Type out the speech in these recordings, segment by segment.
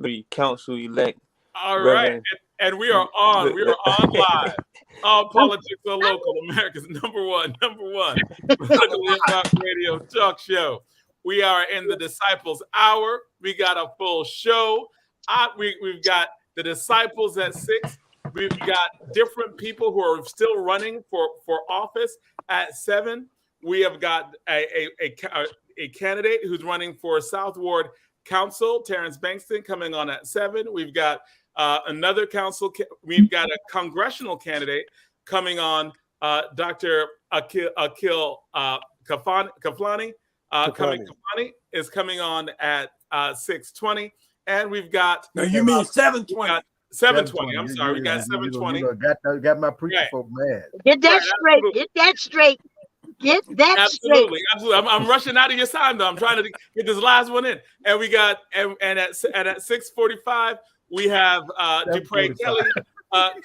the council-elect. All right, and we are on. We are on live. All politics are local. America's number one political hip-hop radio talk show. We are in the Disciples Hour. We got a full show. We've got the Disciples at 6. We've got different people who are still running for office at 7. We have got a candidate who's running for South Ward Council, Terrance Bankston, coming on at 7. We've got another council. We've got a congressional candidate coming on, Dr. Akil Khalfani. Khalfani is coming on at 6:20, and we've got. No, you mean 7:20. 7:20. I'm sorry, we got 7:20. Got my preacher folk mad. Get that straight. Get that straight. Get that straight. Absolutely. I'm rushing out of your time though. I'm trying to get this last one in, and we got and at 6:45 we have Dupré Kelly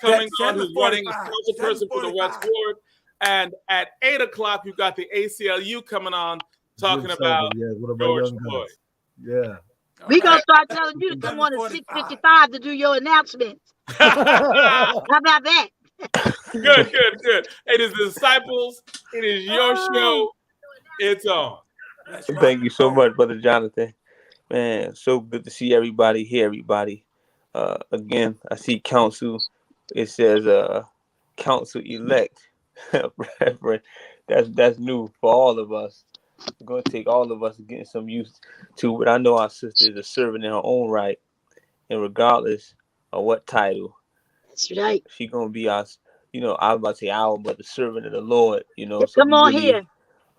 coming on, who's running as council person for the West Ward, and at 8 o'clock you've got the ACLU coming on talking about George Floyd. Yeah. We're going to start telling you to come on at 6:55 to do your announcements. How about that? Good. It is the Disciples. It is your show. It's on. Thank you so much, Brother Jonathan. Man, so good to see everybody here, everybody. Again, I see council. It says council-elect. Reverend. That's new for all of us. It's going to take all of us getting some used to it. I know our sister is a servant in her own right, and regardless of what title, that's right. She's going to be us. I was about to say our, but the servant of the Lord. So come on really here.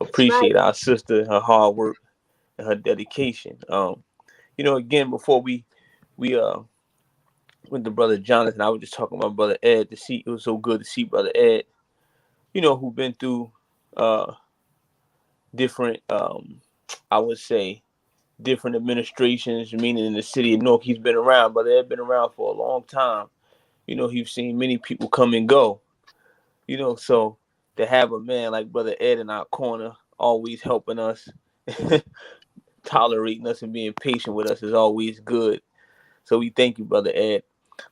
Appreciate our sister, her hard work, and her dedication. Again, before we went to Brother Jonathan, I was just talking about Brother Ed. It was so good to see Brother Ed. Who've been through different, I would say, different administrations, meaning in the city of Newark. He's been around, but they've been around for a long time. He's seen many people come and go. So to have a man like Brother Ed in our corner, always helping us, tolerating us, and being patient with us is always good. So we thank you, Brother Ed.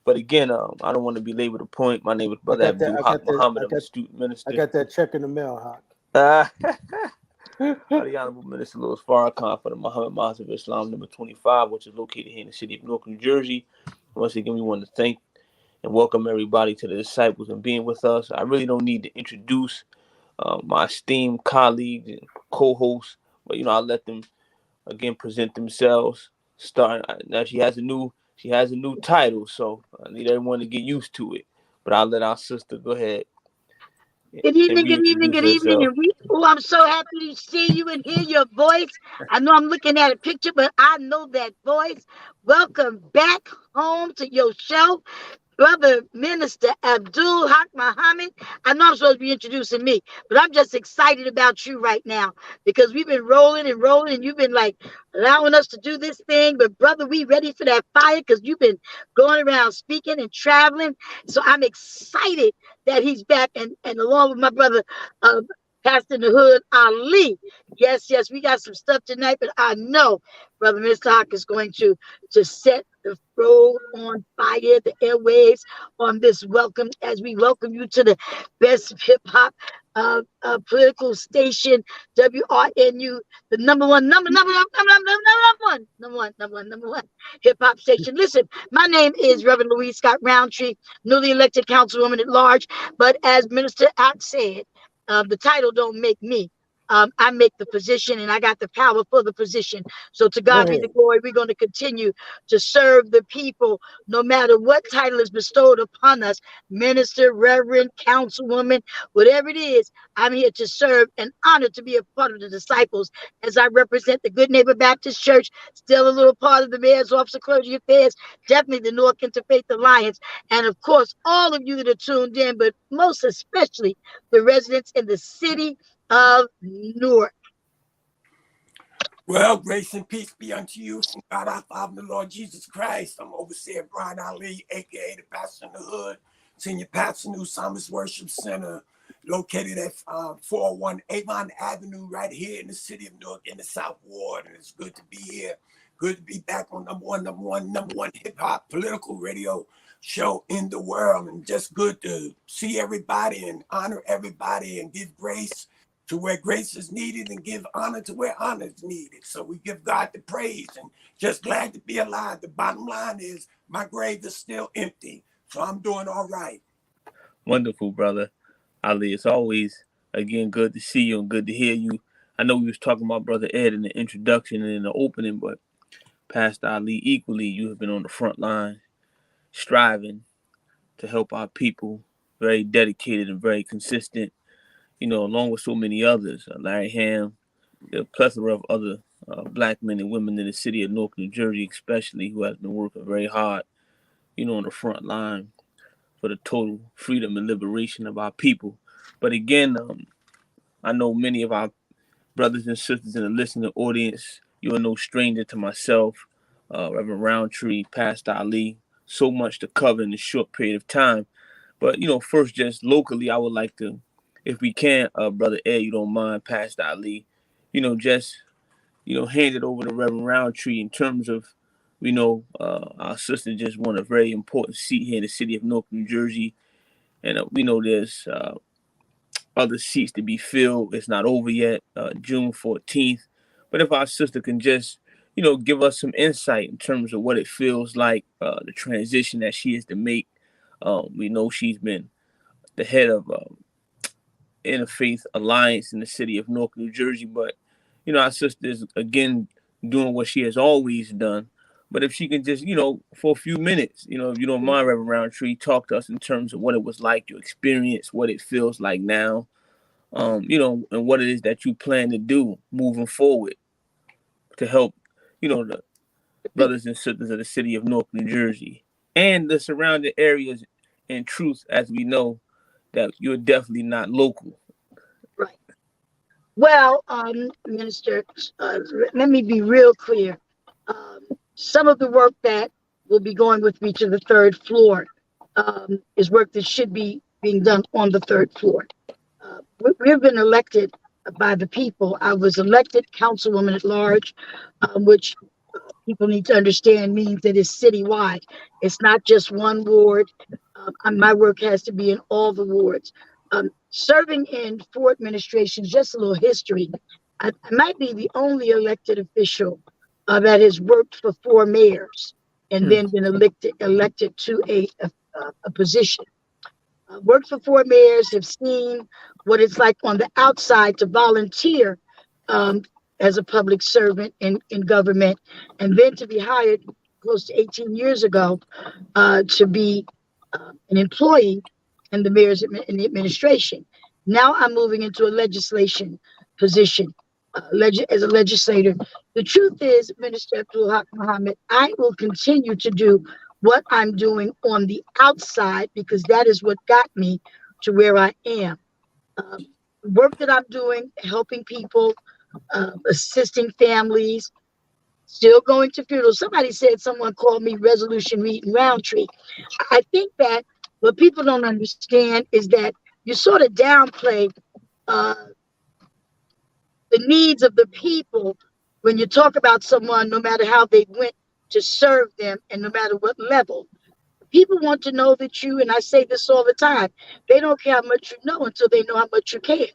But again, I don't want to belabor the point. My name is Brother Abdul Haq Muhammad. I'm a student minister. I got that check in the mail, Haq. The Honorable Minister Louis Farrakhan for the Muhammad Mosque of Islam number 25, which is located here in the city of Newark, New Jersey. Once again, we want to thank and welcome everybody to the Disciples and being with us. I really don't need to introduce my esteemed colleagues and co-hosts, but I'll let them again present themselves. Now she has a new title, so I need everyone to get used to it. But I'll let our sister go ahead. Good evening. And I'm so happy to see you and hear your voice. I know I'm looking at a picture, but I know that voice. Welcome back home to your show, Brother Minister Abdul Haq Muhammad. I know I'm supposed to be introducing me, but I'm just excited about you right now because we've been rolling, and you've been allowing us to do this thing. But brother, we ready for that fire because you've been going around speaking and traveling. So I'm excited that he's back, and along with my brother, Pastor in the Hood, Ali. Yes, we got some stuff tonight, but I know Brother Mr. Haq is going to set the road on fire, the airwaves on this welcome, as we welcome you to the best hip hop political station, WRNU, the number one hip hop station. Listen, my name is Reverend Louise Scott Roundtree, newly elected councilwoman at large. But as Minister Haq said, the title don't make me. I make the position, and I got the power for the position. So to God be the glory. We're going to continue to serve the people, no matter what title is bestowed upon us, minister, reverend, councilwoman, whatever it is. I'm here to serve and honored to be a part of the Disciples as I represent the Good Neighbor Baptist Church, still a little part of the Mayor's Office of Clergy Affairs, definitely the Newark Interfaith Alliance, and of course, all of you that are tuned in, but most especially the residents in the city of Newark. Well, grace and peace be unto you from God our Father and the Lord Jesus Christ. I'm Overseer Brian Ali, aka the Pastor in the Hood, Senior Pastor, New Psalmist Worship Center, located at 401 Avon Avenue, right here in the city of Newark in the South Ward. And it's good to be here Good to be back on number one hip hop political radio show in the world, and just good to see everybody and honor everybody and give grace to where grace is needed and give honor to where honor is needed. So we give God the praise and just glad to be alive. The bottom line is my grave is still empty, so I'm doing all right. Wonderful, brother Ali. It's always, again, good to see you and good to hear you. I know we was talking about Brother Ed in the introduction and in the opening, but Pastor Ali, equally, you have been on the front line, striving to help our people, very dedicated and very consistent, along with so many others. Larry Ham, the plethora of other black men and women in the city of Newark, New Jersey, especially, who has been working very hard, on the front line for the total freedom and liberation of our people. But again, I know many of our brothers and sisters in the listening audience, you are no stranger to myself, Reverend Roundtree, Pastor Ali, so much to cover in a short period of time. But, first, just locally, I would like to, if we can, Brother Ed, you don't mind, Pastor Ali, just, hand it over to Reverend Roundtree in terms of, our sister just won a very important seat here in the city of Newark, New Jersey. And we know there's other seats to be filled. It's not over yet, June 14th. But if our sister can just, give us some insight in terms of what it feels like, the transition that she is to make. We know she's been the head of Interfaith Alliance in the city of Newark, New Jersey. But, our sister is, again, doing what she has always done. But if she can just, for a few minutes, if you don't mind, Reverend Roundtree, talk to us in terms of what it was like, your experience, what it feels like now, and what it is that you plan to do moving forward to help, the brothers and sisters of the city of Newark, New Jersey, and the surrounding areas. In truth, as we know, that you're definitely not local. Right. Well, Minister, let me be real clear. Some of the work that will be going with me to the third floor is work that should be being done on the third floor. We have been elected by the people. I was elected councilwoman at large, which people need to understand means that it's citywide. It's not just one ward. My work has to be in all the wards. Serving in 4 administrations, just a little history. I might be the only elected official that has worked for 4 mayors and then been elected to a position. Worked for 4 mayors, have seen what it's like on the outside to volunteer as a public servant in government, and then to be hired close to 18 years ago to be an employee in the mayor's in the administration. Now I'm moving into a legislation position as a legislator. The truth is, Minister Abdul Haq Muhammad, I will continue to do what I'm doing on the outside because that is what got me to where I am. Work that I'm doing, helping people, assisting families, still going to funerals. Someone called me Resolution Reading Roundtree. I think that what people don't understand is that you sort of downplay the needs of the people when you talk about someone, no matter how they went to serve them and no matter what level. People want to know that and I say this all the time, they don't care how much you know until they know how much you care.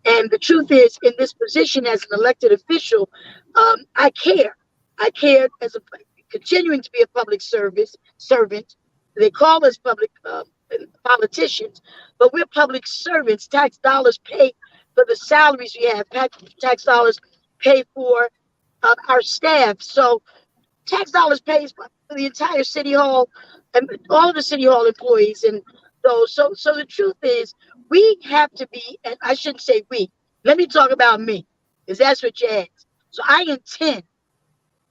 And the truth is, in this position as an elected official, I care. I care as continuing to be a public servant. They call us public politicians, but we're public servants. Tax dollars pay for the salaries we have. Tax dollars pay for our staff. So tax dollars pays for the entire city hall and all of the city hall employees. And so the truth is, we have to be, and I shouldn't say we, let me talk about me, because that's what you asked. So I intend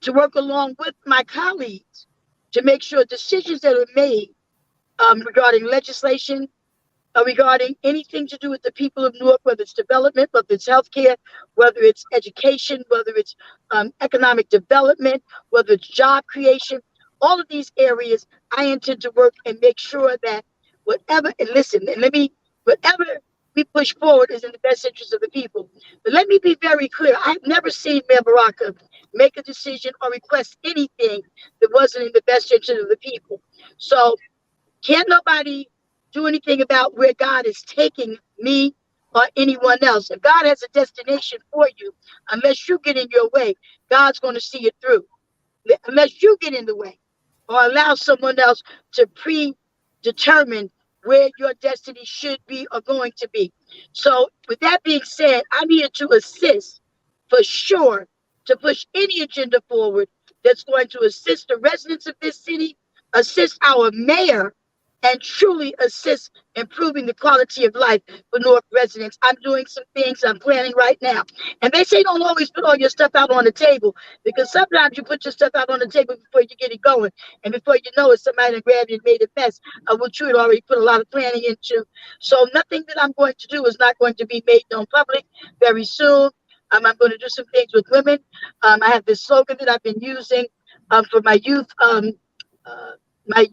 to work along with my colleagues to make sure decisions that are made regarding legislation, regarding anything to do with the people of Newark, whether it's development, whether it's healthcare, whether it's education, whether it's economic development, whether it's job creation, all of these areas, I intend to work and make sure that whatever we push forward is in the best interest of the people. But let me be very clear. I've never seen Mayor Baraka make a decision or request anything that wasn't in the best interest of the people. So can't nobody do anything about where God is taking me or anyone else. If God has a destination for you, unless you get in your way, God's going to see it through. Unless you get in the way or allow someone else to predetermine where your destiny should be or going to be. So with that being said, I'm here to assist for sure, to push any agenda forward that's going to assist the residents of this city, assist our mayor, and truly assist improving the quality of life for Newark residents. I'm doing some things I'm planning right now. And they say don't always put all your stuff out on the table, because sometimes you put your stuff out on the table before you get it going. And before you know it, somebody grabbed you and made a mess of what you had already put a lot of planning into. So nothing that I'm going to do is not going to be made known public very soon. I'm going to do some things with women. I have this slogan that I've been using for my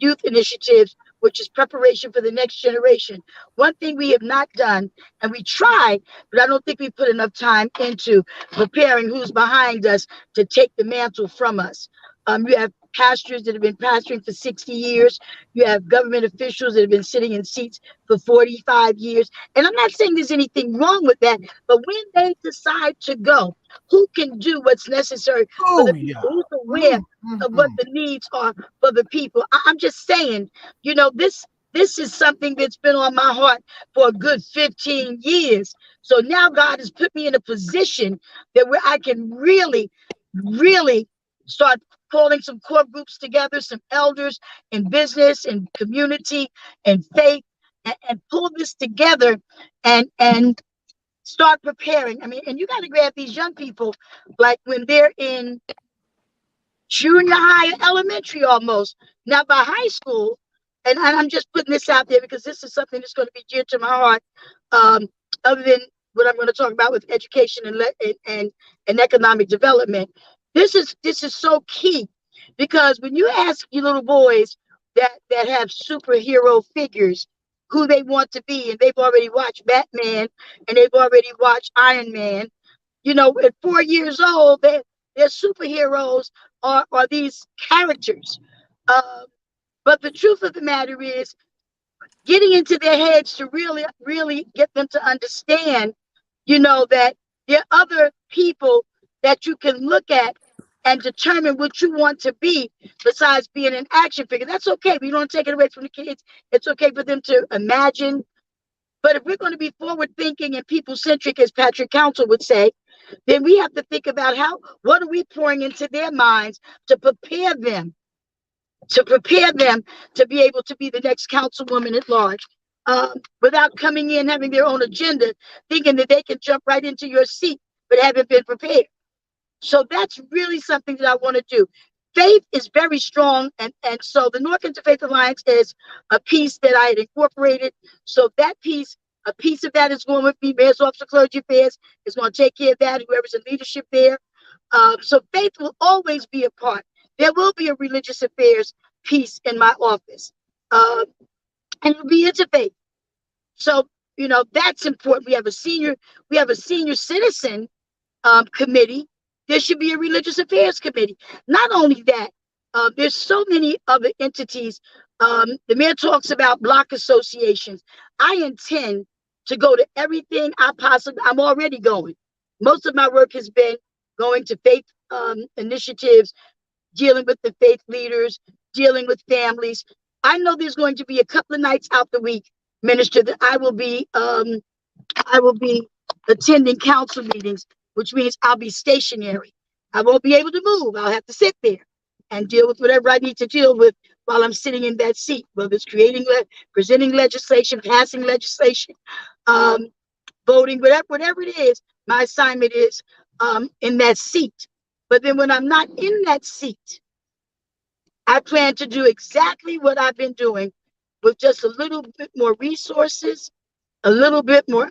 youth initiatives, which is preparation for the next generation. One thing we have not done, and we tried, but I don't think we put enough time into preparing who's behind us to take the mantle from us. You have pastors that have been pastoring for 60 years. You have government officials that have been sitting in seats for 45 years. And I'm not saying there's anything wrong with that, but when they decide to go, who can do what's necessary for the people? Who's aware of what the needs are for the people? I'm just saying, you know, this is something that's been on my heart for a good 15 years. So now God has put me in a position that where I can really, really start calling some core groups together, some elders in business and community and faith, and pull this together and start preparing. I mean, and you got to grab these young people like when they're in junior high, elementary almost. Now by high school, and I'm just putting this out there because this is something that's going to be dear to my heart, other than what I'm going to talk about with education and economic development. This is so key, because when you ask your little boys that have superhero figures who they want to be, and they've already watched Batman and they've already watched Iron Man, you know, at 4 years old, their superheroes are these characters. But the truth of the matter is, getting into their heads to really, really get them to understand, you know, that there are other people that you can look at and determine what you want to be besides being an action figure. That's okay. We don't take it away from the kids. It's okay for them to imagine. But if we're going to be forward thinking and people centric, as Patrick Council would say, then we have to think about what are we pouring into their minds to prepare them to be able to be the next councilwoman at large, without coming in having their own agenda, thinking that they can jump right into your seat but haven't been prepared. So that's really something that I want to do. Faith is very strong, and so the North Interfaith Alliance is a piece that I had incorporated. So that piece, a piece of that is going with me. Mayor's Office of Clergy Affairs is going to take care of that, whoever's in leadership there. So faith will always be a part. There will be a religious affairs piece in my office, and it'll be interfaith. So, you know, that's important. We have a senior citizen committee. There should be a religious affairs committee. Not only that, there's so many other entities. The mayor talks about block associations. I intend to go to everything I'm already going. Most of my work has been going to faith initiatives, dealing with the faith leaders, dealing with families. I know there's going to be a couple of nights out the week, Minister, that I will be attending council meetings, which means I'll be stationary. I won't be able to move. I'll have to sit there and deal with whatever I need to deal with while I'm sitting in that seat, whether it's presenting legislation, passing legislation, voting, whatever it is. My assignment is in that seat. But then when I'm not in that seat, I plan to do exactly what I've been doing, with just a little bit more resources, a little bit more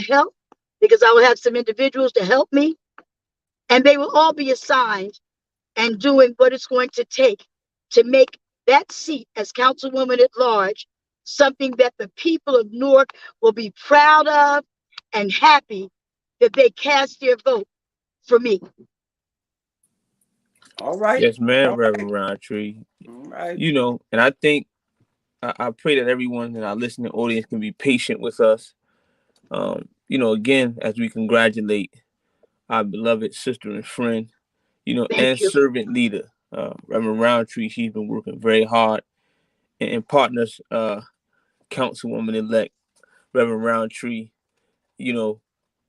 help, because I will have some individuals to help me, and they will all be assigned and doing what it's going to take to make that seat as councilwoman at large something that the people of Newark will be proud of and happy that they cast their vote for me. All right. Yes, man, All Reverend Roundtree. right. You know, and I think I pray that everyone in our listening audience can be patient with us. You know, again, as we congratulate our beloved sister and friend, you know, Thank and you. servant leader, Reverend Roundtree. She's been working very hard, and partners, Councilwoman elect Reverend Roundtree. You know,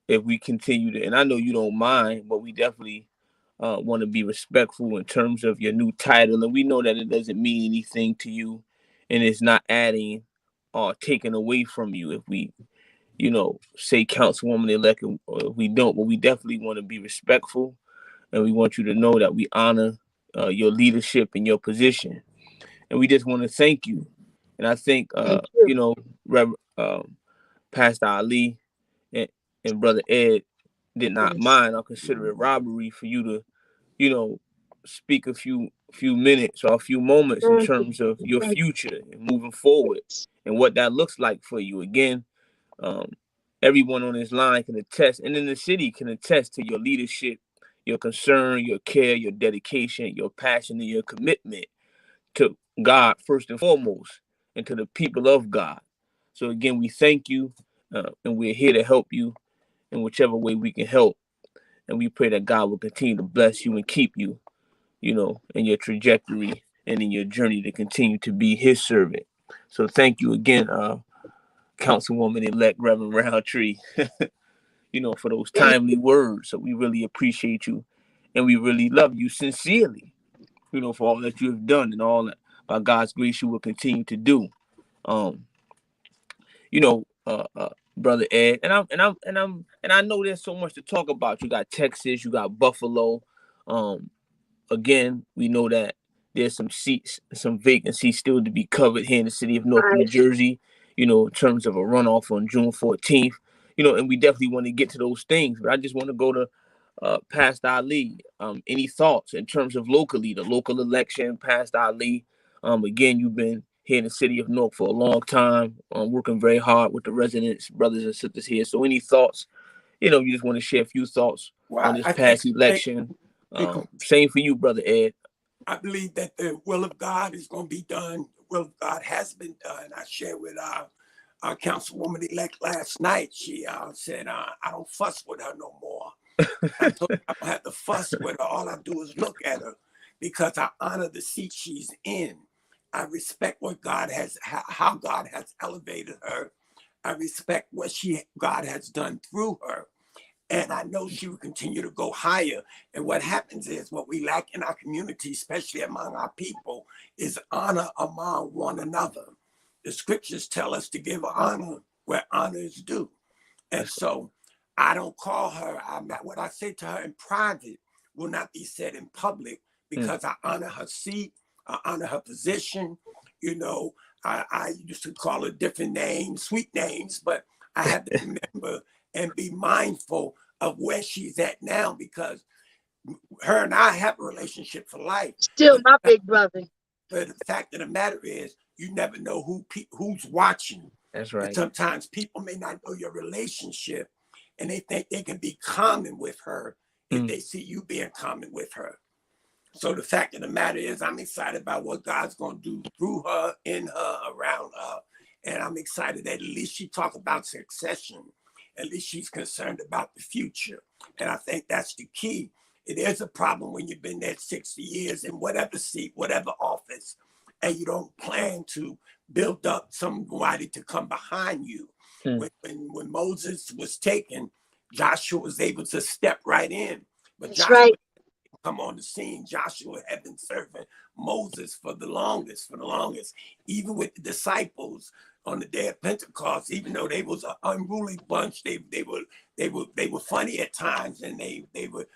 if we continue to, and I know you don't mind, but we definitely want to be respectful in terms of your new title, and we know that it doesn't mean anything to you, and it's not adding or taking away from you if we, you know, say Councilwoman elect, or if we don't, but we definitely want to be respectful, and we want you to know that we honor your leadership and your position, and we just want to thank you, and I think Thank you. you know, Pastor Ali and, and Brother Ed did not Yes. mind or consider it robbery for you to, you know, speak a few minutes or a few moments in Thank you. terms of your Thank future and moving forward and what that looks like for you. Again, um, everyone on this line can attest, and in the city can attest to your leadership, your concern, your care, your dedication, your passion, and your commitment to God first and foremost, and to the people of God. So again, we thank you, and we're here to help you in whichever way we can help. And we pray that God will continue to bless you and keep you, you know, in your trajectory and in your journey to continue to be his servant. So thank you again, Councilwoman elect Reverend Roundtree, you know, for those you. timely words. So we really appreciate you and we really love you sincerely, you know, for all that you have done and all that by God's grace you will continue to do. Um, you know, brother Ed, and I know there's so much to talk about. You got Texas, you got Buffalo. Um, again, we know that there's some seats, some vacancies still to be covered here in the city of Newark, New Right. Jersey. You know, in terms of a runoff on June 14th. You know, and we definitely want to get to those things. But I just want to go to Pastor Ali. Any thoughts in terms of locally, the local election, Pastor Ali? Again, you've been here in the city of Newark for a long time, working very hard with the residents, brothers and sisters here. So any thoughts? You know, you just want to share a few thoughts on Well, this I think past election. because Same for you, brother Ed. I believe that the will of God is going to be done. The will of God has been done. I shared with our councilwoman elect last night. She said, I don't fuss with her no more. I told her I don't have to fuss with her. All I do is look at her because I honor the seat she's in. I respect what God has, how God has elevated her. I respect what God has done through her. And I know she will continue to go higher. And what happens is what we lack in our community, especially among our people, is honor among one another. The scriptures tell us to give honor where honor is due. And so I don't call her, what I say to her in private will not be said in public because I honor her seat, I honor her position. You know, I used to call her different names, sweet names, but I have to remember and be mindful of where she's at now because her and I have a relationship for life. Still my big brother. But the fact of the matter is, you never know who's watching. That's And right. sometimes people may not know your relationship and they think they can be common with her if they see you being common with her. So the fact of the matter is, I'm excited about what God's going to do through her, in her, around her. And I'm excited that at least she talk about succession. At least she's concerned about the future. And I think that's the key. It is a problem when you've been there 60 years in whatever seat, whatever office, and you don't plan to build up somebody to come behind you. When Moses was taken, Joshua was able to step right in. But That's Joshua right. come on the scene. Joshua had been serving Moses for the longest, even with the disciples on the day of Pentecost, even though they was an unruly bunch, they were funny at times and they were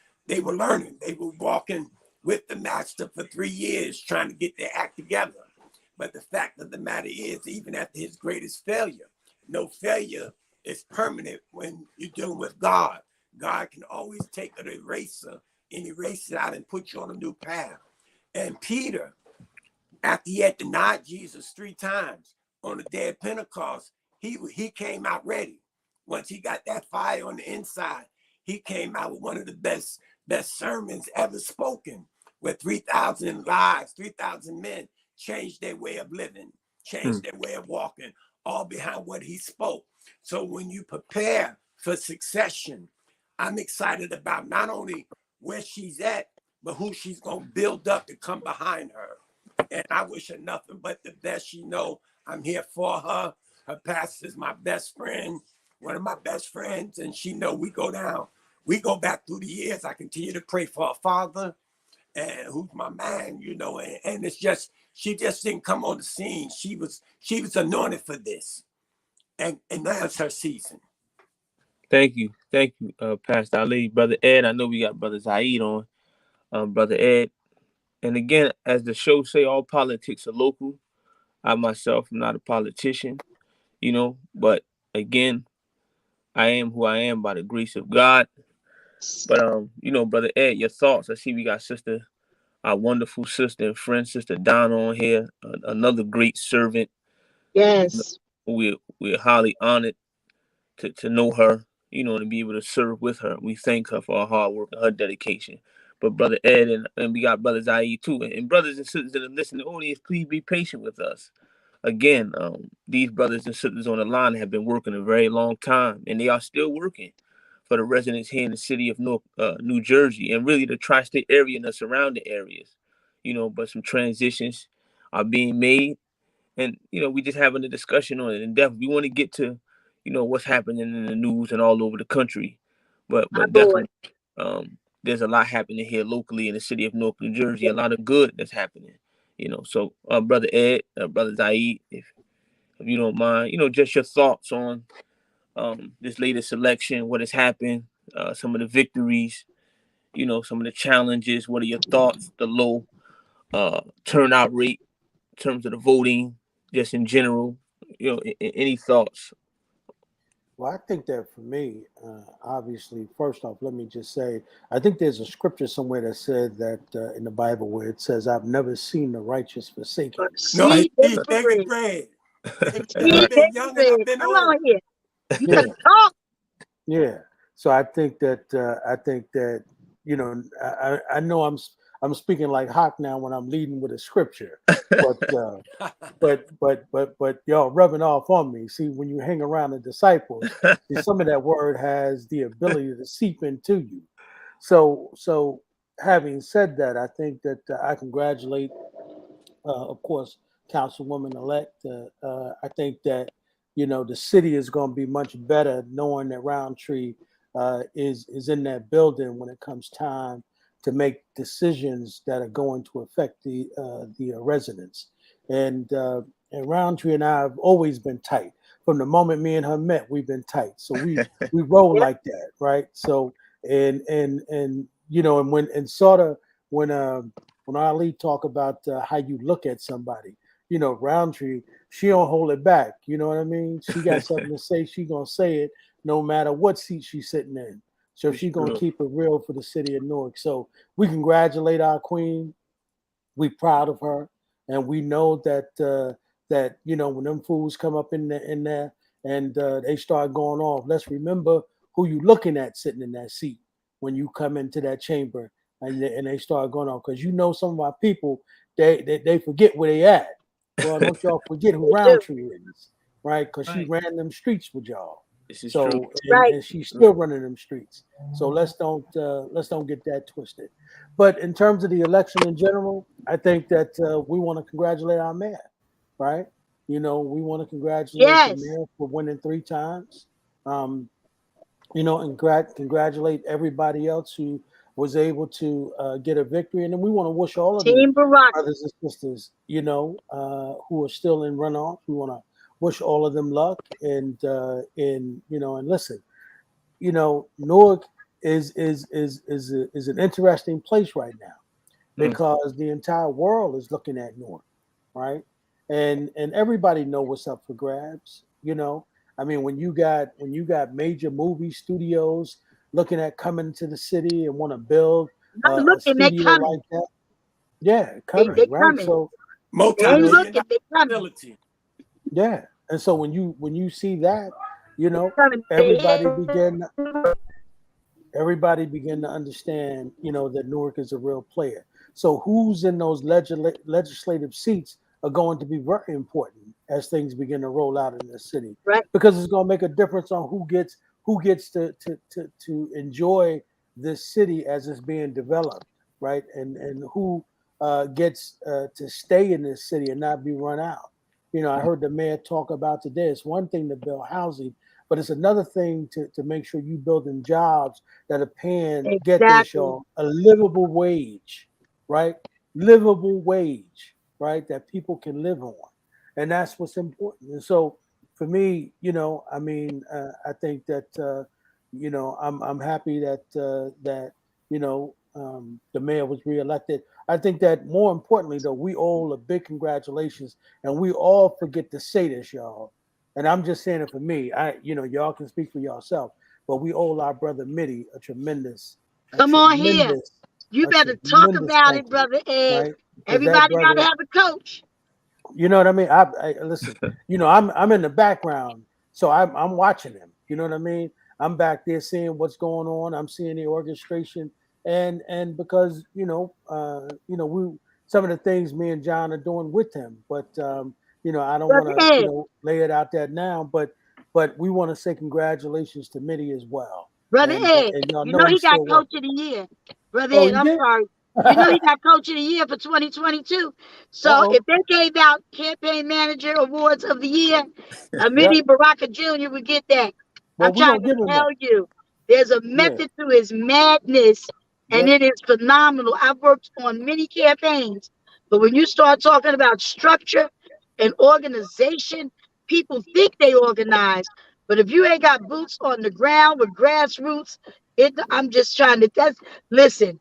learning. They were walking with the master for 3 years trying to get their act together. But the fact of the matter is, even after his greatest failure, no failure is permanent when you're dealing with God. God can always take an eraser and erase it out and put you on a new path. And Peter, after he had denied Jesus 3 times on the day of Pentecost, he came out ready. Once he got that fire on the inside, he came out with one of the best sermons ever spoken where 3,000 lives, 3,000 men changed their way of living, changed their way of walking, all behind what he spoke. So when you prepare for succession, I'm excited about not only where she's at, but who she's going to build up to come behind her. And I wish her nothing but the best. She know I'm here for her. Her pastor is my best friend, one of my best friends, and she know we go down. We go back through the years. I continue to pray for her father, and who's my man, you know, and it's just, she just didn't come on the scene. She was anointed for this, and now it's her season. Thank you, Pastor Ali. Brother Ed, I know we got Brother Zaid on. Brother Ed, and again, as the show say, all politics are local. I myself am not a politician, you know, but again, I am who I am by the grace of God. But you know, Brother Ed, your thoughts. I see we got our wonderful sister and friend, Sister Donna, on here, another great servant. Yes. We're highly honored to know her, you know, and be able to serve with her. We thank her for her hard work and her dedication. But Brother Ed and we got Brother Zaid too. And brothers and sisters that are listening to the audience, please be patient with us. Again, these brothers and sisters on the line have been working a very long time, and they are still working for the residents here in the city of Newark, New Jersey, and really the tri-state area and the surrounding areas. You know, but some transitions are being made, and you know, we just having a discussion on it. And definitely, we want to get to, you know, what's happening in the news and all over the country, but definitely, there's a lot happening here locally in the city of Newark, New Jersey. A lot of good that's happening. You know, so Brother Ed, Brother Zaid, if you don't mind, you know, just your thoughts on this latest election, what has happened, some of the victories, you know, some of the challenges. What are your thoughts? The low turnout rate in terms of the voting, just in general. You know, any thoughts? Well, I think that for me, obviously, first off, let me just say, I think there's a scripture somewhere that said that in the Bible where it says, "I've never seen the righteous forsaken." No, See, he's begging bread. I've been young and I've been come old. on here. You Yeah. can talk. Yeah. So I think that you know, I know I'm speaking like Hawk now when I'm leading with a scripture, but y'all rubbing off on me. See, when you hang around the disciples, see, some of that word has the ability to seep into you. So having said that, I think that I congratulate, of course, Councilwoman elect. I think that, you know, the city is going to be much better knowing that Roundtree is in that building when it comes time to make decisions that are going to affect the residents. And Roundtree and I have always been tight. From the moment me and her met, we've been tight. So we roll like that, right? So and you know, and when Ali talk about how you look at somebody, you know, Roundtree, she don't hold it back. You know what I mean? She got something to say, she gonna say it no matter what seat she's sitting in. So she's gonna keep it real for the city of Newark. So we congratulate our queen. We proud of her, and we know that that, you know, when them fools come up in there and they start going off, let's remember who you looking at sitting in that seat when you come into that chamber and they start going off, because you know some of our people they forget where they at. Well, don't y'all forget who Roundtree is, right? Because she ran them streets with y'all. So and she's still running them streets. So let's don't get that twisted. But in terms of the election in general, I think that we want to congratulate our mayor, right? You know, we want to congratulate the mayor for winning 3 times. You know, and congratulate everybody else who was able to get a victory. And then we want to wish all of the brothers and sisters, you know, who are still in runoff. We want to wish all of them luck. And you know, and listen, you know, Newark is an interesting place right now because the entire world is looking at Newark, right? And everybody know what's up for grabs, you know. I mean, when you got major movie studios looking at coming to the city and want to build a studio like that, yeah, coming, right? So multi-facility. Yeah, and so when you see that, you know, everybody begin to understand, you know, that Newark is a real player. So who's in those legislative seats are going to be very important as things begin to roll out in the city, Right. because it's going to make a difference on who gets to enjoy this city as it's being developed, right? And who gets to stay in this city and not be run out. You know, I heard the mayor talk about today. It's one thing to build housing, but it's another thing to make sure you building jobs that are paying, get this, y'all, a livable wage, right? Livable wage, right? That people can live on. And that's what's important. And so for me, you know, I mean, I think that, you know, I'm happy that, you know, the mayor was reelected. I think that more importantly, though, we owe a big congratulations, and we all forget to say this, y'all. And I'm just saying it for me. You know, y'all can speak for yourself, but we owe our brother Mitty a tremendous. Come on here. You better talk about it, brother Ed. Right? Everybody got to have a coach. You know what I mean? I listen. You know, I'm in the background, so I'm watching him. You know what I mean? I'm back there seeing what's going on. I'm seeing the orchestration, and because you know, we some of the things me and John are doing with him, but you know, I don't want to you know lay it out there now, but we want to say congratulations to Mitty as well. Brother Ed, you know he got Coach of the Year. Brother Ed, I'm sorry. You know he got Coach of the Year for 2022. So if they gave out Campaign Manager Awards of the Year, Mitty Baraka Jr. would get that. Well, I'm trying to tell you, there's a method to his madness, and it is phenomenal. I've worked on many campaigns, but when you start talking about structure and organization, people think they organize, but if you ain't got boots on the ground with grassroots, I'm just trying to listen.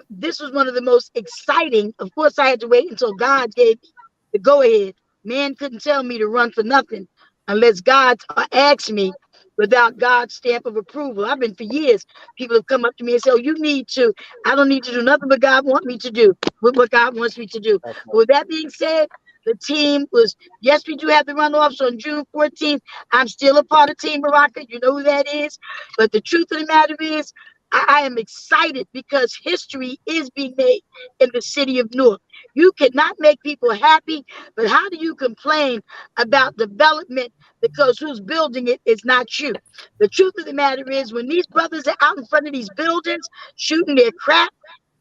This was one of the most exciting. Of course, I had to wait until God gave me the go ahead. Man couldn't tell me to run for nothing unless God asked me without God's stamp of approval. I've been for years. People have come up to me and said, "Oh, you need to." I don't need to do nothing but God wants me to do what God wants me to do. With that being said, the team was, yes, we do have the runoffs on June 14th. I'm still a part of Team Baraka. You know who that is. But the truth of the matter is, I am excited because history is being made in the city of Newark. You cannot make people happy, but how do you complain about development because who's building it is not you? The truth of the matter is, when these brothers are out in front of these buildings shooting their crap,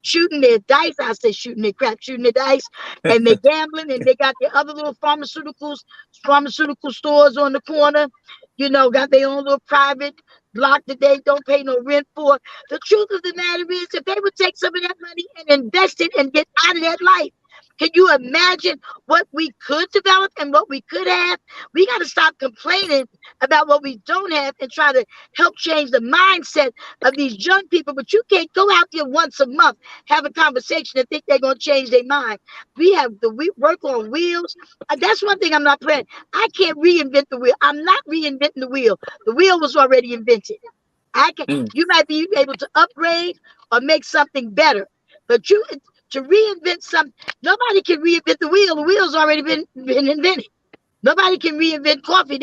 shooting their dice, I say shooting their crap, shooting their dice, and they're gambling, and they got their other little pharmaceutical stores on the corner, you know, got their own little private block that they don't pay no rent for. The truth of the matter is, if they would take some of that money and invest it and get out of that life, can you imagine what we could develop and what we could have? We got to stop complaining about what we don't have and try to help change the mindset of these young people. But you can't go out there once a month, have a conversation and think they're going to change their mind. We work on wheels. That's one thing I'm not playing. I can't reinvent the wheel. I'm not reinventing the wheel. The wheel was already invented. You might be able to upgrade or make something better, but to reinvent something, nobody can reinvent the wheel. The wheel's already been invented. Nobody can reinvent coffee.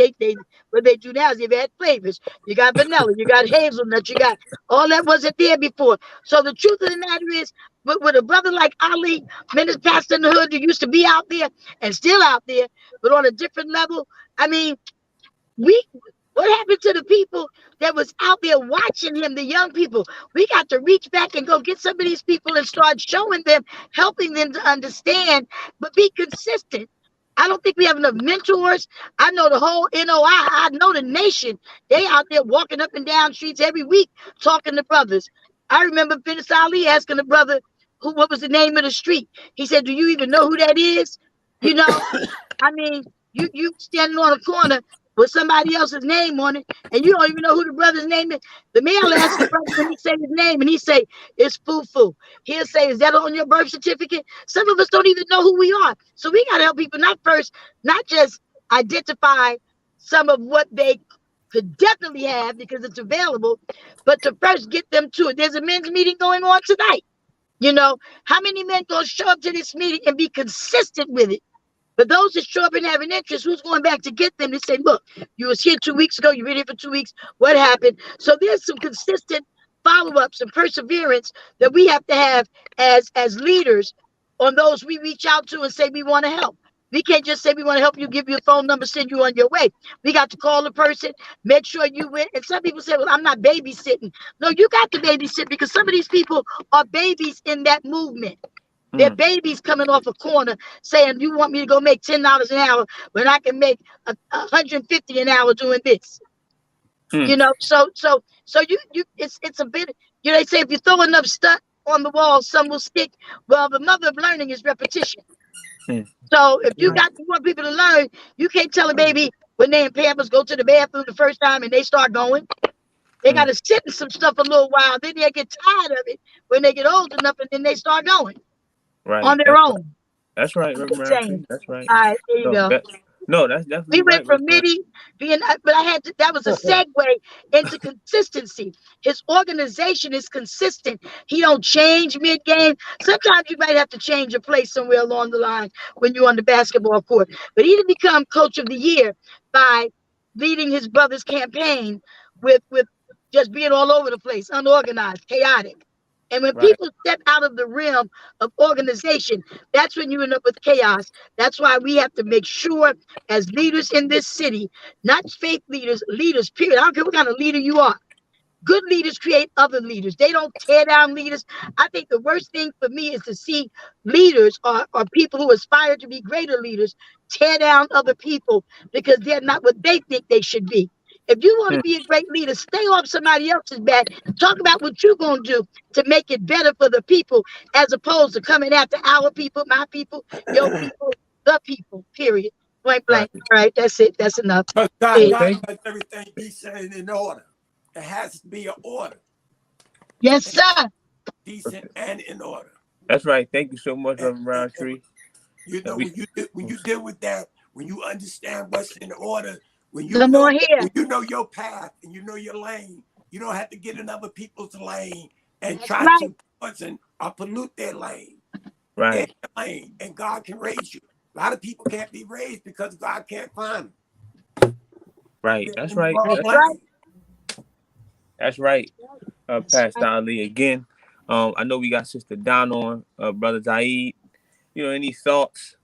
What they do now is they've had flavors. You got vanilla, you got hazelnut, you got all that wasn't there before. So the truth of the matter is, with a brother like Ali, Minister Pastor in the Hood, who used to be out there and still out there, but on a different level, I mean, what happened to the people that was out there watching him, the young people? We got to reach back and go get some of these people and start showing them, helping them to understand, but be consistent. I don't think we have enough mentors. I know the whole NOI. I know the nation. They out there walking up and down streets every week talking to brothers. I remember Finis Ali asking the brother, what was the name of the street? He said, "Do you even know who that is?" You know, I mean, you standing on a corner with somebody else's name on it, and you don't even know who the brother's name is. The man will ask the brother when he say his name, and he say, "It's Fufu." He'll say, "Is that on your birth certificate?" Some of us don't even know who we are. So we got to help people not just identify some of what they could definitely have because it's available, but to first get them to it. There's a men's meeting going on tonight. You know, how many men gonna show up to this meeting and be consistent with it? But those that show up and have an interest, who's going back to get them to say, "Look, you was here 2 weeks ago. You've been here for 2 weeks. What happened?" So there's some consistent follow-ups and perseverance that we have to have as leaders on those we reach out to and say we want to help. We can't just say we want to help you, give you a phone number, send you on your way. We got to call the person, make sure you win. And some people say, well, I'm not babysitting. No, you got to babysit, because some of these people are babies in that movement. They're babies coming off a corner saying, you want me to go make $10 an hour when I can make $150 an hour doing this. You know, so you it's a bit, you know, they say if you throw enough stuff on the wall, some will stick. Well, the mother of learning is repetition. So if you want people to learn, you can't tell a baby when they in Pampers go to the bathroom the first time and they start going. They got to sit in some stuff a little while. Then they get tired of it when they get old enough, and then they start going on their own. That's right, Reverend. That's right. All right, there you go. No, that's definitely we went from MIDI being, but I had to, that was a segue into consistency. His organization is consistent. He don't change mid-game. Sometimes you might have to change your place somewhere along the line when you're on the basketball court. But he didn't become coach of the year by leading his brother's campaign with just being all over the place, unorganized, chaotic. And when people step out of the realm of organization, that's when you end up with chaos. That's why we have to make sure, as leaders in this city, not fake leaders, leaders, period. I don't care what kind of leader you are. Good leaders create other leaders. They don't tear down leaders. I think the worst thing for me is to see leaders or people who aspire to be greater leaders tear down other people because they're not what they think they should be. If you want to be a great leader, stay off somebody else's back. Talk about what you're going to do to make it better for the people, as opposed to coming after our people, my people, your people, the people, period. Point blank. All right, that's it. That's enough. God does everything decent and in order. It has to be an order. Yes, sir. Decent and in order. That's right. Thank you so much, Reverend Roundtree. You know, when you deal with that, when you understand what's in order, when you know your path and you know your lane, you don't have to get in other people's lane and try to poison or pollute their lane. Right. And God can raise you. A lot of people can't be raised because God can't find them. Right. That's right. That's right. Pastor Ali again. I know we got Sister Don on, Brother Zaid. You know, any thoughts?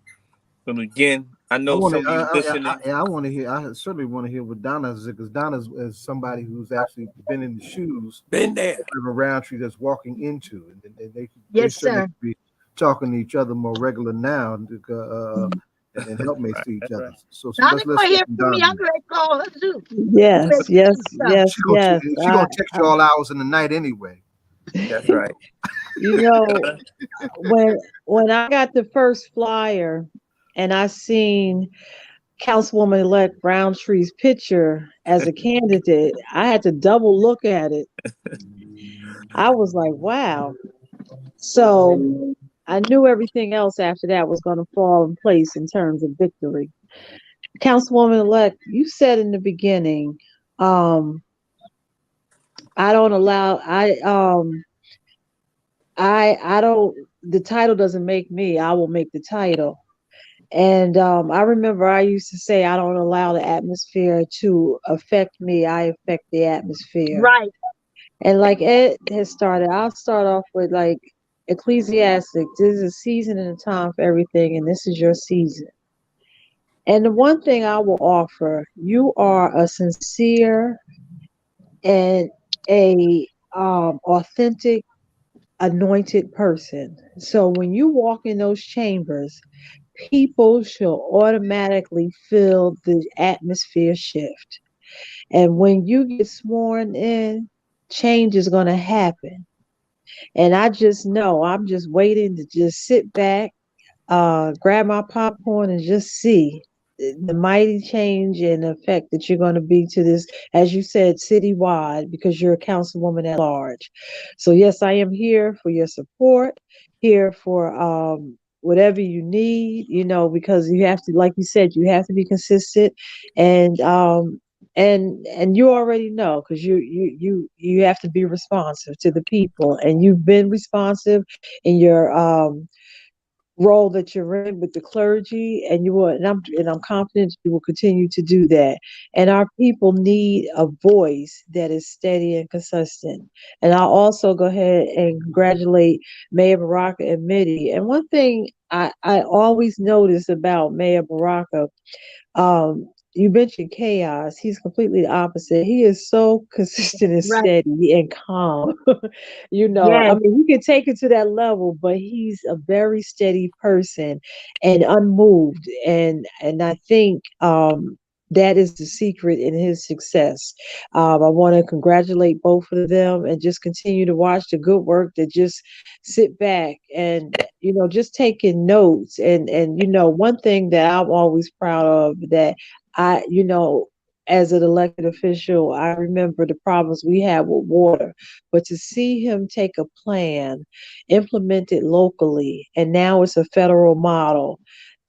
But again, I know some of you listening. I want to hear. I certainly want to hear what Donna says, because Donna is somebody who's actually been in the shoes, been there, of Roundtree that's walking into, and they sir. Be talking to each other more regular now, and helpmates to each other. So let's hear from me. I'm ready to call her too. Yes. She's gonna text you all hours in the night anyway. That's right. You know, when I got the first flyer and I seen Councilwoman-elect Roundtree's picture as a candidate, I had to double look at it. I was like, wow. So I knew everything else after that was going to fall in place in terms of victory. Councilwoman-elect, you said in the beginning, the title doesn't make me, I will make the title. And I remember I used to say, I don't allow the atmosphere to affect me, I affect the atmosphere. Right. And like Ed has started, I'll start off with like Ecclesiastic. This is a season and a time for everything, and this is your season. And the one thing I will offer, you are a sincere and a authentic, anointed person. So when you walk in those chambers, people shall automatically feel the atmosphere shift. And when you get sworn in, change is going to happen. And I just know, I'm just waiting to just sit back, grab my popcorn and just see the mighty change and effect that you're going to be to this, as you said, citywide, because you're a councilwoman at large. So yes, I am here for your support, here for whatever you need, you know, because you have to, like you said, you have to be consistent, and you already know, because you have to be responsive to the people, and you've been responsive in your role that you're in with the clergy, and you will, and I'm confident you will continue to do that. And our people need a voice that is steady and consistent. And I'll also go ahead and congratulate Mayor Baraka and Mitty. And one thing I always notice about Mayor Baraka, you mentioned chaos. He's completely the opposite. He is so consistent and Right. steady and calm. I Yes. mean, he can take it to that level, but he's a very steady person and unmoved. And I think that is the secret in his success. I want to congratulate both of them and just continue to watch the good work, that just sit back and just taking notes. And one thing that I'm always proud of, that as an elected official, I remember the problems we had with water, but to see him take a plan, implement it locally, and now it's a federal model.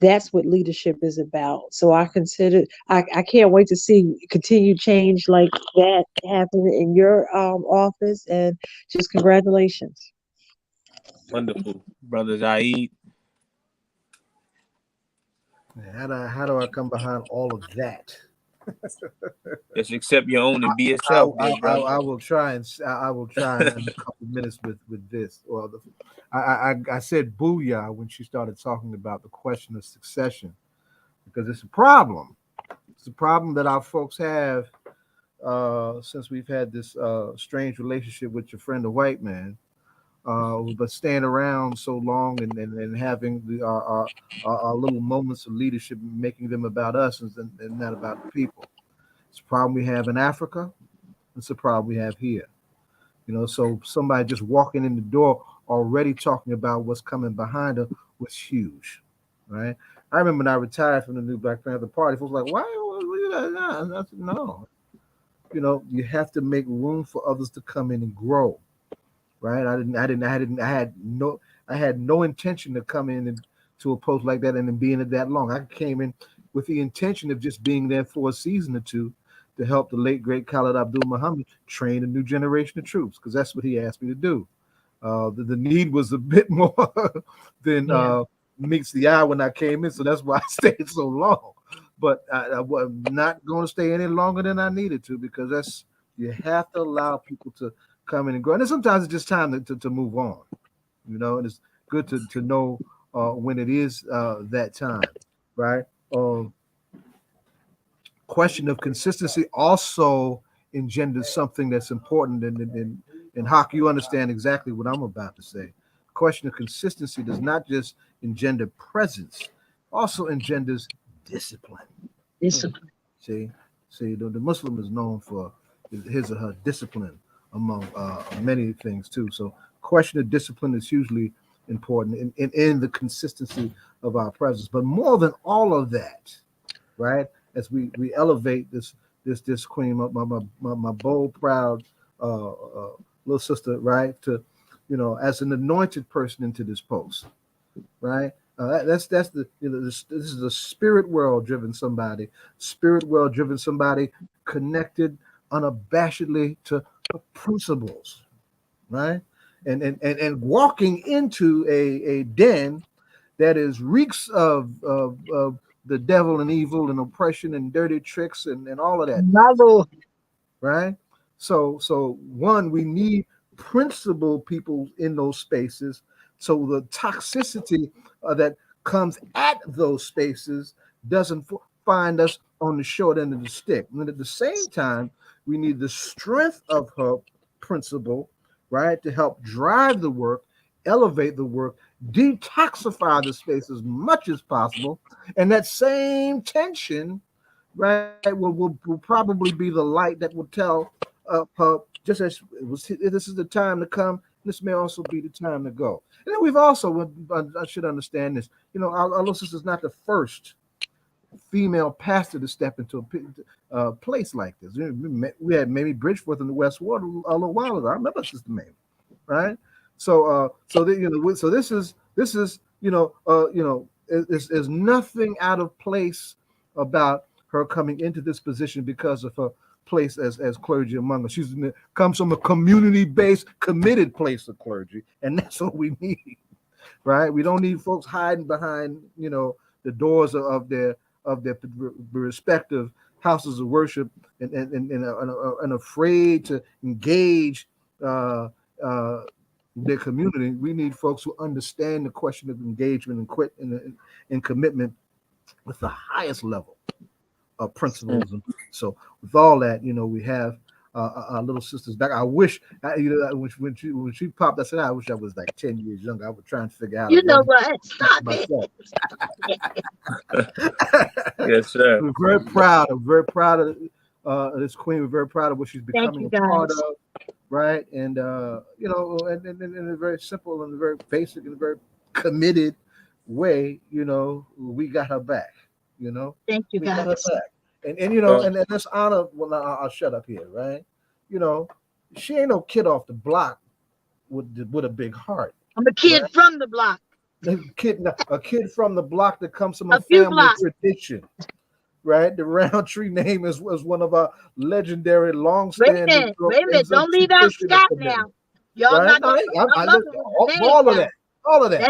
That's what leadership is about. So I can't wait to see continued change like that happen in your office, and just congratulations. Wonderful, brothers. How do I come behind all of that? Just accept your own and be yourself, there, brother. I will try and in a couple minutes with this. Well, I said booyah when she started talking about the question of succession, because it's a problem. It's a problem that our folks have since we've had this strange relationship with your friend, the white man. But staying around so long and having our little moments of leadership, making them about us and not about the people. It's a problem we have in Africa. It's a problem we have here. So somebody just walking in the door already talking about what's coming behind her was huge, right? I remember when I retired from the New Black Panther Party, folks were like, why? I said, no. You have to make room for others to come in and grow. Right. I had no intention to come in to a post like that and then being it that long. I came in with the intention of just being there for a season or two to help the late great Khalid Abdul Muhammad train a new generation of troops, because that's what he asked me to do. The need was a bit more than meets the eye when I came in, so that's why I stayed so long. But I was not going to stay any longer than I needed to, because you have to allow people to come in and grow. And sometimes it's just time to move on, and it's good to know when it is that time, right? Question of consistency also engenders something that's important. And Hawk, you understand exactly what I'm about to say. Question of consistency does not just engender presence, also engenders discipline. Discipline. See, the Muslim is known for his or her discipline among many things too. So question of discipline is hugely important in the consistency of our presence. But more than all of that, right, as we elevate this queen, my bold, proud little sister, right, to as an anointed person into this post, right. That's the this is a spirit world driven somebody connected unabashedly to principles, right? And walking into a den that is reeks of the devil and evil and oppression and dirty tricks and all of that, Bravo. right? So one, we need principled people in those spaces, so the toxicity that comes at those spaces doesn't find us on the short end of the stick. And at the same time, we need the strength of her principle, right, to help drive the work, elevate the work, detoxify the space as much as possible. And that same tension, right, will probably be the light that will tell her, just as this is the time to come, this may also be the time to go. And then we've also, I should understand this, our little sister is not the first female pastor to step into a place like this. We had Mamie Bridgeforth in the West Ward a little while ago. I remember Sister Mamie, right? So this is there's nothing out of place about her coming into this position because of her place as clergy among us. Comes from a community-based, committed place of clergy, and that's what we need. right? We don't need folks hiding behind, the doors of their respective houses of worship and afraid to engage their community. We need folks who understand the question of engagement and commitment with the highest level of principles. So with all that, we have our little sisters back. I wish, when she popped, I said, I wish I was like 10 years younger. I would try and figure out. You know what? Stop it. Yes, sir. We're very proud. I'm very proud of this queen. We're very proud of what she's becoming a part of, right? And in a very simple and very basic and very committed way, we got her back. Thank you, guys. Got her back. And let's honor. Well, I'll shut up here, right? She ain't no kid off the block with a big heart. I'm a kid from the block. A kid from the block that comes from a family tradition, right? The Roundtree name is one of our legendary, long-standing. Wait a minute! Don't leave out Scott now. Y'all right? not all of that.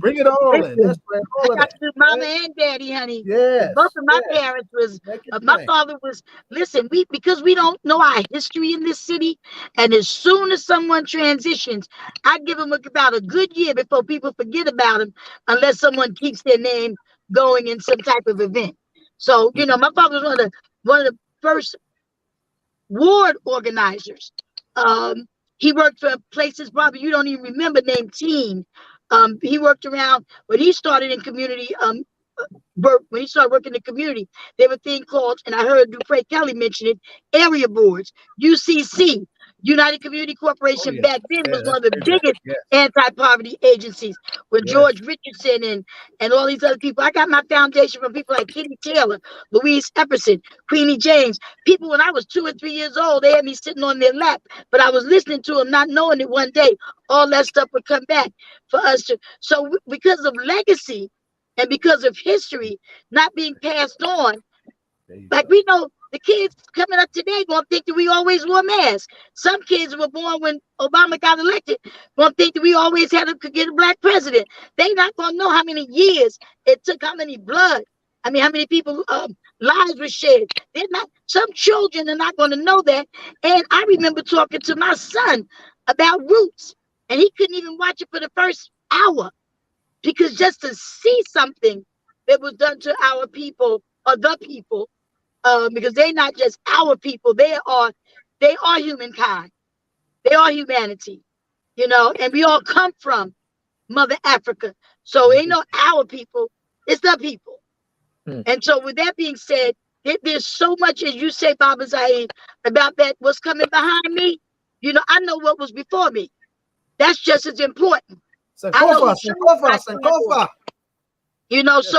Bring it all in. That's right. All I got to do mama and daddy, honey. Yes. Both of my parents was. My father was. Listen, because we don't know our history in this city, and as soon as someone transitions, I give them about a good year before people forget about them, unless someone keeps their name going in some type of event. So my father was one of the first ward organizers. He worked for places probably you don't even remember named Teen. He worked around when he started in community. When he started working in the community, there were things called, and I heard Dupré Kelly mention it, area boards, UCC, United Community Corporation. Back then was one of the biggest anti-poverty agencies with George Richardson and all these other people. I got my foundation from people like Kitty Taylor, Louise Epperson, Queenie James. People when I was 2 or 3 years old, they had me sitting on their lap, but I was listening to them, not knowing that one day all that stuff would come back for us to. So because of legacy and because of history not being passed on, like we know the kids coming up today gonna think that we always wore masks. Some kids were born when Obama got elected gonna think that we always could get a black president. They not gonna know how many years it took, how many how many people lives were shed. They're not. Some children are not gonna know that. And I remember talking to my son about Roots, and he couldn't even watch it for the first hour because just to see something that was done to our people or the people. Because they're not just our people, they are humankind, they are humanity, and we all come from Mother Africa. So ain't no our people, it's the people. And so with that being said, there's so much, as you say, Baba Zaid, about that what's coming behind me. I know what was before me. That's just as important. So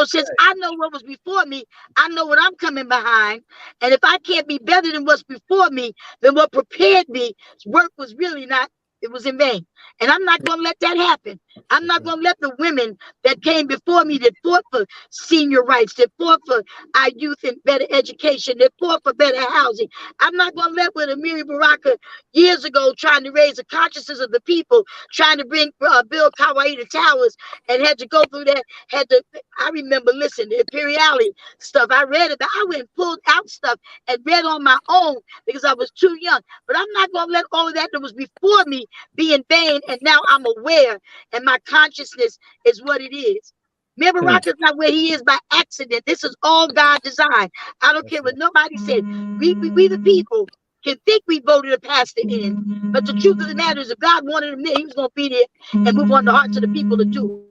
since I know what was before me, I know what I'm coming behind. And if I can't be better than what's before me, then what prepared me, work was really not, it was in vain. And I'm not going to let that happen. I'm not going to let the women that came before me that fought for senior rights, that fought for our youth and better education, that fought for better housing. I'm not going to let what Amiri Baraka years ago trying to raise the consciousness of the people, trying to build Kawaii Towers and had to go through that, I remember, listen, the imperiality stuff, I read about, I went and pulled out stuff and read on my own because I was too young. But I'm not going to let all of that was before me be in vain, and now I'm aware, and my consciousness is what it is. Remember, Rocker's not where he is by accident. This is all God designed. I don't care what nobody said. We the people can think we voted a pastor in, but the truth of the matter is, if God wanted him there, he was going to be there and move on the hearts of the people to do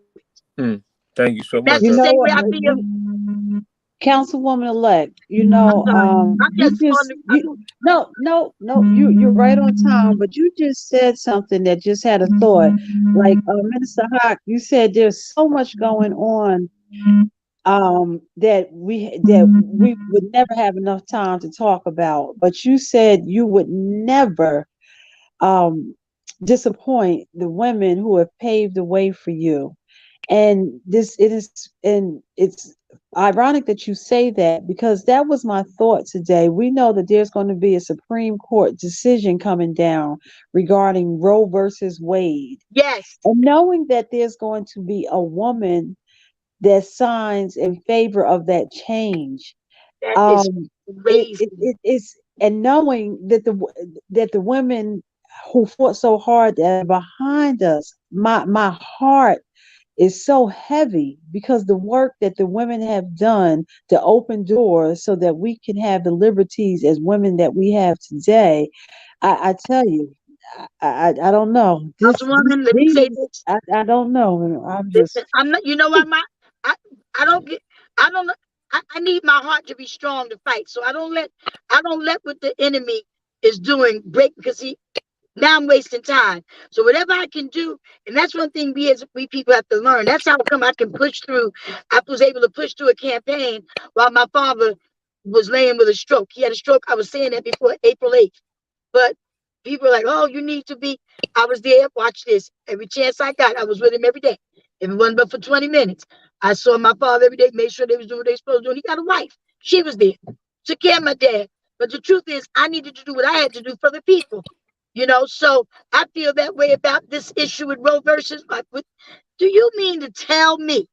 it. Thank you so much. That's the same way I feel. Councilwoman elect, you're right on time, but you just said something that just had a thought. Like Minister Hawk, you said there's so much going on that we would never have enough time to talk about. But you said you would never disappoint the women who have paved the way for you. And it's ironic that you say that, because that was my thought today. We know that there's going to be a Supreme Court decision coming down regarding Roe versus Wade. Yes. And knowing that there's going to be a woman that signs in favor of that change, That is crazy. it's, and knowing that the women who fought so hard that are behind us, my heart is so heavy, because the work that the women have done to open doors so that we can have the liberties as women that we have today. I tell you, I don't know. Woman, let me say this. I don't know. I'm just. Listen, I'm not. You know what? I don't get. I don't. I need my heart to be strong to fight. So I don't let what the enemy is doing break, because now I'm wasting time. So whatever I can do, and that's one thing we people have to learn. That's how come I can push through. I was able to push through a campaign while my father was laying with a stroke. He had a stroke. I was saying that before April 8th. But people are like, oh, you need to be. I was there. Watch this. Every chance I got, I was with him every day. If it wasn't but for 20 minutes, I saw my father every day, made sure they was doing what they supposed to do. And he got a wife. She was there. Took care of my dad. But the truth is, I needed to do what I had to do for the people. So I feel that way about this issue with Roe versus Wade. Do you mean to tell me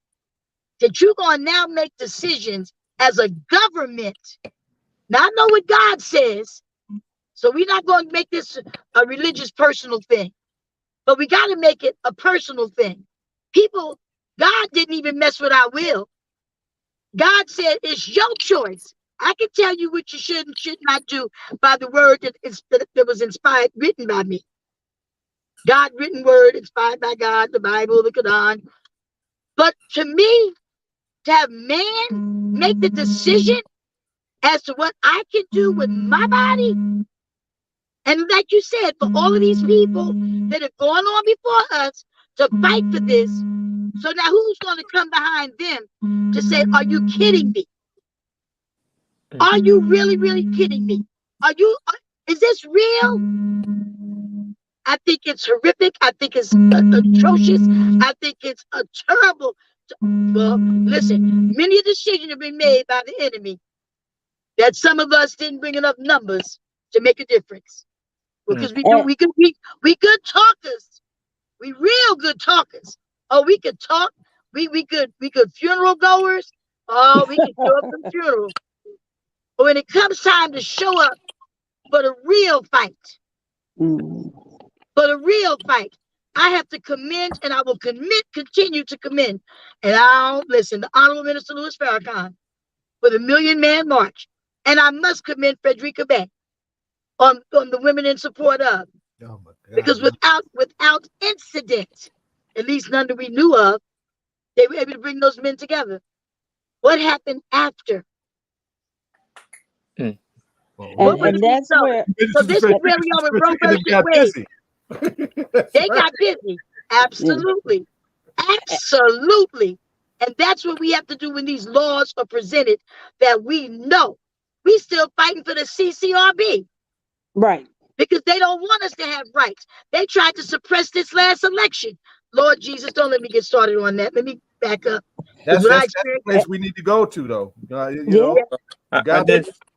that you're going to now make decisions as a government? Now, I know what God says, so we're not going to make this a religious personal thing, but we got to make it a personal thing. People, God didn't even mess with our will. God said, it's your choice. I can tell you what you should and should not do by the word that was inspired, written by me. God written word, inspired by God, the Bible, the Quran. But to me, to have man make the decision as to what I can do with my body, and like you said, for all of these people that have gone on before us to fight for this, so now who's going to come behind them to say, are you kidding me? Are you really, really kidding me? Is this real? I think it's horrific. I think it's atrocious. I think it's a terrible. Well, listen, many decisions have been made by the enemy that some of us didn't bring enough numbers to make a difference. Because we good talkers. We real good talkers. Oh, we could talk. We good funeral goers. Oh, we can show up for funerals. But when it comes time to show up for the real fight, I have to commend, and I will continue to commend. And I'll listen, the Honorable Minister Louis Farrakhan for the Million Man March. And I must commend Frederica Bay on the women in support of. Oh my God. Because without incident, at least none that we knew of, they were able to bring those men together. What happened after? And that's where. So this is where we are with Roe versus Wade. They got busy. Absolutely. Absolutely. And that's what we have to do when these laws are presented, that we know. We still fighting for the CCRB. Right. Because they don't want us to have rights. They tried to suppress this last election. Lord Jesus, don't let me get started on that. Let me back up. That's the place we need to go to, though. God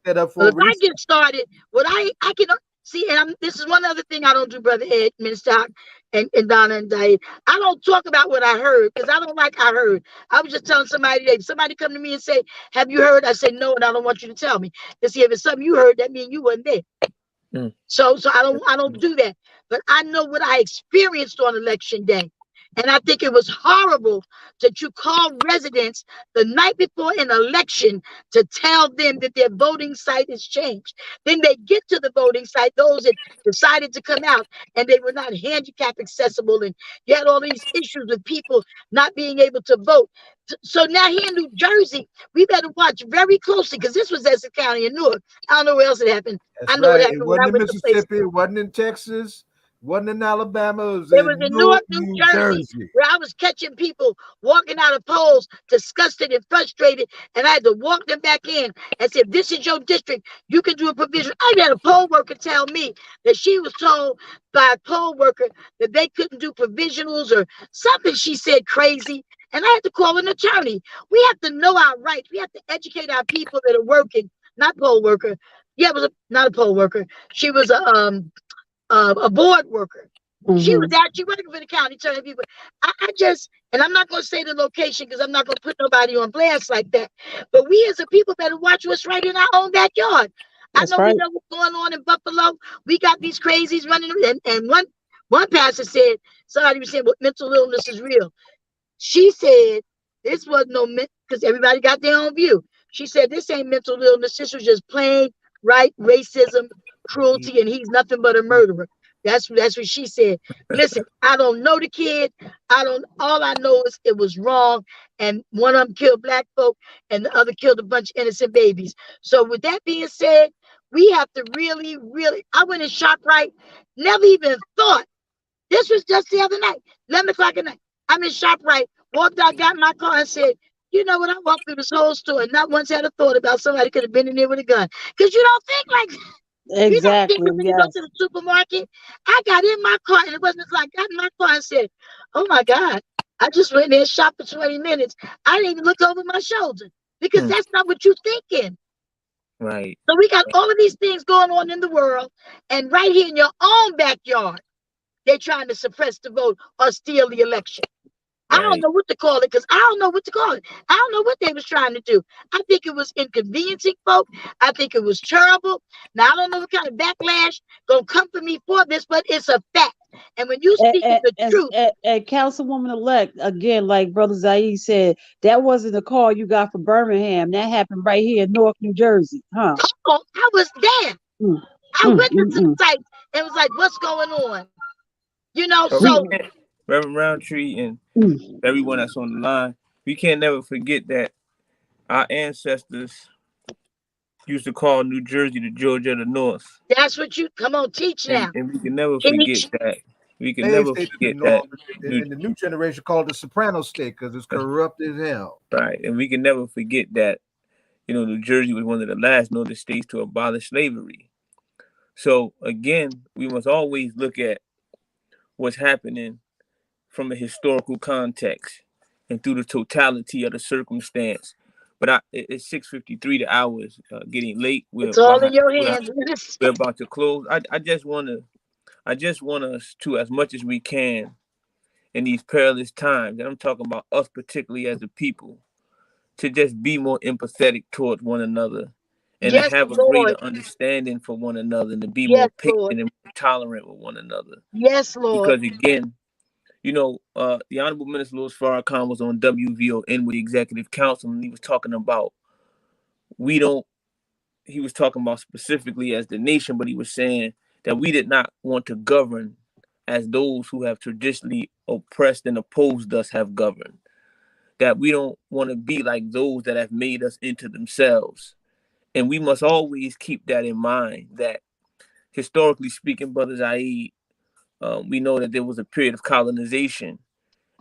set up for if I get started, what I can see, and this is one other thing I don't do, Brother Ed, Minister Hawk, and Donna and Diane. I don't talk about what I heard, because I don't like I heard. I was just telling somebody today, if somebody come to me and say, have you heard? I say, no, and I don't want you to tell me. Because see, if it's something you heard, that means you wasn't there. So I don't do that. But I know what I experienced on election day. And I think it was horrible that you call residents the night before an election to tell them that their voting site has changed. Then they get to the voting site, those that decided to come out, and they were not handicap accessible. And you had all these issues with people not being able to vote. So now here in New Jersey, we better watch very closely, because this was Essex County and Newark. I don't know where else it happened. That's I know right. It happened. It wasn't in Mississippi. It wasn't in Texas. Wasn't in Alabama. It was in Newark, New Jersey, where I was catching people walking out of polls, disgusted and frustrated, and I had to walk them back in and say, this is your district, you can do a provision. I had a poll worker tell me that she was told by a poll worker that they couldn't do provisionals or something. She said crazy, And I had to call an attorney. We have to know our rights. We have to educate our people that are working, not poll worker. Yeah, it was not a poll worker. She was a board worker. She was actually working for the county, telling people. I just, and I'm not going to say the location because I'm not going to put nobody on blast like that. But we as a people better watch what's right in our own backyard. That's I know right. we know what's going on in Buffalo. We got these crazies running, and one pastor said, somebody was saying, well, mental illness is real. She said this was no because everybody got their own view. She said this ain't mental illness. This was just plain right racism, cruelty, and he's nothing but a murderer. That's what she said. Listen, I don't know the kid. All I know is it was wrong. And one of them killed black folk and the other killed a bunch of innocent babies. So with that being said, we have to really, really, I went in ShopRite, never even thought. This was just the other night, 11 o'clock at night. I'm in ShopRite, walked out, got in my car and said, you know what, I walked through this whole store and not once had a thought about somebody could have been in there with a gun. Because you don't think like that. You don't think Exactly. when you go to the supermarket. I got in my car and it wasn't until I got in my car and said, oh my God, I just went there and shopped for 20 minutes. I didn't even look over my shoulder because that's not what you're thinking. Right. So we got all of these things going on in the world, and right here in your own backyard, they're trying to suppress the vote or steal the election. I don't know what to call it because I don't know what to call it. I don't know what they was trying to do. I think it was inconveniencing folk. I think it was terrible. Now I don't know what kind of backlash gonna come for me for this, but it's a fact. And when you speak the truth, And Councilwoman elect, again, like Brother Zaid said, that wasn't a call you got from Birmingham. That happened right here in Newark, New Jersey, huh? oh, I was there. I went to some sites and was like, what's going on? You know, so Reverend Roundtree and everyone that's on the line, we can't never forget that our ancestors used to call New Jersey the Georgia of the North. That's what you come on, teach now. And we can never forget that. We can They never say forget the that. And the new generation called it Soprano State because it's corrupt as hell. Right. And we can never forget that, New Jersey was one of the last northern states to abolish slavery. So again, we must always look at what's happening from a historical context and through the totality of the circumstance. But it's 6:53. The hour is getting late. It's all in your hands. We're about to close. I just want us to, as much as we can, in these perilous times, and I'm talking about us particularly as a people, to just be more empathetic towards one another and to have a greater understanding for one another and to be more patient and more tolerant with one another. Yes, Lord. Because again, the Honorable Minister Louis Farrakhan was on WVON with the Executive Council, and he was talking about he was talking about specifically as the nation, but he was saying that we did not want to govern as those who have traditionally oppressed and opposed us have governed. That we don't want to be like those that have made us into themselves. And we must always keep that in mind, that historically speaking, Brother Zaid, we know that there was a period of colonization,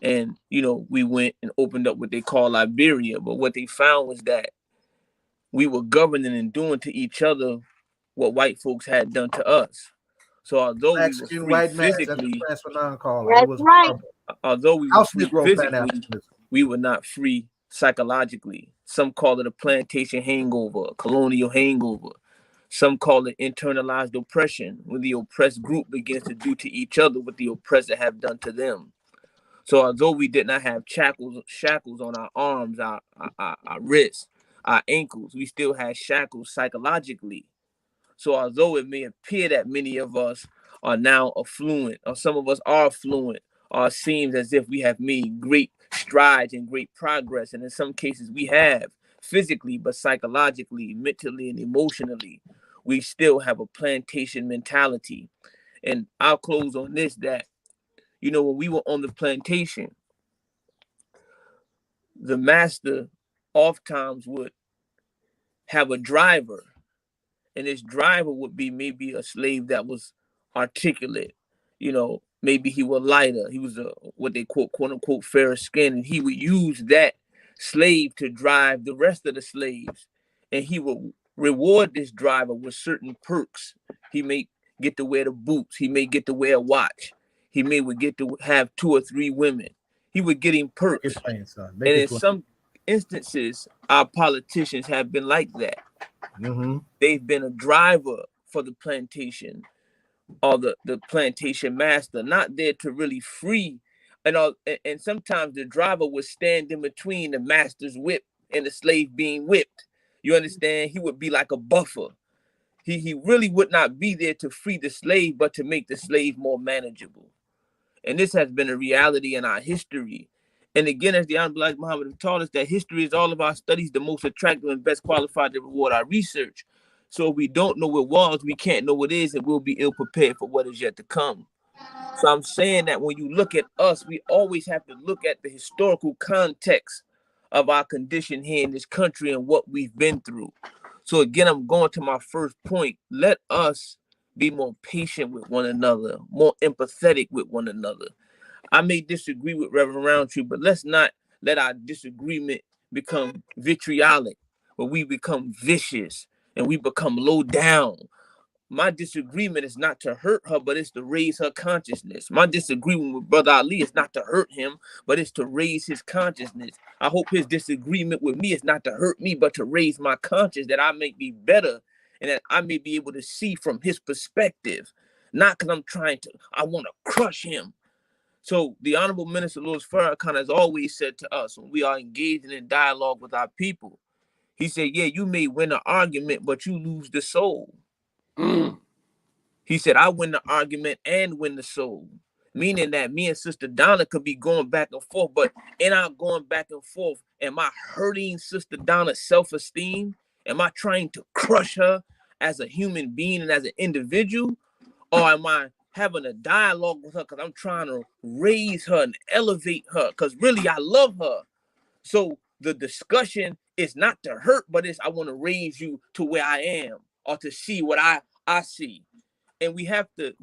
and we went and opened up what they call Liberia, but what they found was that we were governing and doing to each other what white folks had done to us. So although Mexican, we were white free physically, that's right. Although we were free physically, we were not free psychologically. Some call it a plantation hangover, a colonial hangover. Some call it internalized oppression, when the oppressed group begins to do to each other what the oppressor have done to them. So although we did not have shackles on our arms, our wrists, our ankles, we still had shackles psychologically. So although it may appear that many of us are now affluent, or some of us are affluent, or it seems as if we have made great strides and great progress, and in some cases we have, physically, but psychologically, mentally, and emotionally, we still have a plantation mentality. And I'll close on this, that, when we were on the plantation, the master oftentimes would have a driver, and this driver would be maybe a slave that was articulate, maybe he was lighter, he was what they quote unquote fairer skin, and he would use that slave to drive the rest of the slaves, and he would reward this driver with certain perks. He may get to wear the boots, he may get to wear a watch, he may would get to have 2 or 3 women, he would get him perks. Make it plain, son. And in some instances, our politicians have been like that. Mm-hmm. They've been a driver for the plantation or the plantation master, not there to really free. And sometimes the driver would stand in between the master's whip and the slave being whipped. You understand? He would be like a buffer. He really would not be there to free the slave, but to make the slave more manageable. And this has been a reality in our history. And again, as the Honorable Elijah Muhammad taught us, that history is all of our studies, the most attractive and best qualified to reward our research. So if we don't know what was, we can't know what is, and we'll be ill prepared for what is yet to come. So I'm saying that when you look at us, we always have to look at the historical context of our condition here in this country and what we've been through. So again, I'm going to my first point. Let us be more patient with one another, more empathetic with one another. I may disagree with Reverend Roundtree, but let's not let our disagreement become vitriolic, where we become vicious and we become low down. My disagreement is not to hurt her, but it's to raise her consciousness. My disagreement with Brother Ali is not to hurt him, but it's to raise his consciousness. I hope his disagreement with me is not to hurt me, but to raise my conscience, that I may be better and that I may be able to see from his perspective, not because I want to crush him. So the Honorable Minister Louis Farrakhan has always said to us when we are engaging in dialogue with our people, he said, yeah, you may win an argument, but you lose the soul. He said, I win the argument and win the soul. Meaning that me and Sister Donna could be going back and forth, but in our going back and forth, am I hurting Sister Donna's self-esteem? Am I trying to crush her as a human being and as an individual? Or am I having a dialogue with her because I'm trying to raise her and elevate her? Because really, I love her. So the discussion is not to hurt, but it's I want to raise you to where I am or to see what I see. And we have to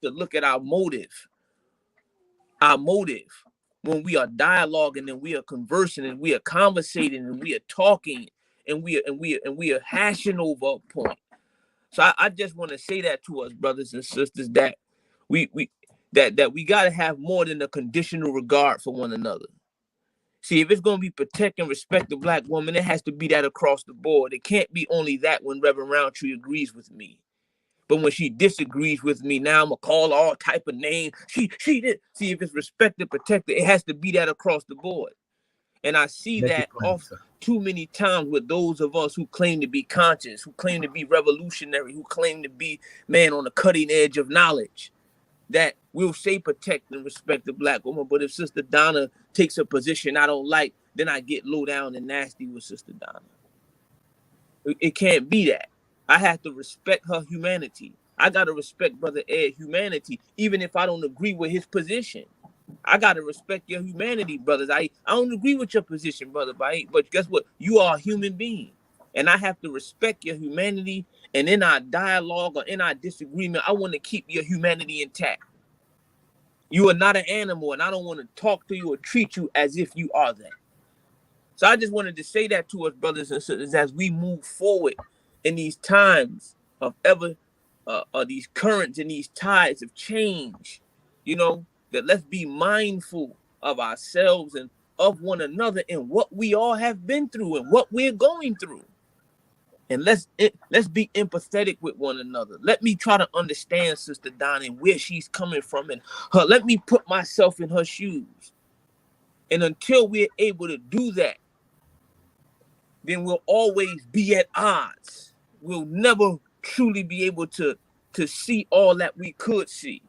look at our motive. Our motive when we are dialoguing and we are conversing and we are conversating and we are talking and we are hashing over a point. So I just want to say that to us, brothers and sisters, that we got to have more than a conditional regard for one another. See, if it's going to be protect and respect the Black woman, it has to be that across the board. It can't be only that when Reverend Roundtree agrees with me. But when she disagrees with me, now I'm going to call her all type of names. She did. See, if it's respect and protect, it has to be that across the board. And I see that too many times with those of us who claim to be conscious, who claim to be revolutionary, who claim to be, man, on the cutting edge of knowledge, that we'll say protect and respect the Black woman. But if Sister Donna takes a position I don't like, then I get low down and nasty with Sister Donna. It can't be that. I have to respect her humanity. I got to respect Brother Ed's humanity, even if I don't agree with his position. I got to respect your humanity, brothers. I don't agree with your position, brother, but guess what? You are a human being. And I have to respect your humanity. And in our dialogue or in our disagreement, I want to keep your humanity intact. You are not an animal, and I don't want to talk to you or treat you as if you are that. So I just wanted to say that to us, brothers and sisters, as we move forward in these times of these currents and these tides of change, that let's be mindful of ourselves and of one another and what we all have been through and what we're going through. And let's be empathetic with one another. Let me try to understand Sister Donna and where she's coming from and her. Let me put myself in her shoes. And until we're able to do that, then we'll always be at odds. We'll never truly be able to see all that we could see,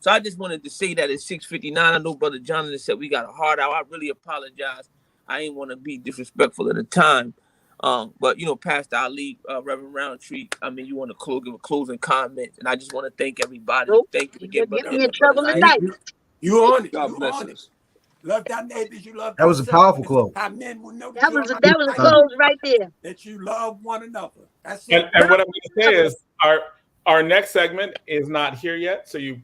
So I just wanted to say that at 6:59. I know Brother Jonathan said we got a hard hour. I really apologize. I ain't want to be disrespectful at the time. But Pastor Ali, Reverend Roundtree, you want to give a closing comment, and I just want to thank everybody. Nope. Thank you again, Get me in trouble brother. tonight. You on it. God You bless on you. it. Love thy neighbors. You love That was a powerful close. Men will know That was a close right there. that you love one another. That's it. And what I'm going to say is our next segment is not here yet, so you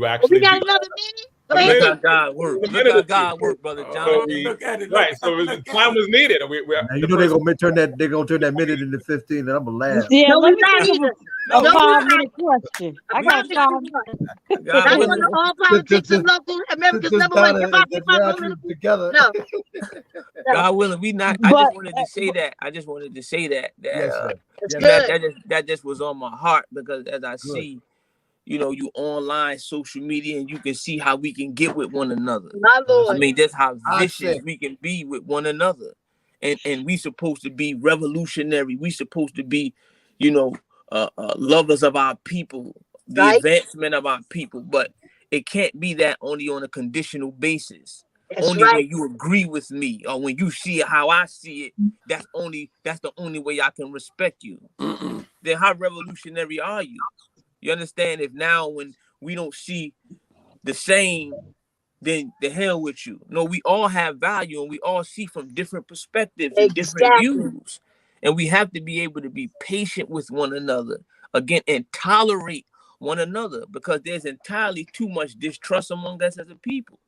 actually We got another minute. Look how God work. Look how God work, brother John. Look at it. Right. So the time was needed. Now, you know they're gonna turn that minute into 15, and I'm gonna laugh. Yeah, No, let we're me not think either. of a No, we're 5-minute question. I got 5 minutes. God Not willing. on all politics and local America's Just number one Donna hip hop and Roger political. together. No, God willing, we not. I But just wanted to say that. I just wanted to say that. Yes, sir. it's Yes, good. That just was on my heart, because as I see, you know, you online social media, and you can see how we can get with one another. My I Lord. mean, that's how I vicious said- we can be with one another. And we supposed to be revolutionary. We supposed to be, you know, lovers of our people, the Right. advancement of our people. But it can't be that only on a conditional basis. That's Only right. when you agree with me, or when you see it how I see it, that's the only way I can respect you. Then how revolutionary are you? You understand? If now when we don't see the same, then the hell with you. No, we all have value, and we all see from different perspectives and different Exactly. views. And we have to be able to be patient with one another, again, and tolerate one another, because there's entirely too much distrust among us as a people.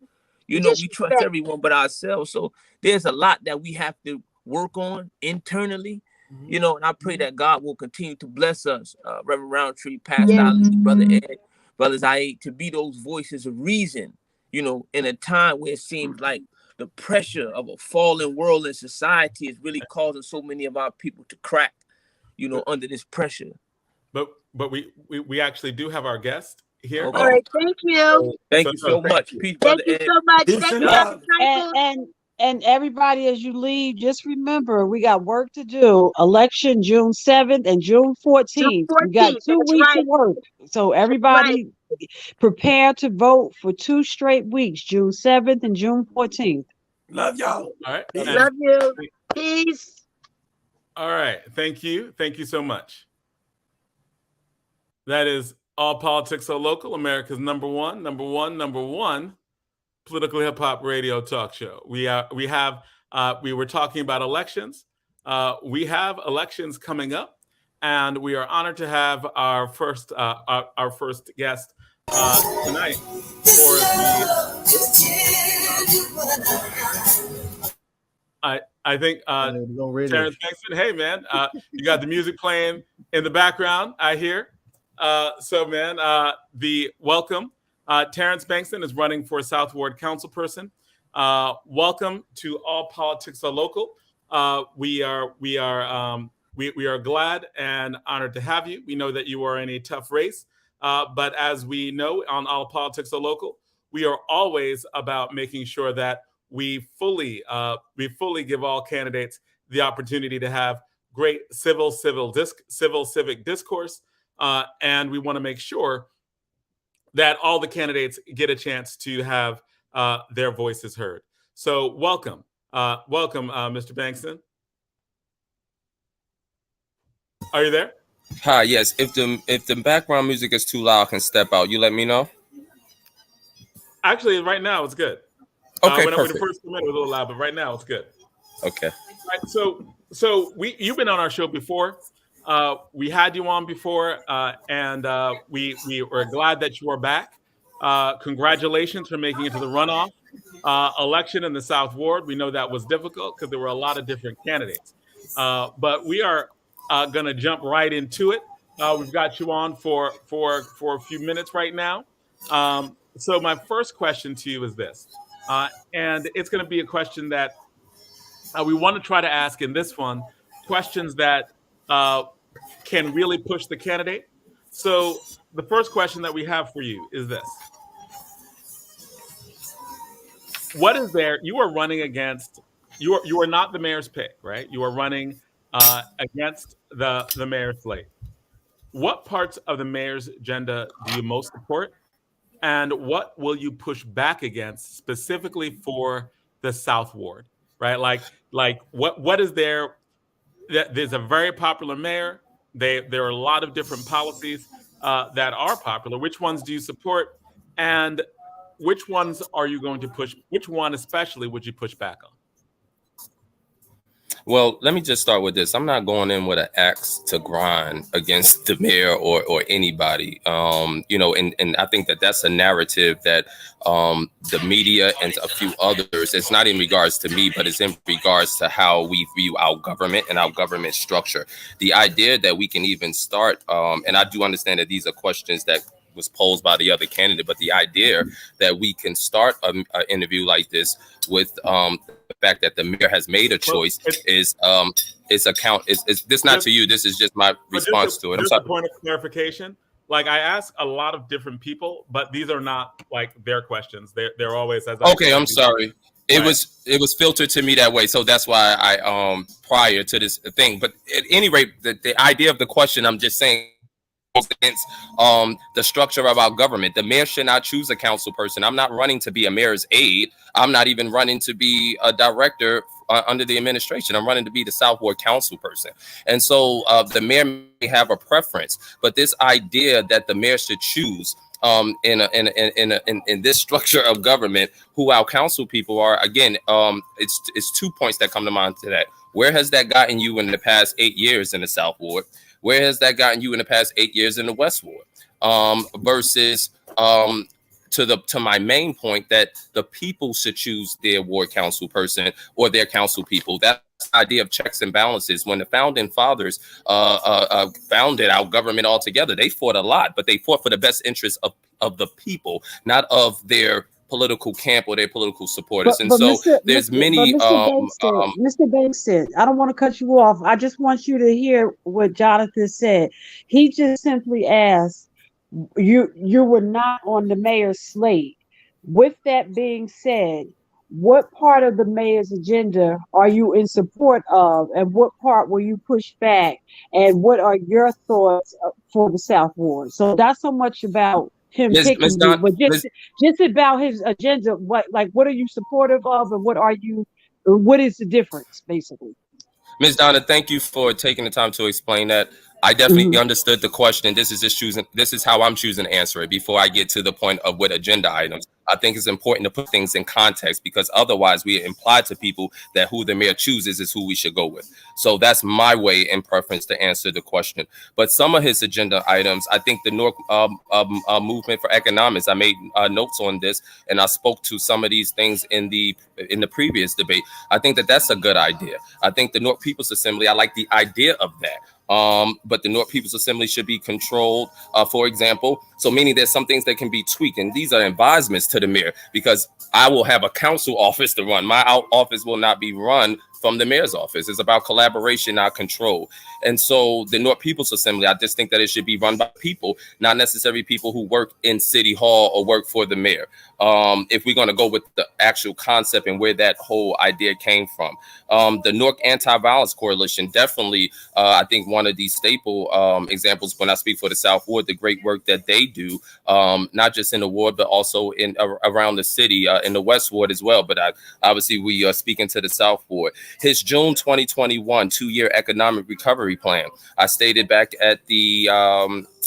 You know, we trust Disrespect. everyone but ourselves. So there's a lot that we have to work on internally. You know, and I pray that God will continue to bless us, Reverend Roundtree, Pastor Yeah. Ali, Brother Ed, Brothers I8, to be those voices of reason, you know, in a time where it seems like the pressure of a fallen world and society is really causing so many of our people to crack, you know, under this pressure. But we actually do have our guest here. Okay. All right. Thank you. Thank you so much. Peace, Brother Thank you Ed. so much. Peace Thank and you, love. Untitled. and everybody, as you leave, just remember we got work to do. Election June 7th and June 14th. We got 14th. 2 That's weeks right. of work. So everybody prepare to vote for 2 straight weeks, June 7th and June 14th. Love y'all. All right. Peace. Love you. Peace. All right. Thank you. Thank you so much. That is All Politics So Local, America's number one political hip hop radio talk show. We were talking about elections. We have elections coming up, and we are honored to have our first guest tonight for the. I think Terrance Bankston. Hey man, you got the music playing in the background, I hear. So man, the welcome. Terrance Bankston is running for South Ward councilperson. Welcome to All Politics Are Local. We are glad and honored to have you. We know that you are in a tough race, but as we know on All Politics Are Local, we are always about making sure that we fully give all candidates the opportunity to have great civic discourse, and we want to make sure that all the candidates get a chance to have their voices heard. So welcome, Mr. Bankston. Are you there? Hi, yes. If the background music is too loud, I can step out. You let me know. Actually, right now it's good. Okay, when perfect. the first minute was a little loud, but right now it's good. Okay. Right, so you've been on our show before. We had you on before, and we were glad that you are back. Congratulations for making it to the runoff election in the South Ward. We know that was difficult because there were a lot of different candidates. But we are going to jump right into it. We've got you on for a few minutes right now. So my first question to you is this, and it's going to be a question that we want to try to ask in this one, questions that can really push the candidate. So the first question that we have for you is this. What is there? You are running against, you are not the mayor's pick, right? You are running against the mayor's slate. What parts of the mayor's agenda do you most support? And what will you push back against specifically for the South Ward, right? Like what is there? There's a very popular mayor. There are a lot of different policies that are popular. Which ones do you support? And which ones are you going to push? Which one especially would you push back on? Well, let me just start with this. I'm not going in with an axe to grind against the mayor or anybody. And I think that that's a narrative that the media and a few others, it's not in regards to me, but it's in regards to how we view our government and our government structure. The idea that we can even start, and I do understand that these are questions that was posed by the other candidate, but the idea that we can start an interview like this with the fact that the mayor has made a choice is this not to you. This is just my response to it. I'm sorry. A point of clarification. Like, I ask a lot of different people, but these are not like their questions. They're always as okay. I'm sorry. It was filtered to me that way, so that's why I prior to this thing. But at any rate, the idea of the question, I'm just saying, against the structure of our government. The mayor should not choose a council person. I'm not running to be a mayor's aide. I'm not even running to be a director under the administration. I'm running to be the South Ward council person. And so the mayor may have a preference, but this idea that the mayor should choose in this structure of government who our council people are, again, it's 2 points that come to mind to that. Where has that gotten you in the past 8 years in the South Ward? Where has that gotten you in the past 8 years in the West Ward? Versus to my main point that the people should choose their ward council person or their council people. That idea of checks and balances. When the founding fathers founded our government altogether, they fought a lot, but they fought for the best interests of the people, not of their political camp or their political supporters. But there's many. Mr. Bankston, I don't want to cut you off. I just want you to hear what Jonathan said. He just simply asked, you were not on the mayor's slate. With that being said, what part of the mayor's agenda are you in support of, and what part will you push back, and what are your thoughts for the South Ward? So not so much about him picking you, but just about his agenda. What are you supportive of, and what is the difference, basically? Ms. Donna, thank you for taking the time to explain that. I definitely understood the question. This is how I'm choosing to answer it before I get to the point of what agenda items. I think it's important to put things in context, because otherwise we imply to people that who the mayor chooses is who we should go with. So that's my way in preference to answer the question. But some of his agenda items, I think the Newark movement for economics, I made notes on this, and I spoke to some of these things in the previous debate. I think that that's a good idea. I think the Newark People's Assembly, I like the idea of that. But the Newark People's Assembly should be controlled, for example. So meaning there's some things that can be tweaked, and these are advisements to the mayor, because I will have a council office to run. My office will not be run from the mayor's office. It's about collaboration, not control. And so the Newark People's Assembly, I just think that it should be run by people, not necessarily people who work in City Hall or work for the mayor. If we're going to go with the actual concept and where that whole idea came from. The Newark Anti-Violence Coalition, definitely, I think one of these staple examples when I speak for the South Ward, the great work that they do, not just in the ward, but also in around the city, in the West Ward as well. But obviously we are speaking to the South Ward. His June 2021 2-year economic recovery plan, I stated back at the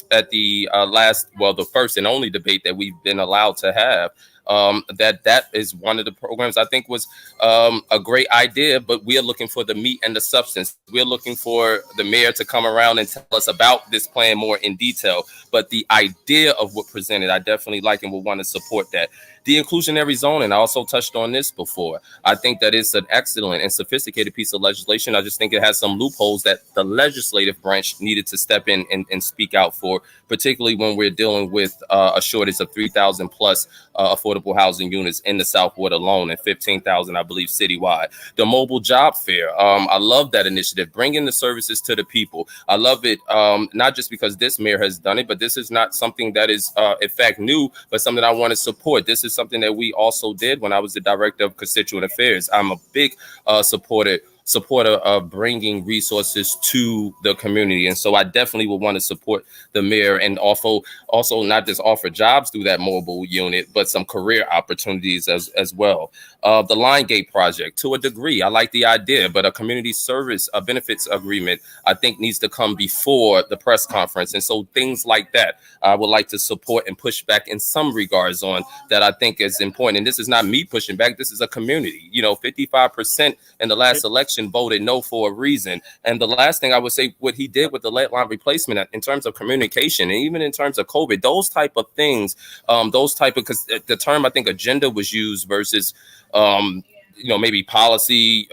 the first and only debate that we've been allowed to have, that is one of the programs I think was a great idea, but we are looking for the meat and the substance. We're looking for the mayor to come around and tell us about this plan more in detail. But the idea of what presented, I definitely like and will want to support that. The inclusionary zoning, I also touched on this before. I think that it's an excellent and sophisticated piece of legislation. I just think it has some loopholes that the legislative branch needed to step in and speak out for, particularly when we're dealing with a shortage of 3,000 plus affordable housing units in the South Ward alone, and 15,000, I believe, citywide. The mobile job fair, I love that initiative, bringing the services to the people. I love it, not just because this mayor has done it, but this is not something that is, in fact, new, but something I want to support. This is something that we also did when I was the director of constituent affairs. I'm a big supporter of bringing resources to the community. And so I definitely would want to support the mayor, and also not just offer jobs through that mobile unit, but some career opportunities as well. The Line Gate project, to a degree, I like the idea, but a community service benefits agreement, I think, needs to come before the press conference. And so things like that, I would like to support and push back in some regards on, that I think is important. And this is not me pushing back. This is a community. 55% in the last election population voted no for a reason. And the last thing I would say, what he did with the lead line replacement in terms of communication and even in terms of COVID, those type of things, because the term I think agenda was used versus maybe policy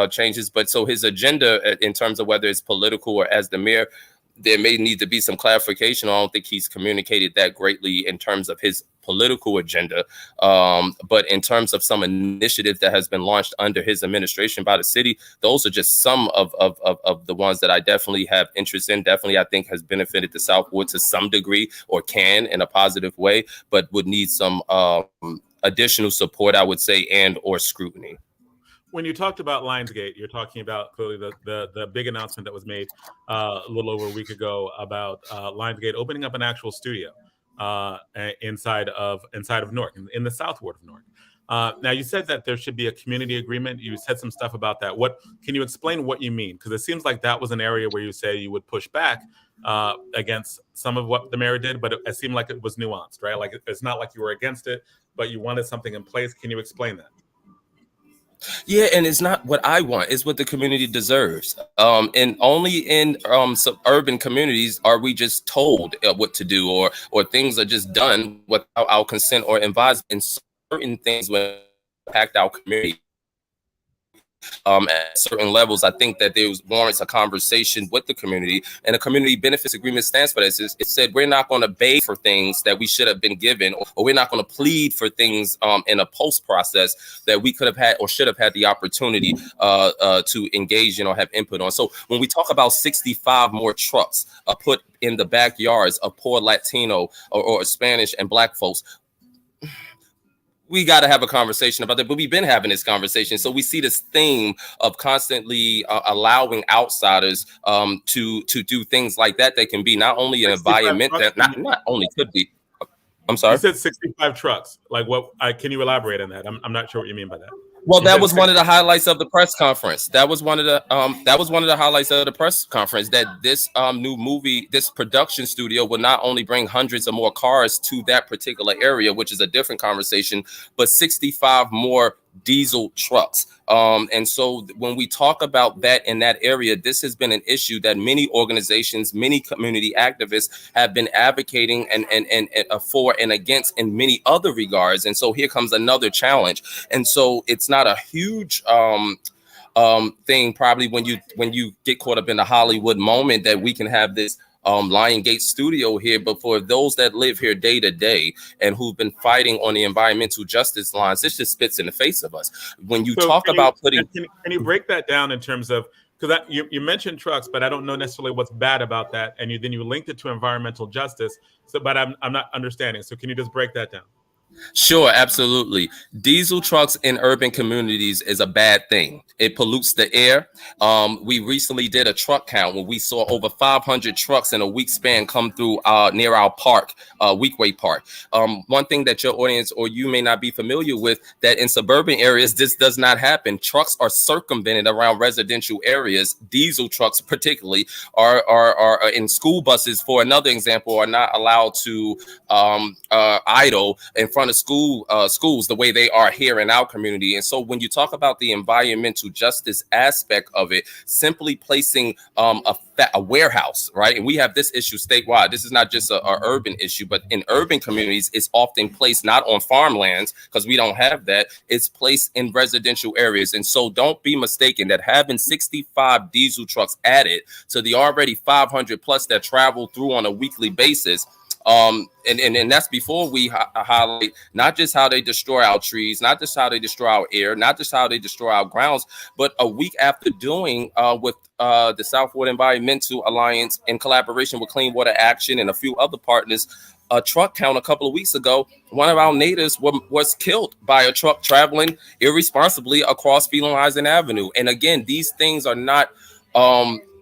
changes. But so his agenda in terms of whether it's political or as the mayor, there may need to be some clarification. I don't think he's communicated that greatly in terms of his political agenda. But in terms of some initiative that has been launched under his administration by the city, those are just some of the ones that I definitely have interest in. Definitely, I think has benefited the South Ward to some degree, or can in a positive way, but would need some additional support, I would say, and or scrutiny. When you talked about Lionsgate, you're talking about clearly the big announcement that was made a little over a week ago about Lionsgate opening up an actual studio inside of Newark, in the South Ward of Newark. Now, you said that there should be a community agreement. You said some stuff about that. Can you explain what you mean? Because it seems like that was an area where you say you would push back against some of what the mayor did, but it seemed like it was nuanced, right? Like it's not like you were against it, but you wanted something in place. Can you explain that? Yeah, and it's not what I want; it's what the community deserves. And only in suburban communities are we just told what to do, or things are just done without our consent or advice. And certain things will impact our community. At certain levels, I think that there warrants a conversation with the community, and a community benefits agreement stands for this. It said we're not going to beg for things that we should have been given, or we're not going to plead for things in a post process that we could have had or should have had the opportunity to engage in or have input on. So when we talk about 65 more trucks put in the backyards of poor Latino or Spanish and Black folks, we got to have a conversation about that, but we've been having this conversation. So we see this theme of constantly allowing outsiders to do things like that. They can be not only an environment that not only could be. I'm sorry. You said 65 trucks. Like what? Can you elaborate on that? I'm not sure what you mean by that. Well, that was one of the highlights of the press conference. That was one of the highlights of the press conference, that this new movie, this production studio will not only bring hundreds of more cars to that particular area, which is a different conversation, but 65 more diesel trucks. And so when we talk about that in that area, this has been an issue that many organizations, many community activists have been advocating and for and against in many other regards. And so here comes another challenge. And so it's not a huge thing probably when you get caught up in the Hollywood moment that we can have this Lionsgate studio here, but for those that live here day to day and who've been fighting on the environmental justice lines, this just spits in the face of us. When you talk about putting, can you break that down in terms of, because you mentioned trucks, but I don't know necessarily what's bad about that, and then you linked it to environmental justice. So, but I'm not understanding. So, can you just break that down? Sure, absolutely. Diesel trucks in urban communities is a bad thing. It pollutes the air. We recently did a truck count where we saw over 500 trucks in a week span come through near our park, Weekway Park. One thing that your audience or you may not be familiar with, that in suburban areas, this does not happen. Trucks are circumvented around residential areas. Diesel trucks particularly are in school buses, for another example, are not allowed to idle in front of schools the way they are here in our community. And so when you talk about the environmental justice aspect of it, simply placing a warehouse, right? And we have this issue statewide. This is not just a urban issue, but in urban communities, it's often placed not on farmlands because we don't have that. It's placed in residential areas. And so don't be mistaken that having 65 diesel trucks added to the already 500 plus that travel through on a weekly basis, and that's before we highlight not just how they destroy our trees, not just how they destroy our air, not just how they destroy our grounds, but a week after doing with the Southwood Environmental Alliance in collaboration with Clean Water Action and a few other partners, a truck count a couple of weeks ago, one of our natives was killed by a truck traveling irresponsibly across Felonizing Avenue. And again, these things are not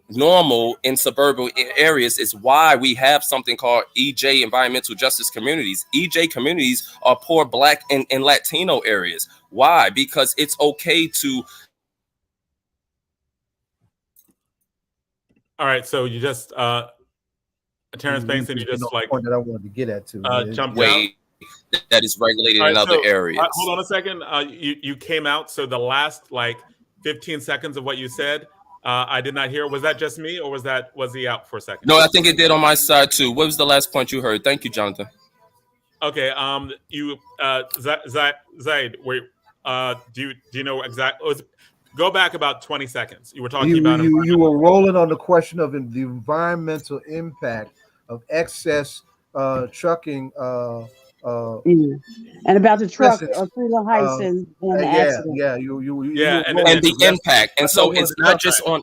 normal in suburban areas. Is why we have something called EJ, environmental justice communities. EJ communities are poor Black and Latino areas. Why? Because it's okay to. All right, so you just Terrance Bankston, you just like point that I wanted to get at too. Jumped out. That is regulated in other areas. Hold on a second. You came out. So the last like 15 seconds of what you said. I did not hear. Was that just me, or was he out for a second? No, I think it did on my side too. What was the last point you heard? Thank you, Jonathan. Okay. You Zaid, wait. Do you know exactly? Go back about 20 seconds. You were talking about you were rolling on the question of the environmental impact of excess trucking. And about the truck through the heights and the accident. And the impact. And so it's not just on.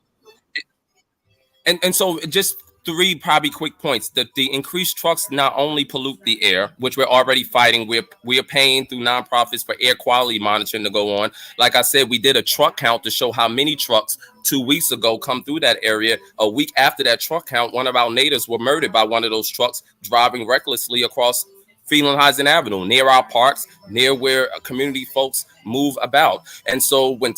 And so just 3 probably quick points. That the increased trucks not only pollute the air, which we're already fighting. We're paying through nonprofits for air quality monitoring to go on. Like I said, we did a truck count to show how many trucks 2 weeks ago come through that area. A week after that truck count, one of our natives were murdered by one of those trucks driving recklessly across Phelan Heights Avenue, near our parks, near where community folks move about. And so when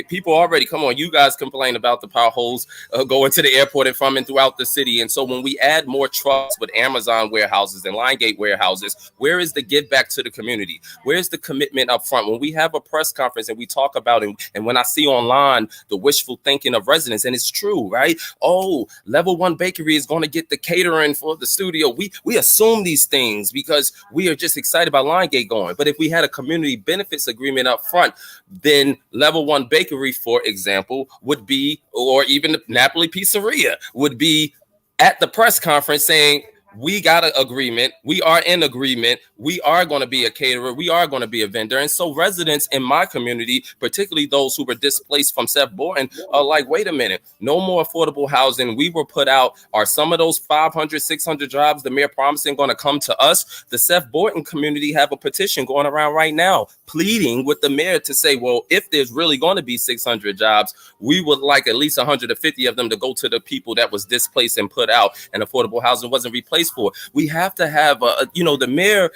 people already, come on, you guys complain about the potholes going to the airport and from and throughout the city. And so when we add more trucks with Amazon warehouses and Liongate warehouses, where is the give back to the community? Where's the commitment up front? When we have a press conference and we talk about it, and when I see online the wishful thinking of residents, and it's true, right? Oh, Level 1 Bakery is going to get the catering for the studio. We assume these things because we are just excited about Liongate going. But if we had a community benefits agreement up front, then Level 1 Bakery, for example, would be, or even the Napoli Pizzeria would be at the press conference saying, we got an agreement. We are in agreement. We are going to be a caterer. We are going to be a vendor. And so residents in my community, particularly those who were displaced from Seth Borton, are like, wait a minute, no more affordable housing. We were put out. Are some of those 500, 600 jobs the mayor promising going to come to us? The Seth Borton community have a petition going around right now pleading with the mayor to say, well, if there's really going to be 600 jobs, we would like at least 150 of them to go to the people that was displaced and put out, and affordable housing wasn't replaced for. We have to have the mayor,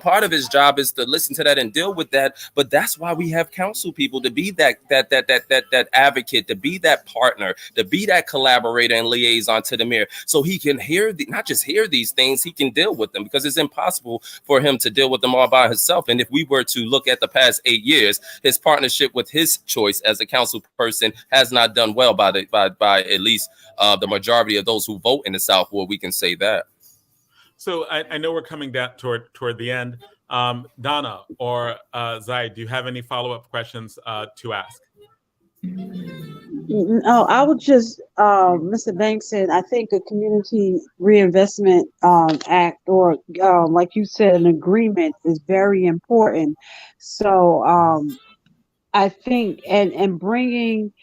part of his job is to listen to that and deal with that. But that's why we have council people, to be that advocate, to be that partner, to be that collaborator and liaison to the mayor, so he can not just hear these things, he can deal with them, because it's impossible for him to deal with them all by himself. And if we were to look at the past 8 years, his partnership with his choice as a council person has not done well by at least the majority of those who vote in the South Ward. We can say that. So I know we're coming down toward the end. Donna or Zaid, do you have any follow-up questions to ask? No, I would just, Mr. Bankston, I think a community reinvestment act, or like you said, an agreement is very important. So I think, and bringing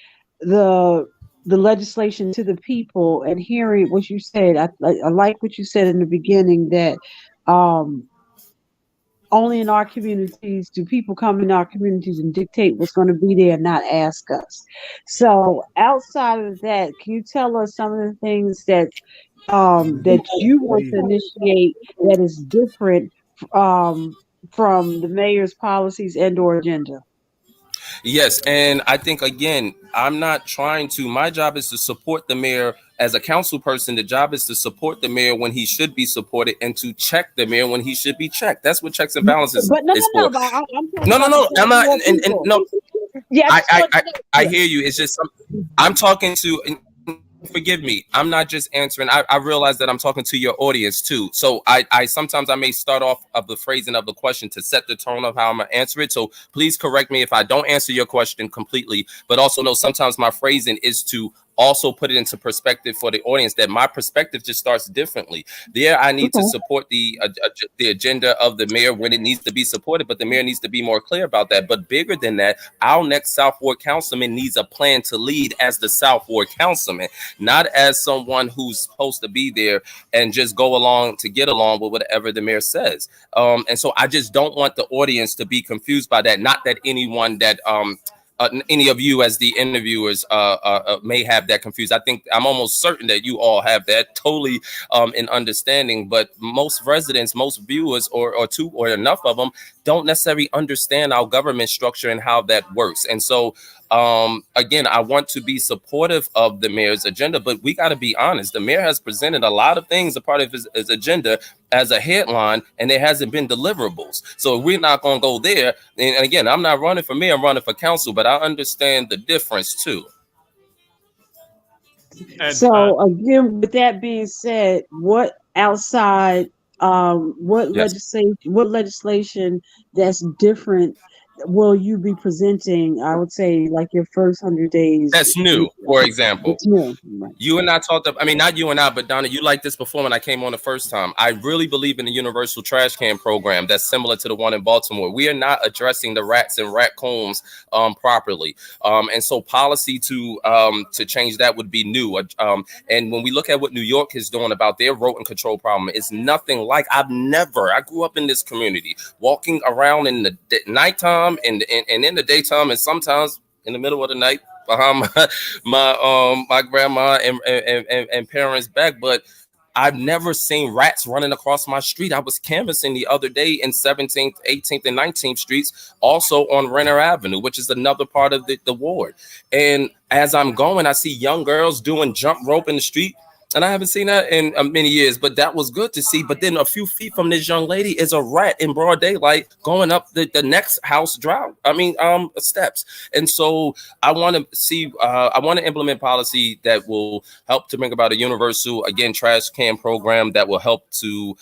the legislation to the people and hearing what you said, I like what you said in the beginning, that only in our communities do people come in our communities and dictate what's going to be there and not ask us. So outside of that, can you tell us some of the things that you want to initiate that is different from the mayor's policies and or agenda? Yes, and I think, again, I'm not trying to, my job is to support the mayor as a council person. The job is to support the mayor when he should be supported, and to check the mayor when he should be checked. That's what checks and balances but is for. No, I'm not, and no, yeah, I hear you. It's just, I'm talking to, forgive me, I'm not just answering. I realize that I'm talking to your audience too. So I sometimes I may start off of the phrasing of the question to set the tone of how I'm gonna answer it. So please correct me if I don't answer your question completely, but also know sometimes my phrasing is to also put it into perspective for the audience, that my perspective just starts differently. There, I need to support the agenda of the mayor when it needs to be supported, but the mayor needs to be more clear about that. But bigger than that, our next South Ward councilman needs a plan to lead as the South Ward councilman, not as someone who's supposed to be there and just go along to get along with whatever the mayor says. And so I just don't want the audience to be confused by that. Not that anyone that any of you as the interviewers may have that confused. I think I'm almost certain that you all have that totally in understanding, but most residents, most viewers, or enough of them don't necessarily understand our government structure and how that works. And so Again, I want to be supportive of the mayor's agenda, but we got to be honest. The mayor has presented a lot of things a part of his agenda as a headline, and there hasn't been deliverables. So we're not going to go there. And again, I'm not running for mayor, I'm running for council, but I understand the difference too. And, So again, with that being said, what outside, what legislation that's different will you be presenting? I would say like your first 100 days. That's new, for example. It's new. Right. You and I talked I mean, not you and I, but Donna, you liked this before when I came on the first time. I really believe in the universal trash can program that's similar to the one in Baltimore. We are not addressing the rats and raccoons properly. And so policy to change that would be new. And when we look at what New York is doing about their rodent control problem, it's nothing like I grew up in this community, walking around in the nighttime and in the daytime, and sometimes in the middle of the night behind my grandma and parents' back, but I've never seen rats running across my street. I was canvassing the other day in 17th, 18th, and 19th streets, also on Renner Avenue, which is another part of the ward. And as I'm going, I see young girls doing jump rope in the street. And I haven't seen that in many years, but that was good to see. But then a few feet from this young lady is a rat in broad daylight going up the next house steps. And so I want to implement policy that will help to bring about a universal, again, trash can program that will help to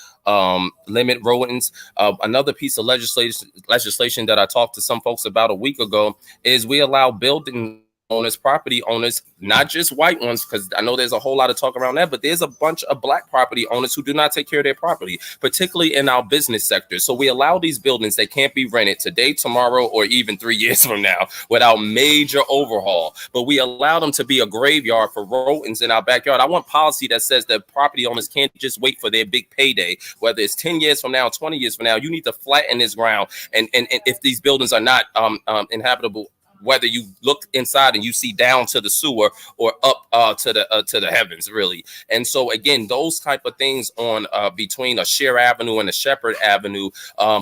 limit rodents. Another piece of legislation that I talked to some folks about a week ago is we allow building owners, property owners, not just white ones, because I know there's a whole lot of talk around that, but there's a bunch of black property owners who do not take care of their property, particularly in our business sector. So we allow these buildings that can't be rented today, tomorrow, or even 3 years from now without major overhaul. But we allow them to be a graveyard for rodents in our backyard. I want policy that says that property owners can't just wait for their big payday, whether it's 10 years from now, 20 years from now. You need to flatten this ground. And if these buildings are not inhabitable, whether you look inside and you see down to the sewer or up to the heavens, really. And so again, those type of things on between a Shear Avenue and a Shepherd Avenue,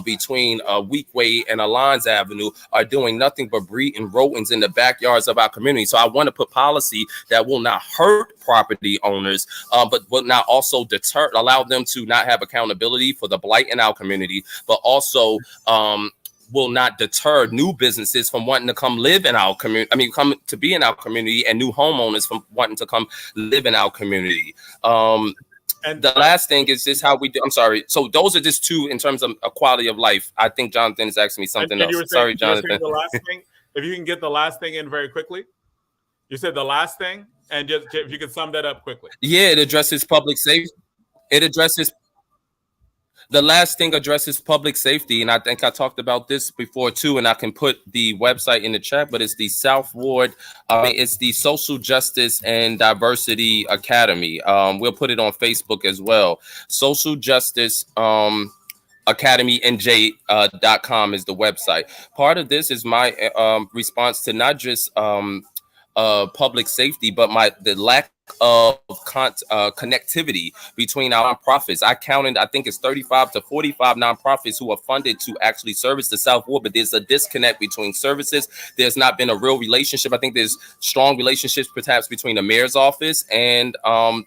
between a Weekway and a Lines Avenue, are doing nothing but breeding rodents in the backyards of our community. So I want to put policy that will not hurt property owners, but will not also allow them to not have accountability for the blight in our community, but also will not deter new businesses from wanting to come live in our community. Come to be in our community, and new homeowners from wanting to come live in our community. And the last thing is just how we do. I'm sorry. So those are just two in terms of a quality of life. I think Jonathan is asking me something else. Sorry, Jonathan. The last thing, if you can get the last thing in very quickly. You said the last thing, and just if you could sum that up quickly. Yeah, it addresses public safety. The last thing addresses public safety, and I think I talked about this before too, and I can put the website in the chat, but it's the South Ward. It's the Social Justice and Diversity Academy. We'll put it on Facebook as well. Social Justice academynj.com is the website. Part of this is my response to not just public safety, but the lack of connectivity between our nonprofits. I counted, I think it's 35 to 45 nonprofits who are funded to actually service the South Ward, but there's a disconnect between services. There's not been a real relationship. I think there's strong relationships perhaps between the mayor's office and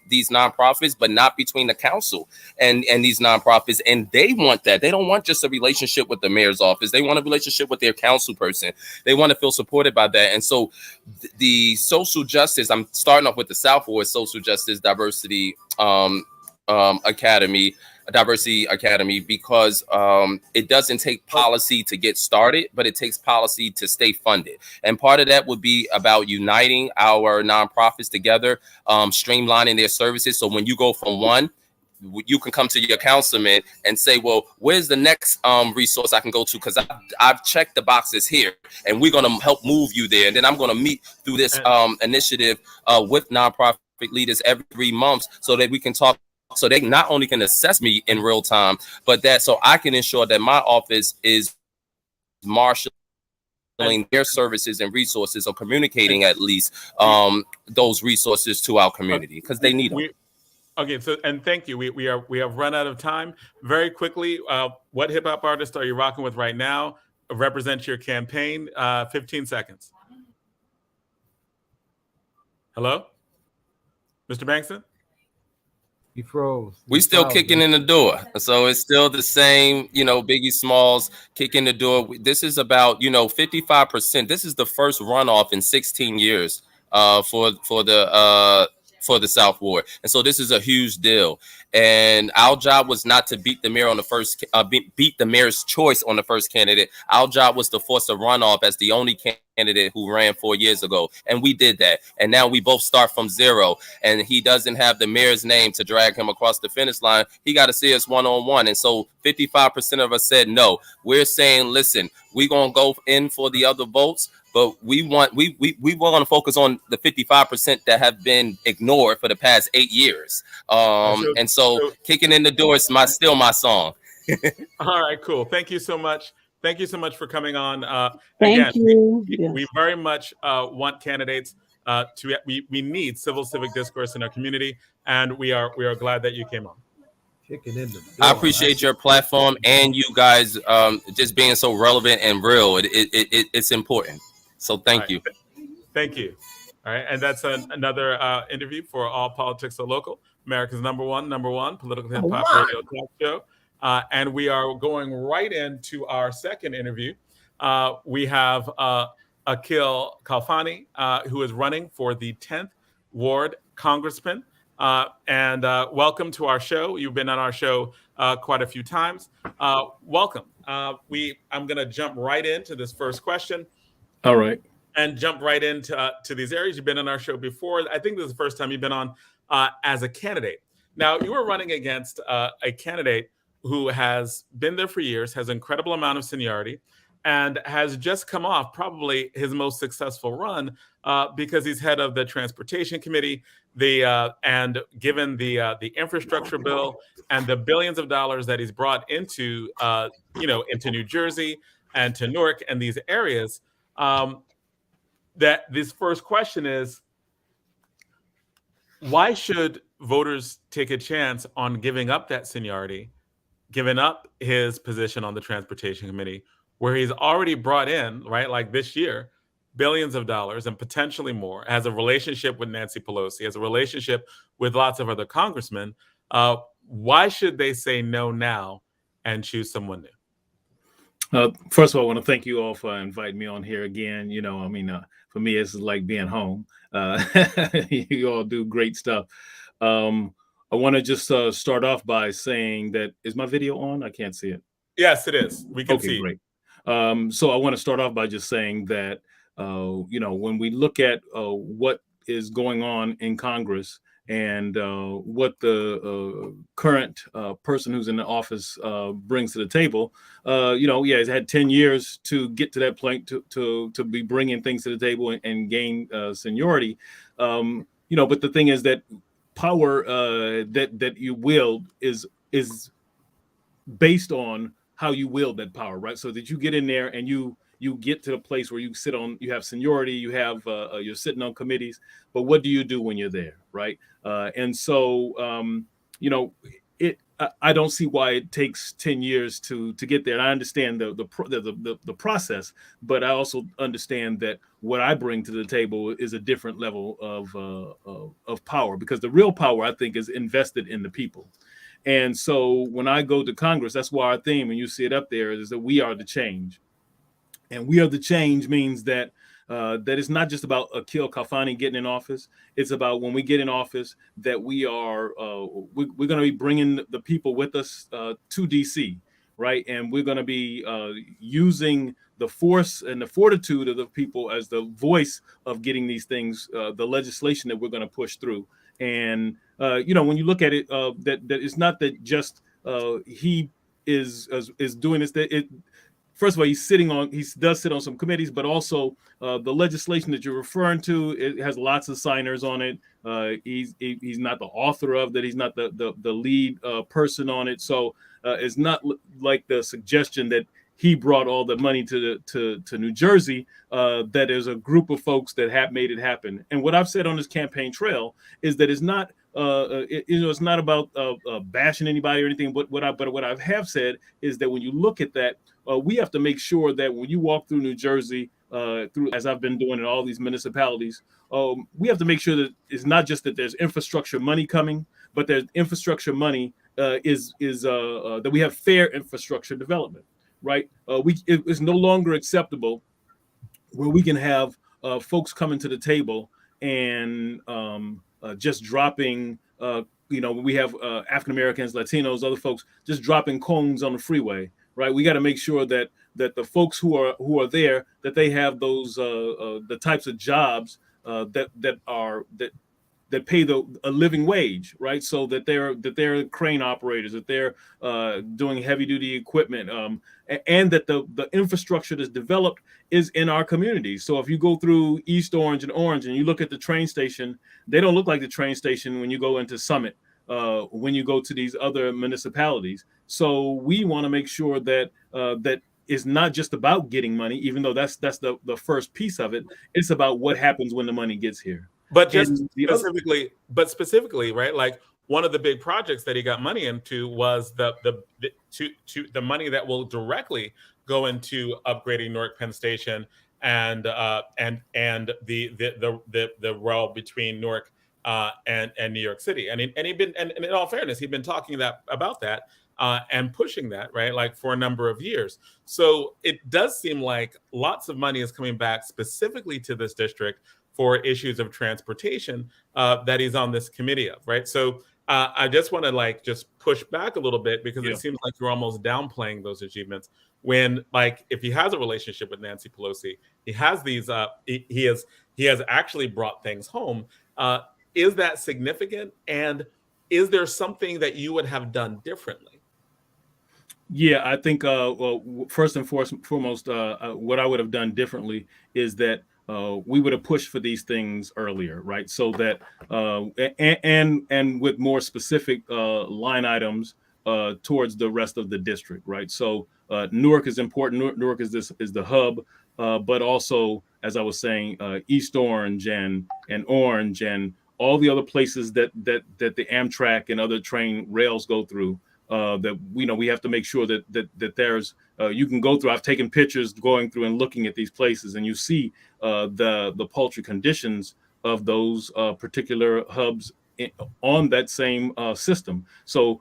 these nonprofits, but not between the council and these nonprofits. And they want that. They don't want just a relationship with the mayor's office. They want a relationship with their council person. They want to feel supported by that. And so the social justice, I'm starting off with the South Ward Social Justice Diversity Academy, because it doesn't take policy to get started, but it takes policy to stay funded. And part of that would be about uniting our nonprofits together, streamlining their services. So when you go from one, you can come to your councilman and say, well, where's the next resource I can go to? Because I've checked the boxes here, and we're going to help move you there. And then I'm going to meet through this initiative with nonprofit leaders every 3 months so that we can talk, so they not only can assess me in real time, but that so I can ensure that my office is marshaling their services and resources, or communicating at least those resources to our community, because they need them. Okay, so, and thank you. We have run out of time. Very quickly, what hip hop artist are you rocking with right now? Represent your campaign. 15 seconds. Hello, Mr. Bankston? He froze. We still kicking in the door. So it's still the same, Biggie Smalls kicking the door. This is about, 55%. This is the first runoff in 16 years for the South Ward. And so this is a huge deal. And our job was not to beat the mayor on the first beat the mayor's choice on the first candidate. Our job was to force a runoff as the only candidate who ran 4 years ago. And we did that. And now we both start from zero. And he doesn't have the mayor's name to drag him across the finish line. He got to see us one-on-one. And so 55% of us said no. We're saying, listen, we're going to go in for the other votes. But we want to focus on the 55% that have been ignored for the past 8 years. And so kicking in the door is still my song. All right, cool. Thank you so much. Thank you so much for coming on. Thank you. We very much want candidates we need civic discourse in our community, and we are glad that you came on. Kicking in the door. I appreciate your platform and you guys just being so relevant and real. It's important. So thank you. Thank you. All right. And that's another interview for All Politics Are Local, America's number one political hip hop radio talk show. And we are going right into our second interview. We have Akil Khalfani, who is running for the 10th Ward Congressman. And welcome to our show. You've been on our show quite a few times. Welcome. I'm going to jump right into this first question. All right. And jump right into these areas. You've been on our show before. I think this is the first time you've been on as a candidate. Now, you were running against a candidate who has been there for years, has an incredible amount of seniority, and has just come off probably his most successful run because he's head of the Transportation Committee, and given the infrastructure bill and the billions of dollars that he's brought into New Jersey and to Newark and these areas. That this first question is, why should voters take a chance on giving up that seniority, giving up his position on the Transportation Committee, where he's already brought in, right, like this year, billions of dollars and potentially more, has a relationship with Nancy Pelosi, has a relationship with lots of other congressmen. Why should they say no now and choose someone new? First of all, I want to thank you all for inviting me on here again. For me, it's like being home. You all do great stuff. I want to just start off by saying that, is my video on? I can't see it. Yes, it is. We can see. Great. So I want to start off by just saying that, when we look at what is going on in Congress and what the current person who's in the office brings to the table, he's had 10 years to get to that point to be bringing things to the table and gain seniority. But the thing is that power that you wield is based on how you wield that power, right? So that you get in there and you get to the place where you have seniority, you're sitting on committees, but what do you do when you're there, right? I don't see why it takes 10 years to get there. And I understand the process, but I also understand that what I bring to the table is a different level of power, because the real power, I think, is invested in the people. And so when I go to Congress, that's why our theme, and you see it up there, is that we are the change. And we are the change means that it's not just about Akil Khalfani getting in office. It's about, when we get in office, that we are we're going to be bringing the people with us to DC, right? And we're going to be using the force and the fortitude of the people as the voice of getting these things, the legislation that we're going to push through. And when you look at it, that it's not that just he is doing this. First of all, he does sit on some committees, but also the legislation that you're referring to, it has lots of signers on it. He's not the author of that. He's not the lead person on it. So it's not like the suggestion that he brought all the money to New Jersey. That is a group of folks that have made it happen. And what I've said on this campaign trail is that it's not. It's not about bashing anybody or anything. But what I have said is that when you look at that, we have to make sure that when you walk through New Jersey, as I've been doing in all these municipalities, we have to make sure that it's not just that there's infrastructure money coming, but there's infrastructure money that we have fair infrastructure development, right? It is no longer acceptable where we can have folks coming to the table and just dropping, we have African Americans, Latinos, other folks just dropping cones on the freeway, right? We got to make sure that the folks who are there, that they have those the types of jobs that pay a living wage, right? So that they're crane operators, that they're doing heavy duty equipment, and that the infrastructure that's developed is in our communities. So if you go through East Orange and you look at the train station, they don't look like the train station when you go into Summit, when you go to these other municipalities. So we want to make sure that that is not just about getting money, even though that's the first piece of it. It's about what happens when the money gets here. But specifically, right? Like one of the big projects that he got money into was the money that will directly go into upgrading Newark Penn Station and the rail between Newark and New York City. And in all fairness, he'd been talking about that and pushing that, right? Like for a number of years. So it does seem like lots of money is coming back specifically to this district for issues of transportation that he's on this committee of, right? So I just want to just push back a little bit because it seems like you're almost downplaying those achievements when, if he has a relationship with Nancy Pelosi, he has these, he has actually brought things home. Is that significant? And is there something that you would have done differently? Yeah, I think first and foremost, what I would have done differently is that we would have pushed for these things earlier, right? So that and with more specific line items towards the rest of the district, right? So Newark is important. Newark is the hub, but also, as I was saying, East Orange and Orange and all the other places that the Amtrak and other train rails go through. That we have to make sure that there's you can go through. I've taken pictures going through and looking at these places, and you see the paltry conditions of those particular hubs on that same system. So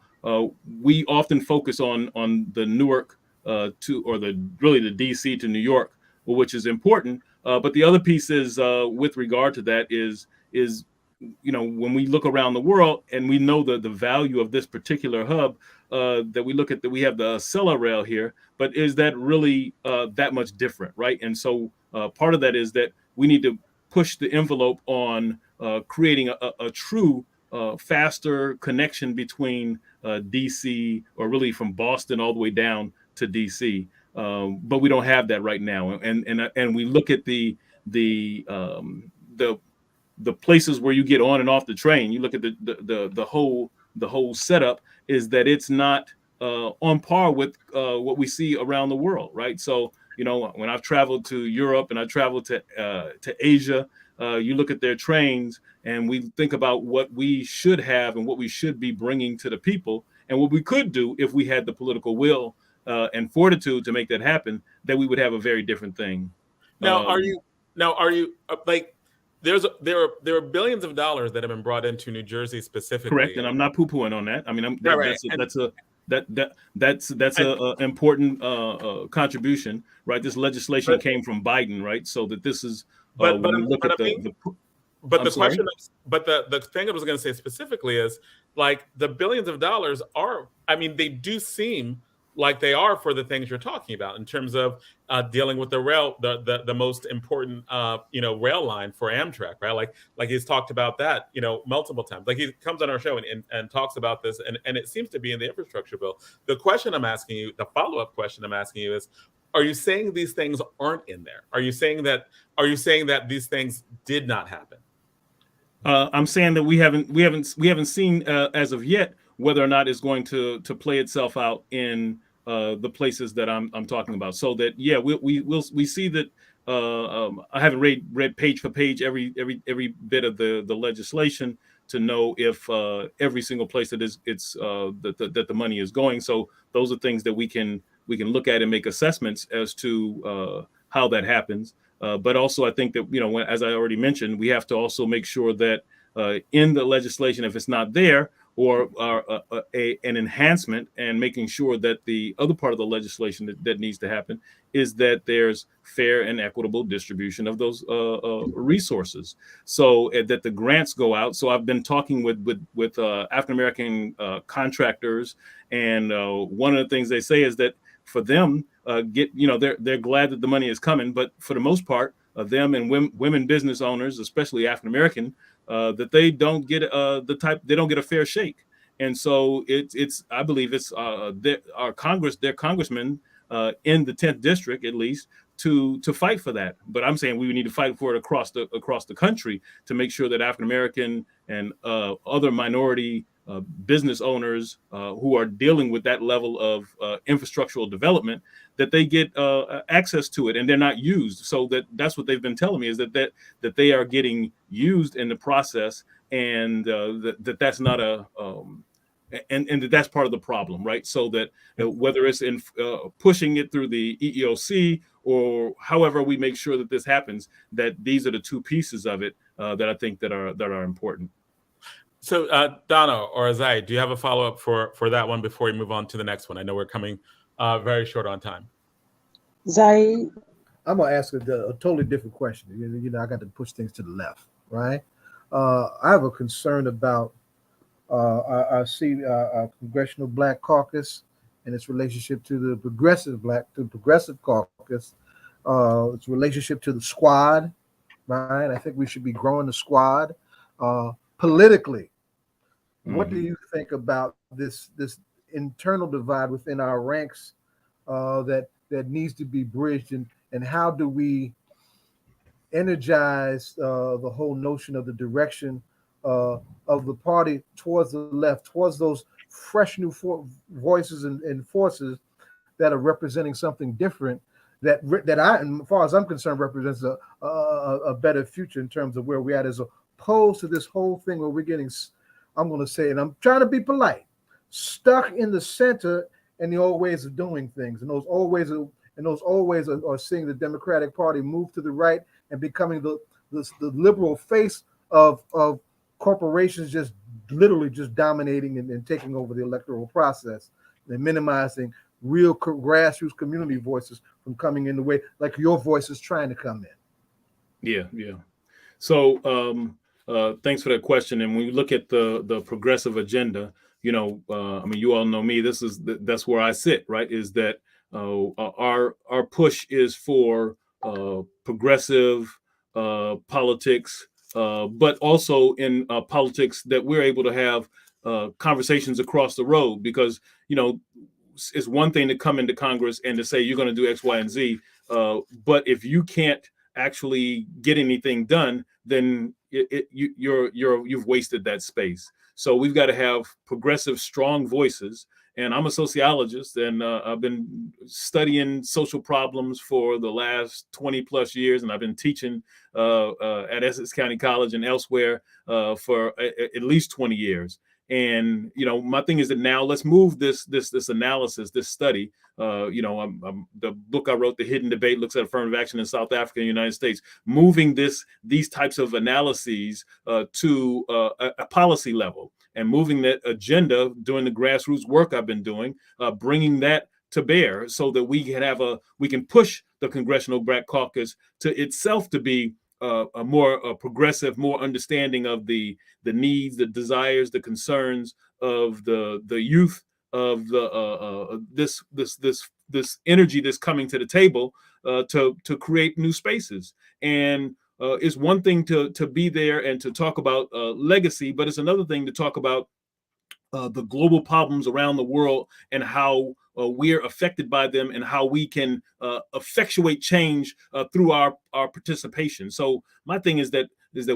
we often focus on the Newark the DC to New York, which is important. But the other piece is with regard to that is when we look around the world and we know the value of this particular hub, that we look at we have the Acela rail here, but is that really that much different, right? And so part of that is that we need to push the envelope on creating a true faster connection between DC, or really from Boston all the way down to DC. But we don't have that right now, and we look at the places where you get on and off the train. You look at the whole setup is that it's not on par with what we see around the world, right? So when I've traveled to Europe and I traveled to Asia, you look at their trains and we think about what we should have and what we should be bringing to the people, and what we could do if we had the political will and fortitude to make that happen, that we would have a very different thing. Now, are you like? There are billions of dollars that have been brought into New Jersey specifically. Correct, and I'm not poo-pooing on that. I mean, that's a important contribution, right? This legislation came from Biden, right? So that this is the thing I was going to say specifically is the billions of dollars are. I mean, they do seem like they are for the things you're talking about in terms of dealing with the rail, the most important rail line for Amtrak, right? Like he's talked about that multiple times. Like he comes on our show and talks about this, and it seems to be in the infrastructure bill. The question I'm asking you, the follow-up question I'm asking you is, are you saying these things aren't in there? Are you saying that these things did not happen? I'm saying that we haven't seen as of yet whether or not it's going to play itself out in the places that I'm talking about. So that we see that. I haven't read page for page every bit of the legislation to know if every single place that that the money is going. So those are things that we can look at and make assessments as to how that happens. But also, I think that, as I already mentioned, we have to also make sure that in the legislation, if it's not there, or an enhancement, and making sure that the other part of the legislation that needs to happen is that there's fair and equitable distribution of those resources, so that the grants go out. So I've been talking with African-American contractors, and one of the things they say is that for them, they're glad that the money is coming, but for the most part, them and women business owners, especially African-American, that they don't get they don't get a fair shake. And so I believe it's their congressmen in the 10th district, at least, to fight for that. But I'm saying we need to fight for it across the country, to make sure that African-American and other minority business owners who are dealing with that level of infrastructural development, that they get access to it, and they're not used. So that's what they've been telling me, is that they are getting used in the process, and that's not and that's part of the problem, right? So that whether it's in pushing it through the EEOC, or however we make sure that this happens, that these are the two pieces of it that I think that are important. So, Donna or Azai, do you have a follow-up for that one before we move on to the next one? I know we're coming very short on time. Zaid? I'm going to ask a totally different question. I got to push things to the left, right? I have a concern about our Congressional Black Caucus and its relationship to the Progressive Caucus, its relationship to the Squad, right? I think we should be growing the Squad politically. What do you think about this internal divide within our ranks that needs to be bridged, and how do we energize the whole notion of the direction of the party towards the left, towards those fresh new voices and forces that are representing something different, that as far as I'm concerned, represents a better future in terms of where we're at, as opposed to this whole thing where we're getting, I'm going to say, and I'm trying to be polite, stuck in the center in the old ways of doing things, and those old ways are seeing the Democratic Party move to the right and becoming the liberal face of corporations, just literally just dominating and taking over the electoral process, and minimizing real grassroots community voices from coming in the way, like your voice is trying to come in. Yeah. So thanks for that question. And when you look at the progressive agenda, you all know me. That's where I sit, right? Is that our push is for progressive politics, but also in politics that we're able to have conversations across the road, because it's one thing to come into Congress and to say you're going to do X, Y, and Z, but if you can't actually get anything done, then you've wasted that space. So we've got to have progressive, strong voices. And I'm a sociologist, and I've been studying social problems for the last 20 plus years, and I've been teaching at Essex County College and elsewhere for at least 20 years. And my thing is that now let's move this analysis, this study. The book I wrote, The Hidden Debate, looks at affirmative action in South Africa and the United States. Moving these types of analyses to a policy level, and moving that agenda, doing the grassroots work I've been doing, bringing that to bear, so that we can push the Congressional Black Caucus to itself to be a more progressive, more understanding of the needs, the desires, the concerns of the youth, of this energy that's coming to the table to create new spaces. And it's one thing to be there and to talk about legacy, but it's another thing to talk about the global problems around the world, and how we're affected by them, and how we can effectuate change through our participation. So my thing is that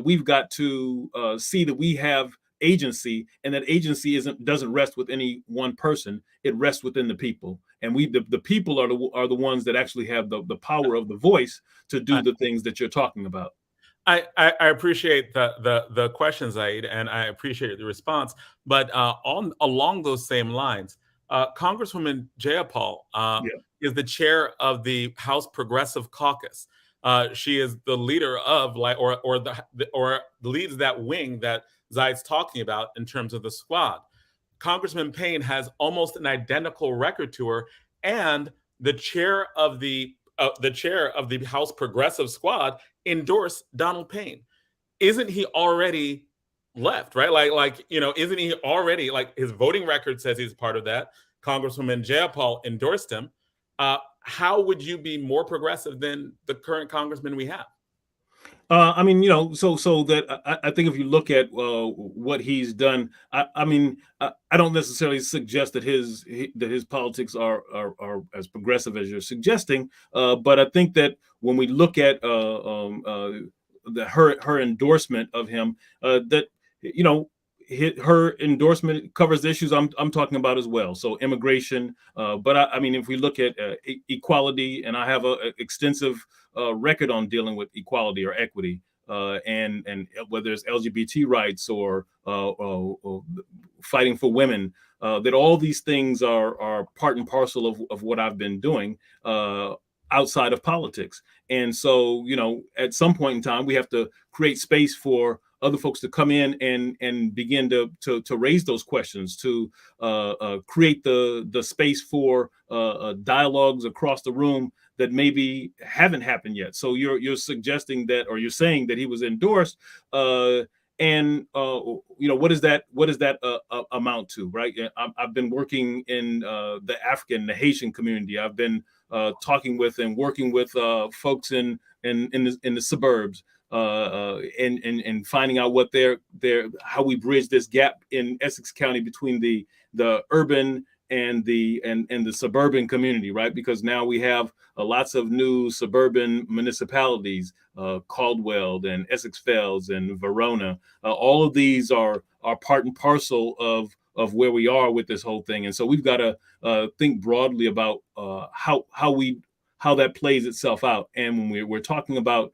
we've got to see that we have agency, and that agency doesn't rest with any one person. It rests within the people, and the people are the ones that actually have the power of the voice to do the things that you're talking about. I appreciate the questions, Zaid, and I appreciate the response. But along those same lines, Congresswoman Jayapal is the chair of the House Progressive Caucus. She is the leader of or leads that wing that Zaid's talking about in terms of the squad. Congressman Payne has almost an identical record to her, and the chair of the House Progressive Squad endorsed Donald Payne. Isn't he already left, right? Isn't he already, like, his voting record says he's part of that. Congresswoman Jayapal endorsed him. How would you be more progressive than the current congressman we have? I mean, so that I think if you look at what he's done, I mean, I don't necessarily suggest that his politics are as progressive as you're suggesting, but I think that when we look at her endorsement of him, that her endorsement covers the issues I'm talking about as well. So immigration, but I mean, if we look at equality, and I have an extensive record on dealing with equality or equity, and whether it's LGBT rights or fighting for women, that all these things are part and parcel of what I've been doing outside of politics. And so, at some point in time, we have to create space for other folks to come in and begin to raise those questions, to create the space for dialogues across the room that maybe haven't happened yet. So you're suggesting that, or you're saying that he was endorsed, and what does that amount to, right? I've been working in the African, the Haitian community. I've been talking with and working with folks in the suburbs, and finding out what how we bridge this gap in Essex County between the urban and the suburban community, right? Because now we have lots of new suburban municipalities, Caldwell and Essex Fells and Verona. All of these are part and parcel of where we are with this whole thing. And so we've got to think broadly about how that plays itself out. And when we're talking about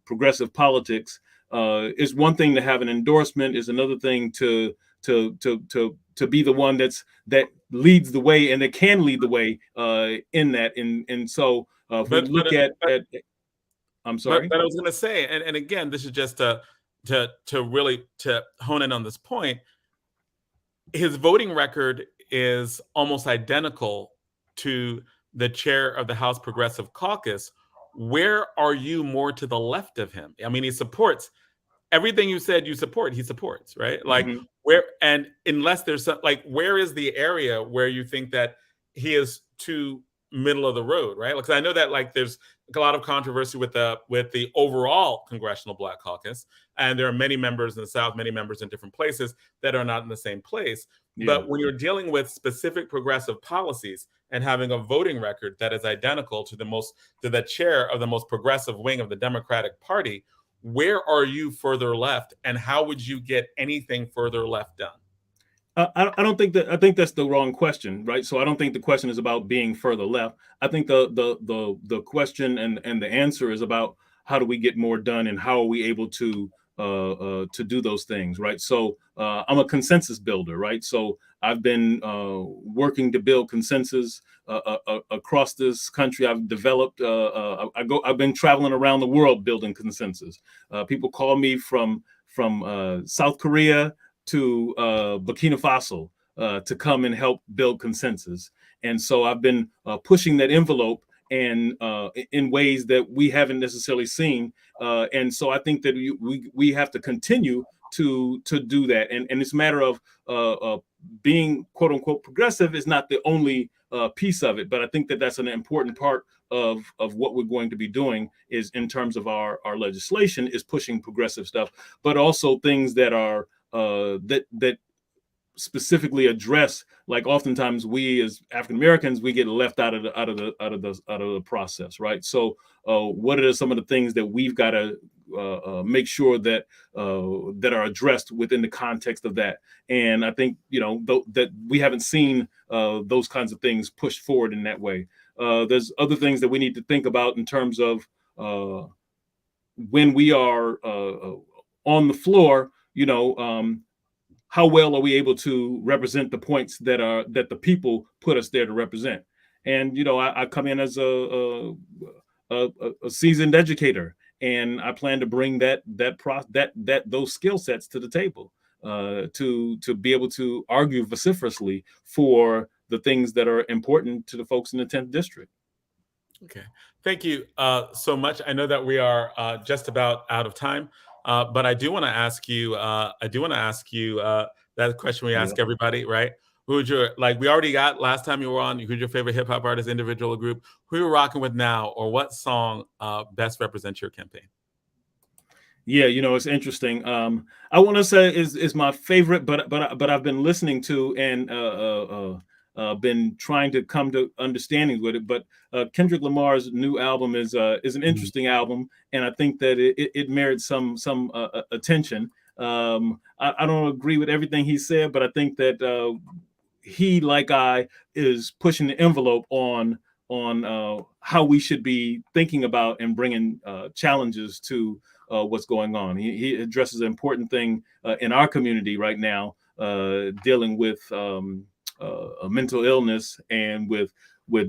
progressive politics, is one thing to have an endorsement, is another thing to be the one that leads the way, and that can lead the way in that. And so if we look at I'm sorry. But I was going to say, and again, this is just to really hone in on this point. His voting record is almost identical to the chair of the House Progressive Caucus. Where are you more to the left of him? I mean, he supports everything you said you support. He supports, right? Like where, and unless there's where is the area where you think that he is too middle of the road, right? Because I know that there's a lot of controversy with the overall Congressional Black Caucus, and there are many members in the South, many members in different places that are not in the same place. Yeah. But when you're dealing with specific progressive policies and having a voting record that is identical to the chair of the most progressive wing of the Democratic Party, where are you further left, and how would you get anything further left done? I don't think that. I think that's the wrong question, right? So I don't think the question is about being further left. I think the question and the answer is about how do we get more done, and how are we able to do those things, right? So I'm a consensus builder, right? So I've been working to build consensus across this country. I've developed. I've been traveling around the world building consensus. People call me from South Korea to Burkina Faso to come and help build consensus. And so I've been pushing that envelope and in ways that we haven't necessarily seen. And so I think that we have to continue to do that. And it's a matter of being quote unquote progressive is not the only piece of it, but I think that that's an important part of what we're going to be doing is in terms of our legislation is pushing progressive stuff, but also things that are that specifically address, like oftentimes we as African Americans, we get left out of the process, right? So what are some of the things that we've got to make sure that are addressed within the context of that? And I think that we haven't seen those kinds of things pushed forward in that way. There's other things that we need to think about in terms of when we are on the floor. How well are we able to represent the points that the people put us there to represent? And I come in as a seasoned educator, and I plan to bring those skill sets to the table to be able to argue vociferously for the things that are important to the folks in the 10th district. Okay, thank you so much. I know that we are just about out of time, but I do want to ask you. That question we ask everybody, right? Who's your, like we already got last time you were on, who's your favorite hip hop artist, individual or group? Who you're rocking with now, or what song best represents your campaign? Yeah, it's interesting. I want to say is my favorite, but I've been listening to and been trying to come to understanding with it. But Kendrick Lamar's new album is an interesting album, and I think that it merits some attention. I don't agree with everything he said, but I think that he, like I, is pushing the envelope on how we should be thinking about and bringing challenges to what's going on. He addresses an important thing in our community right now, dealing with a mental illness and with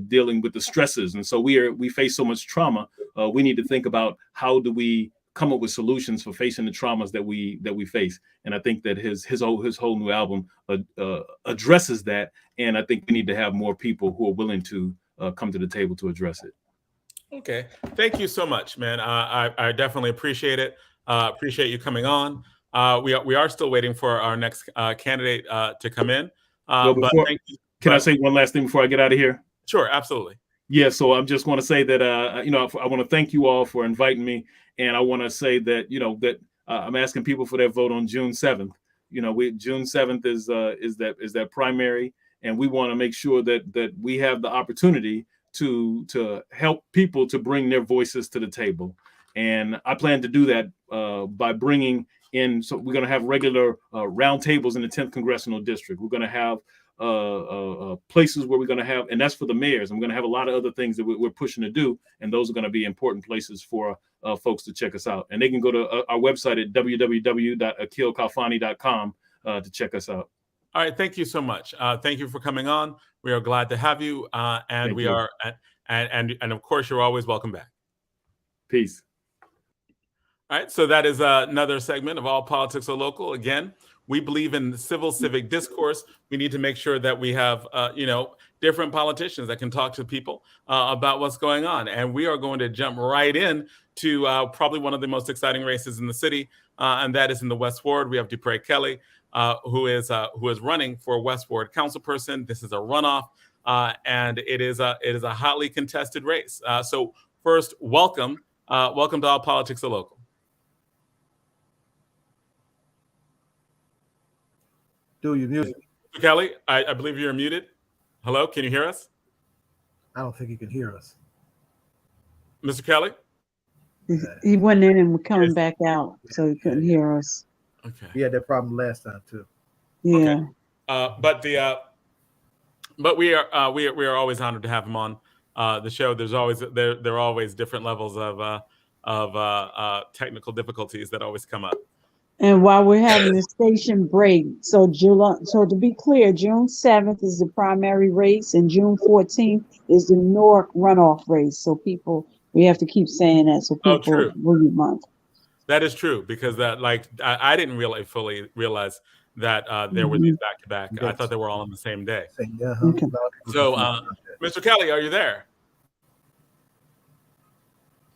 dealing with the stresses. And so we face so much trauma. We need to think about how do we come up with solutions for facing the traumas that we face. And I think that his whole new album addresses that. And I think we need to have more people who are willing to come to the table to address it. Okay, thank you so much, man. I definitely appreciate it. Appreciate you coming on. We are still waiting for our next candidate to come in. Can I say one last thing before I get out of here? Sure, absolutely. Yeah, so I just want to say that I want to thank you all for inviting me, and I want to say that that I'm asking people for their vote on June 7th. June 7th is that primary, and we want to make sure that we have the opportunity to help people to bring their voices to the table. And I plan to do that by bringing in, so we're going to have regular roundtables in the 10th Congressional District. We're going to have places where we're going to have, and that's for the mayors. I'm going to have a lot of other things that we're pushing to do, and those are going to be important places for folks to check us out. And they can go to our website at www.akilkhalfani.com to check us out. All right, thank you so much. Thank you for coming on. We are glad to have you, and and of course, you're always welcome back. Peace. All right, so that is another segment of All Politics Are Local. Again, we believe in civil civic discourse. We need to make sure that we have, different politicians that can talk to people about what's going on. And we are going to jump right in to probably one of the most exciting races in the city, and that is in the West Ward. We have Dupré Kelly, who is running for West Ward councilperson. This is a runoff, and it is a hotly contested race. So first, welcome to All Politics Are Local. Do your music. Kelly, I believe you're muted. Hello, can you hear us? I don't think he can hear us. Mr. Kelly? He went in and was coming back out, so he couldn't hear us. Okay. He had that problem last time too. Yeah. Okay. But we are always honored to have him on the show. There are always different levels of technical difficulties that always come up. And while we're having the station break, so to be clear, June 7th is the primary race, and June 14th is the Newark runoff race. So we have to keep saying that so people will remind. That is true, because I didn't fully realize that there were these back to back. I thought they were all on the same day. Okay. So, Mr. Kelly, are you there?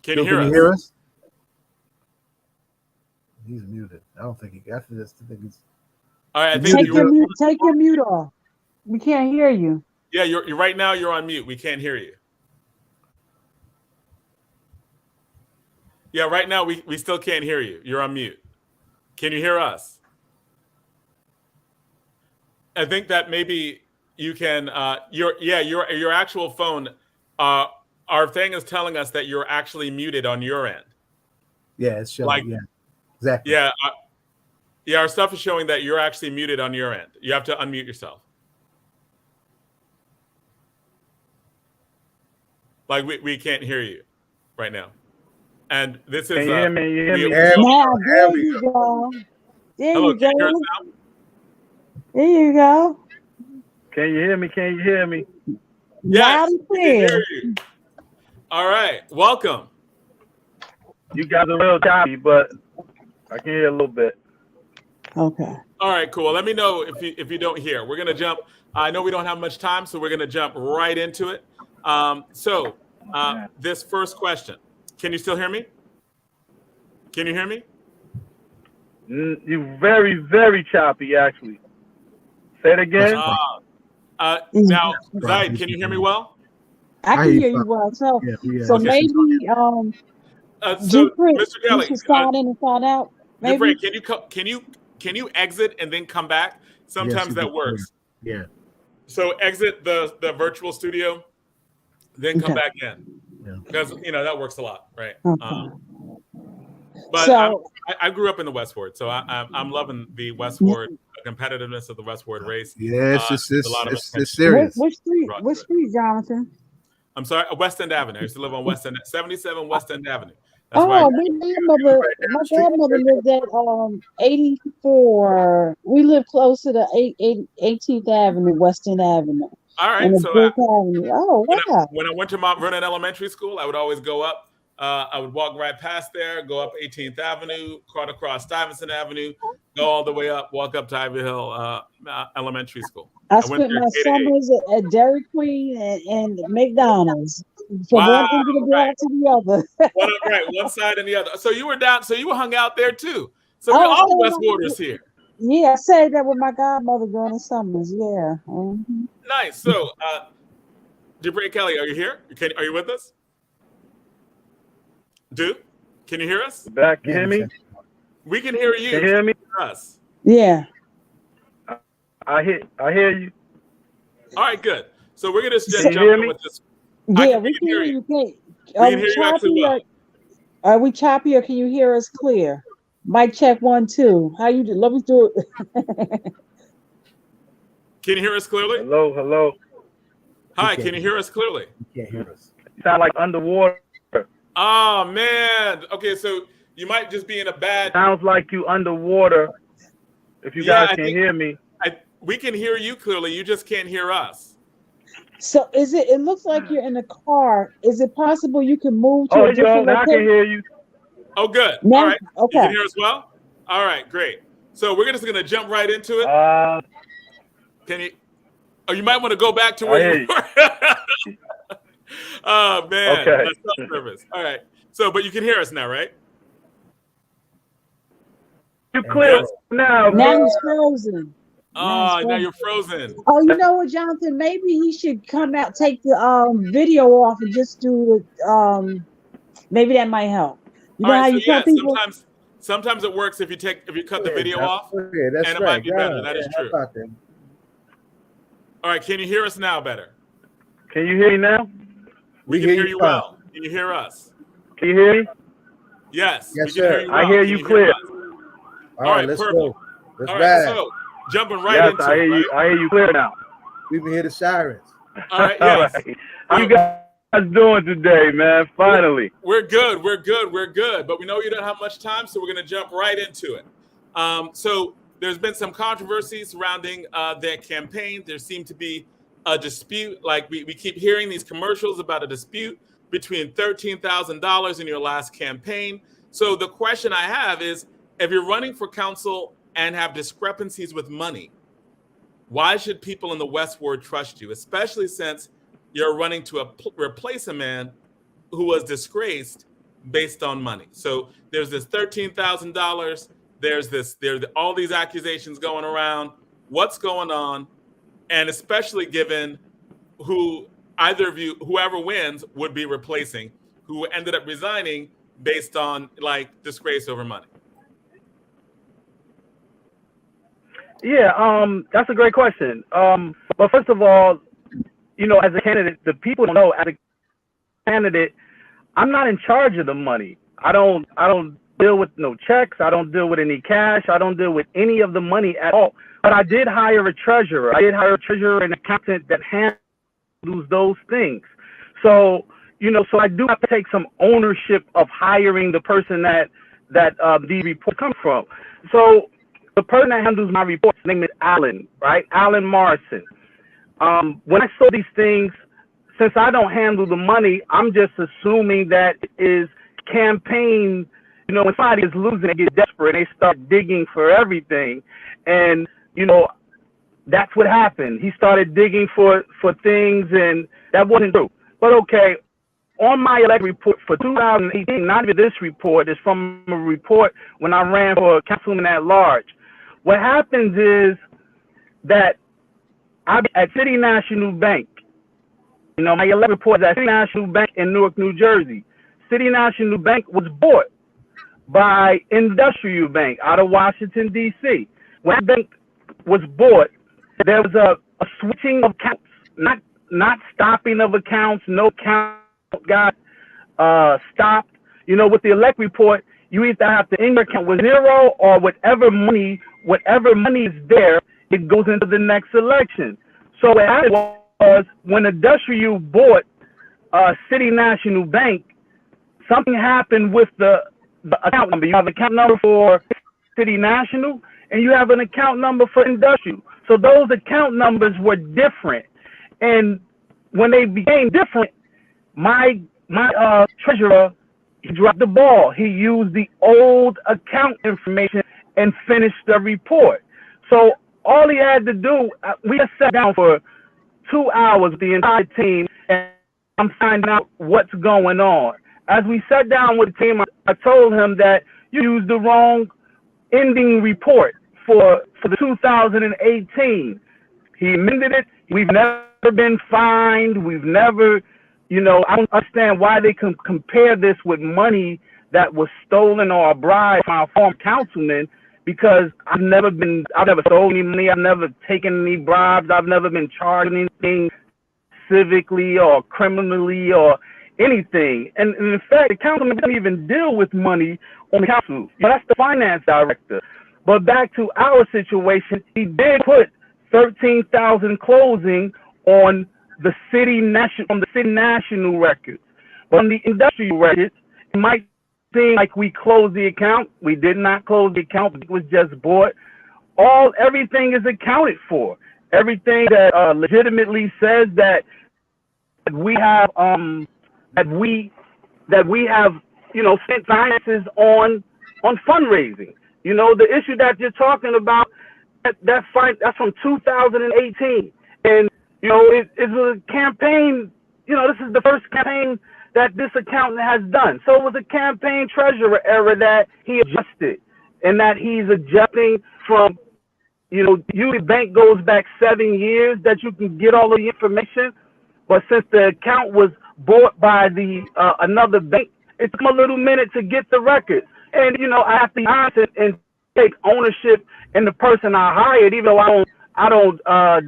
Can you hear us? He's muted. I don't think he. After this, I think he's. All right, take your mute off. We can't hear you. Yeah, you're right now. You're on mute. We can't hear you. Yeah, right now we still can't hear you. You're on mute. Can you hear us? I think that maybe you can. Your actual phone. Our thing is telling us that you're actually muted on your end. Yeah, it's showing. Yeah. Exactly. Yeah, our stuff is showing that you're actually muted on your end. You have to unmute yourself. Like we can't hear you right now. And this is. Can you hear me? There you go. There Hello, you go. can you hear us now? There you go. Can you hear me? Can you hear me? Yes, Loud and clear. All right, welcome. You guys are real choppy, but I can hear a little bit. Okay. All right, cool. Let me know if you don't hear. We're gonna jump. I know we don't have much time, so we're gonna jump right into it. This first question. Can you still hear me? Can you hear me? You're very, very choppy, actually. Say it again. Now, Zaid, can you hear me well? I can hear you well. So, so Okay. maybe So, Dupré, Mr. you Kelly, should sign in and find out. Maybe. Dupré, can you exit and then come back? Sometimes that works. Yeah. So exit the virtual studio, then come back in. Because that works a lot, right? Okay. But So, I grew up in the Westward, so I'm loving the Westward competitiveness of the Westward race. Yes, a lot of it's serious. Which street, Jonathan? I'm sorry, West End Avenue. I used to live on West End, 77 West End Avenue. That's why Oh, my grandmother lived at 84. We lived close to the 18th Avenue, West End Avenue. all right. And So Avenue. Oh, wow. when I went to Mount Vernon Elementary School, I would always go up. I would walk right past there, go up 18th Avenue, cut across Stuyvesant Avenue, go all the way up, walk up to Ivy Hill Elementary School. I spent my summers at Dairy Queen and McDonald's. From one end of the block to the other. One side and the other. So you were hung out there too. So we're all Westwarders here. Yeah, I say that with my godmother during the summers. Yeah. Mm-hmm. Nice. So, Dupré Kelly, are you here? Are you with us? Can you hear us? Back, can you hear me? We can hear you. Can you hear me? Us. Yeah. I hear you. All right, good. So we're gonna just jump in with this. Yeah, we can hear you. We can hear you actually well. Are we choppy or can you hear us clear? Mic check 1, 2. How you do? Let me do it. Can you hear us clearly? Hello. Hi, can you hear us clearly? You can't hear us. You sound like underwater. Oh man. Okay, so you might just be in a bad. Sounds like you underwater. If you guys can hear me. We can hear you clearly. You just can't hear us. So it looks like you're in a car. Is it possible you can move to a different location? I can hear you. Oh, good. Now, all right. Okay. You can hear us well? All right, great. So we're just going to jump right into it. Can you? Oh, you might want to go back to where you were. Oh, man. Okay. That's tough service. All right. So, but you can hear us now, right? You're clear now. Now he's frozen. Oh, now you're frozen. Oh, you know what, Jonathan? Maybe he should come out, take the video off, and just do the. Maybe that might help. You know how you tell people. Sometimes it works if you cut the video off. Yeah, that's and it right. might be better. That is true. All right, can you hear us now better? Can you hear me now? We can hear you well. Can you hear us? Can you hear me? Yes. Yes, we can sir. hear you well. I hear you clear. All right, let's perfect. go. Let's All ride. right, so jumping right into I hear you. I hear you clear now. We can hear the sirens. All right, yes. All right. How you guys doing today, man? Finally. We're good. But we know you don't have much time, so we're going to jump right into it. So there's been some controversy surrounding their campaign. There seemed to be a dispute. Like we keep hearing these commercials about a dispute between $13,000 in your last campaign. So the question I have is, if you're running for council and have discrepancies with money, why should people in the Westward trust you, especially since you're running to replace a man who was disgraced based on money? So there's this $13,000. There's all these accusations going around. What's going on? And especially given whoever wins would be replacing, who ended up resigning based on disgrace over money. Yeah, that's a great question. But first of all, as a candidate, the people don't know, as a candidate, I'm not in charge of the money. I don't deal with no checks. I don't deal with any cash. I don't deal with any of the money at all. But I did hire a treasurer. I did hire a treasurer and accountant that handles those things. So, so I do have to take some ownership of hiring the person that these reports come from. So the person that handles my reports, his name is Alan, right? Alan Morrison. When I saw these things since I don't handle the money, I'm just assuming that is campaign. You know, when somebody is losing, they get desperate. They start digging for everything, and you know, that's what happened. He started digging for things, and that wasn't true. But okay, on my elect report for 2018, not even this report, it's from a report when I ran for councilman at large. What happens is that I at City National Bank. You know, my elect report is at City National Bank in Newark, New Jersey. City National Bank was bought by Industrial Bank out of Washington, D.C. When that bank was bought, there was a switching of accounts, not stopping of accounts. No account got stopped. You know, with the elect report, you either have to end your account with zero or whatever money is there, it goes into the next election. So what happened was when Industrial bought City National Bank, something happened with the account number. You have an account number for City National, and you have an account number for Industrial. So those account numbers were different. And when they became different, my treasurer, he dropped the ball. He used the old account information and finished the report. So all he had to do, we just sat down for 2 hours, the entire team, and I'm finding out what's going on. As we sat down with the team, I told him that you used the wrong ending report for the 2018. He amended it. We've never been fined. We've never, you know, I don't understand why they can compare this with money that was stolen or a bribe from our former councilman, because I've never stolen any money. I've never taken any bribes. I've never been charged anything civically or criminally or anything. And in fact, the councilman doesn't even deal with money on the council. You know, that's the finance director. But back to our situation, he did put 13,000 closing on the city national records. But on the industrial records, it might seem like we closed the account. We did not close the account. It was just bought. Everything is accounted for. Everything that legitimately says that we have you know, spent finances on fundraising. You know, the issue that you're talking about, that's from 2018, and you know, it's a campaign. You know, this is the first campaign that this accountant has done. So it was a campaign treasurer error that he adjusted, and that he's adjusting from, you know, usually bank goes back 7 years that you can get all of the information. But since the account was bought by another bank, it took him a little minute to get the records. And, you know, I have to be honest and take ownership in the person I hired, even though I don't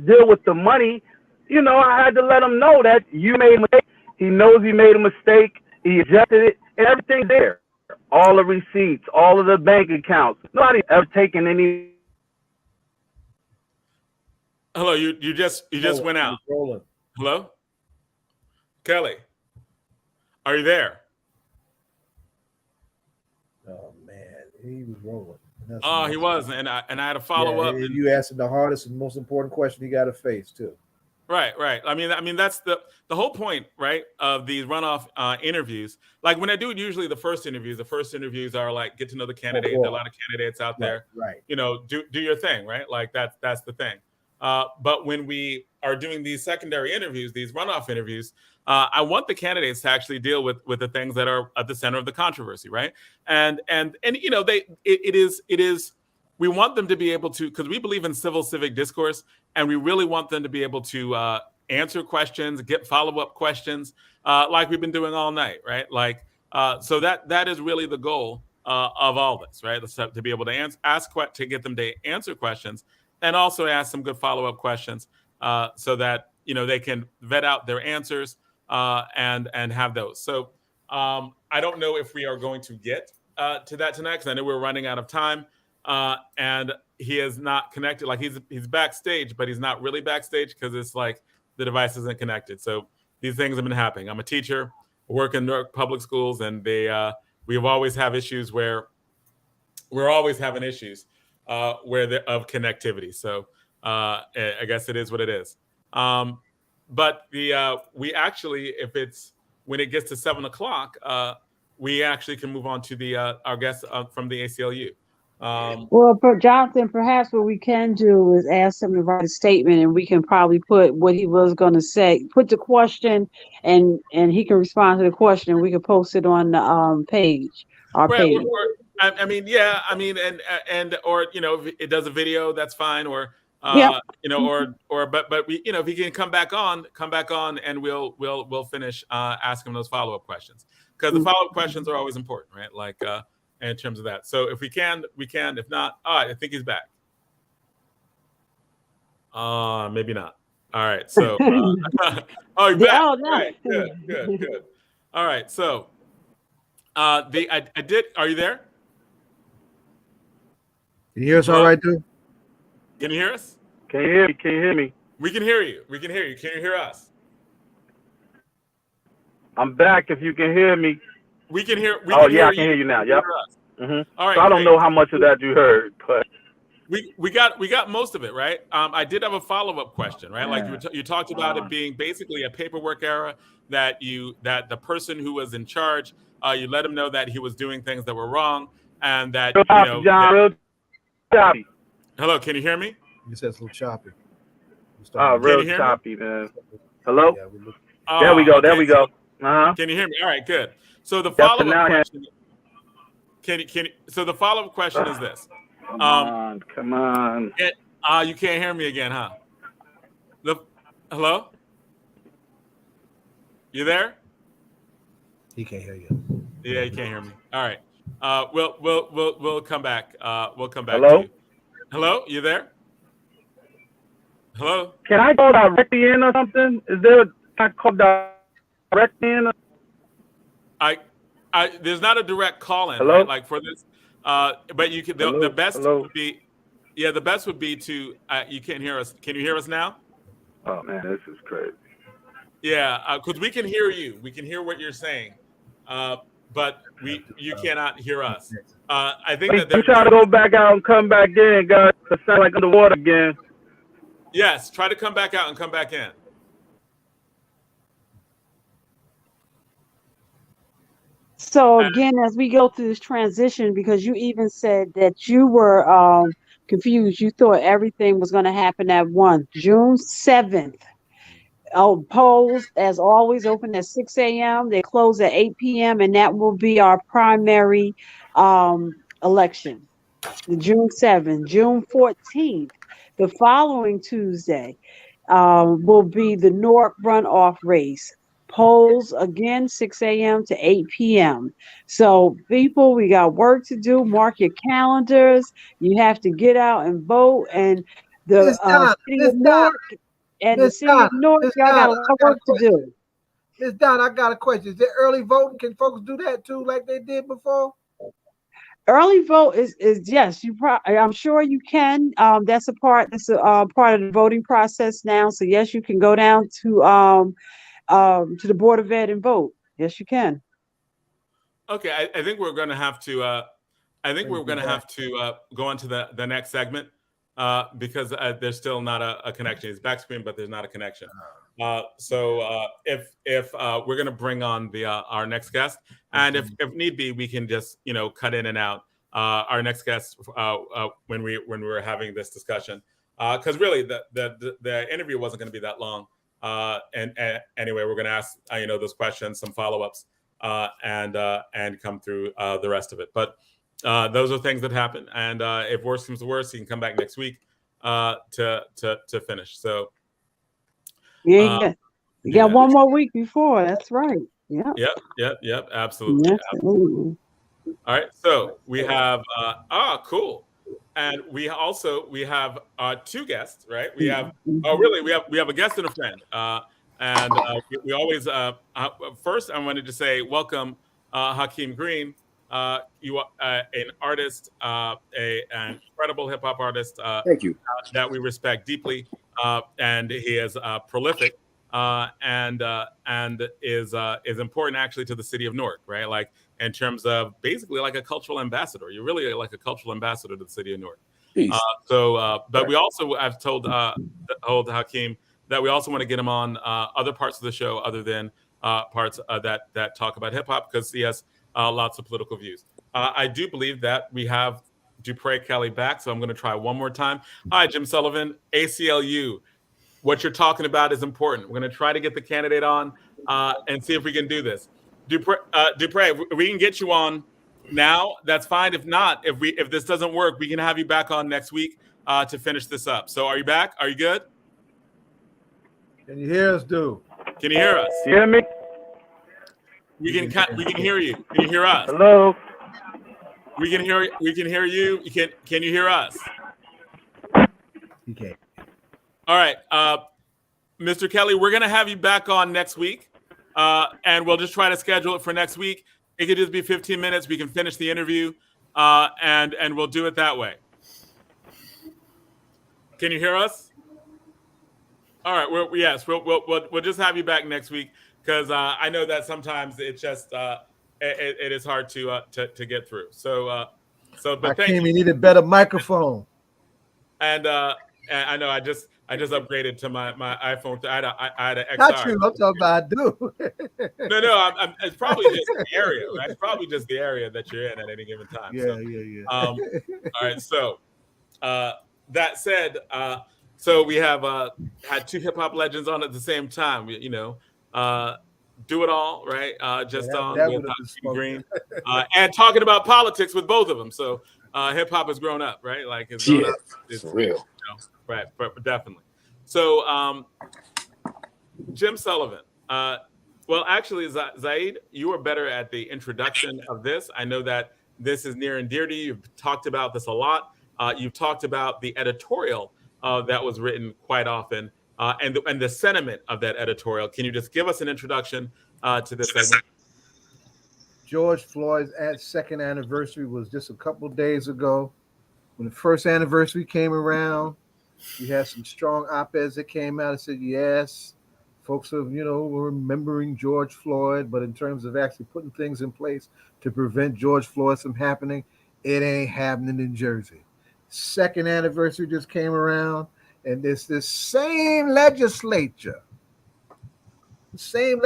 deal with the money. You know, I had to let him know that you made a mistake. He knows he made a mistake. He adjusted it, and everything's there. All the receipts, all of the bank accounts. Nobody ever taken any. Hello, you just went out. Hello, Kelly, are you there? Oh man, he was rolling. He was, and I had to follow up. And you asked him the hardest and most important question he got to face too. Right. I mean that's the whole point, right, of these runoff interviews. Like when I do usually the first interviews are like get to know the candidate. There are a lot of candidates out there. Right. You know, do your thing, right? Like that's the thing. But when we are doing these secondary interviews, these runoff interviews, I want the candidates to actually deal with the things that are at the center of the controversy, right? And you know, it is. We want them to be able to, because we believe in civic discourse, and we really want them to be able to answer questions, get follow-up questions, like we've been doing all night, right? Like, so that is really the goal of all this, right? To be able to to get them to answer questions, and also ask some good follow-up questions, so that, you know, they can vet out their answers and have those. So I don't know if we are going to get to that tonight, because I know we're running out of time. And he is not connected. Like he's backstage, but he's not really backstage because it's like the device isn't connected. So these things have been happening. I'm a teacher, work in Newark public schools, and we have always have issues where we're always having issues of connectivity. So I guess it is what it is. but we actually, if it's when it gets to 7 o'clock, we actually can move on to the our guest from the ACLU. Well, Jonathan, perhaps what we can do is ask him to write a statement, and we can probably put what he was going to say, put the question, and he can respond to the question, and we can post it on the page, our page. I mean, yeah, I mean, and or if it does a video, that's fine, or Yep. But we, if he can come back on, and we'll finish asking those follow-up questions, because the follow-up questions are always important, right? Like in terms of that. So if we can, we can. If not, I think he's back. Maybe not. All right. So oh, he's back. Oh, no. Right. Good. All right. So I did. Are you there? Can you hear us all right, dude? Can you hear us? Can you hear me? Can you hear me? We can hear you. Can you hear us? I'm back. If you can hear me. We can hear. I can hear you now. Yep. All right. So I don't know how much of that you heard, but we got most of it, right? I did have a follow-up question, right? Like you talked about it being basically a paperwork error, that the person who was in charge, you let him know that he was doing things that were wrong, and that real choppy. Hello, can you hear me? You said it's a little choppy. Real choppy, man. Hello? Yeah, there we go. Okay. There we go. Can you hear me? All right, good. So the follow-up question. So the follow-up question is this. Come on. You can't hear me again, huh? Hello? You there? He can't hear you. Yeah, he can't hear me. All right. We'll come back. We'll come back Hello? to you. Hello? You there? Hello? Can I go directly in or something? Is there a call directly in? There's not a direct call in, Hello? right? Like for this, but you can. The best would be, the best would be to. You can't hear us. Can you hear us now? Oh man, this is crazy. Yeah, because we can hear you. We can hear what you're saying, but you cannot hear us. I think that I'm trying to go back out and come back in, guys. It sounds like underwater again. Yes, try to come back out and come back in. So again, as we go through this transition, because you even said that you were confused, you thought everything was going to happen at June 7th. Polls, as always, open at 6 a.m. They close at 8 p.m. and that will be our primary election. The June 7th, June 14th, the following Tuesday, will be the Newark runoff race. Polls again 6 a.m. to 8 p.m. So people, we got work to do. Mark your calendars. You have to get out and vote. And the city of Newark y'all got a lot of work to do. Miss Don, I got a question. Is there early voting? Can folks do that too, like they did before? Early vote is yes. I'm sure you can. That's a part of the voting process now. So yes, you can go down to the Board of Ed and vote. Yes, you can. Okay, I think we're going to have to. Go on to the next segment because there's still not a connection. It's back screen, but there's not a connection. So if we're going to bring on our next guest, and if need be, we can just cut in and out our next guest when we were having this discussion, because really the interview wasn't going to be that long. And anyway, we're going to ask those questions, some follow-ups, and come through the rest of it. But those are things that happen, and if worse comes to worse, he can come back next week to finish. So you got one more week before. That's right. Yeah. Yep. Absolutely. Yes, Absolutely. All right. So we have cool. And we have two guests, right? We have we have a guest and a friend. We always first I wanted to say welcome Hakeem Green. You are an artist, an incredible hip hop artist. Thank you. That we respect deeply, and he is prolific and is important actually to the city of Newark, right? Like in terms of basically like a cultural ambassador. You're really like a cultural ambassador to the city of Newark. But we also I've told Hakeem that we also want to get him on other parts of the show other than parts that talk about hip hop, because he has lots of political views. I do believe that we have Dupré Kelly back, so I'm going to try one more time. Hi, Jim Sullivan, ACLU. What you're talking about is important. We're going to try to get the candidate on and see if we can do this. Dupré, we can get you on now. That's fine. If not, if this doesn't work, we can have you back on next week to finish this up. So are you back? Are you good? Can you hear us, dude? Can you hear us? You hear me? We can hear you. Can you hear us? Hello. We can hear you. Can you hear us? You can't. All right, Mr. Kelly, we're gonna have you back on next week, and we'll just try to schedule it for next week. It could just be 15 minutes. We can finish the interview, and we'll do it that way. Can you hear us? All right. We'll just have you back next week, because I know that sometimes it just it is hard to get through. But thank you. We need a better microphone. And I know I just upgraded to my iPhone. I had an XR. Not you. I'm talking about I do. No. It's probably just the area, right? It's probably just the area that you're in at any given time. Yeah. All right. So that said, so we have had two hip hop legends on at the same time. Do it all, right? With Green, and talking about politics with both of them. So hip hop has grown up, right? Like it's grown up. It's for real. Right, but definitely. So, Jim Sullivan. Well, actually, Zaid, you are better at the introduction of this. I know that this is near and dear to you. You've talked about this a lot. You've talked about the editorial that was written quite often, and the sentiment of that editorial. Can you just give us an introduction to this segment? George Floyd's second anniversary was just a couple days ago. When the first anniversary came around, we had some strong op-eds that came out and said, yes, folks are, remembering George Floyd, but in terms of actually putting things in place to prevent George Floyd from happening, it ain't happening in Jersey. Second anniversary just came around, and this same legislature still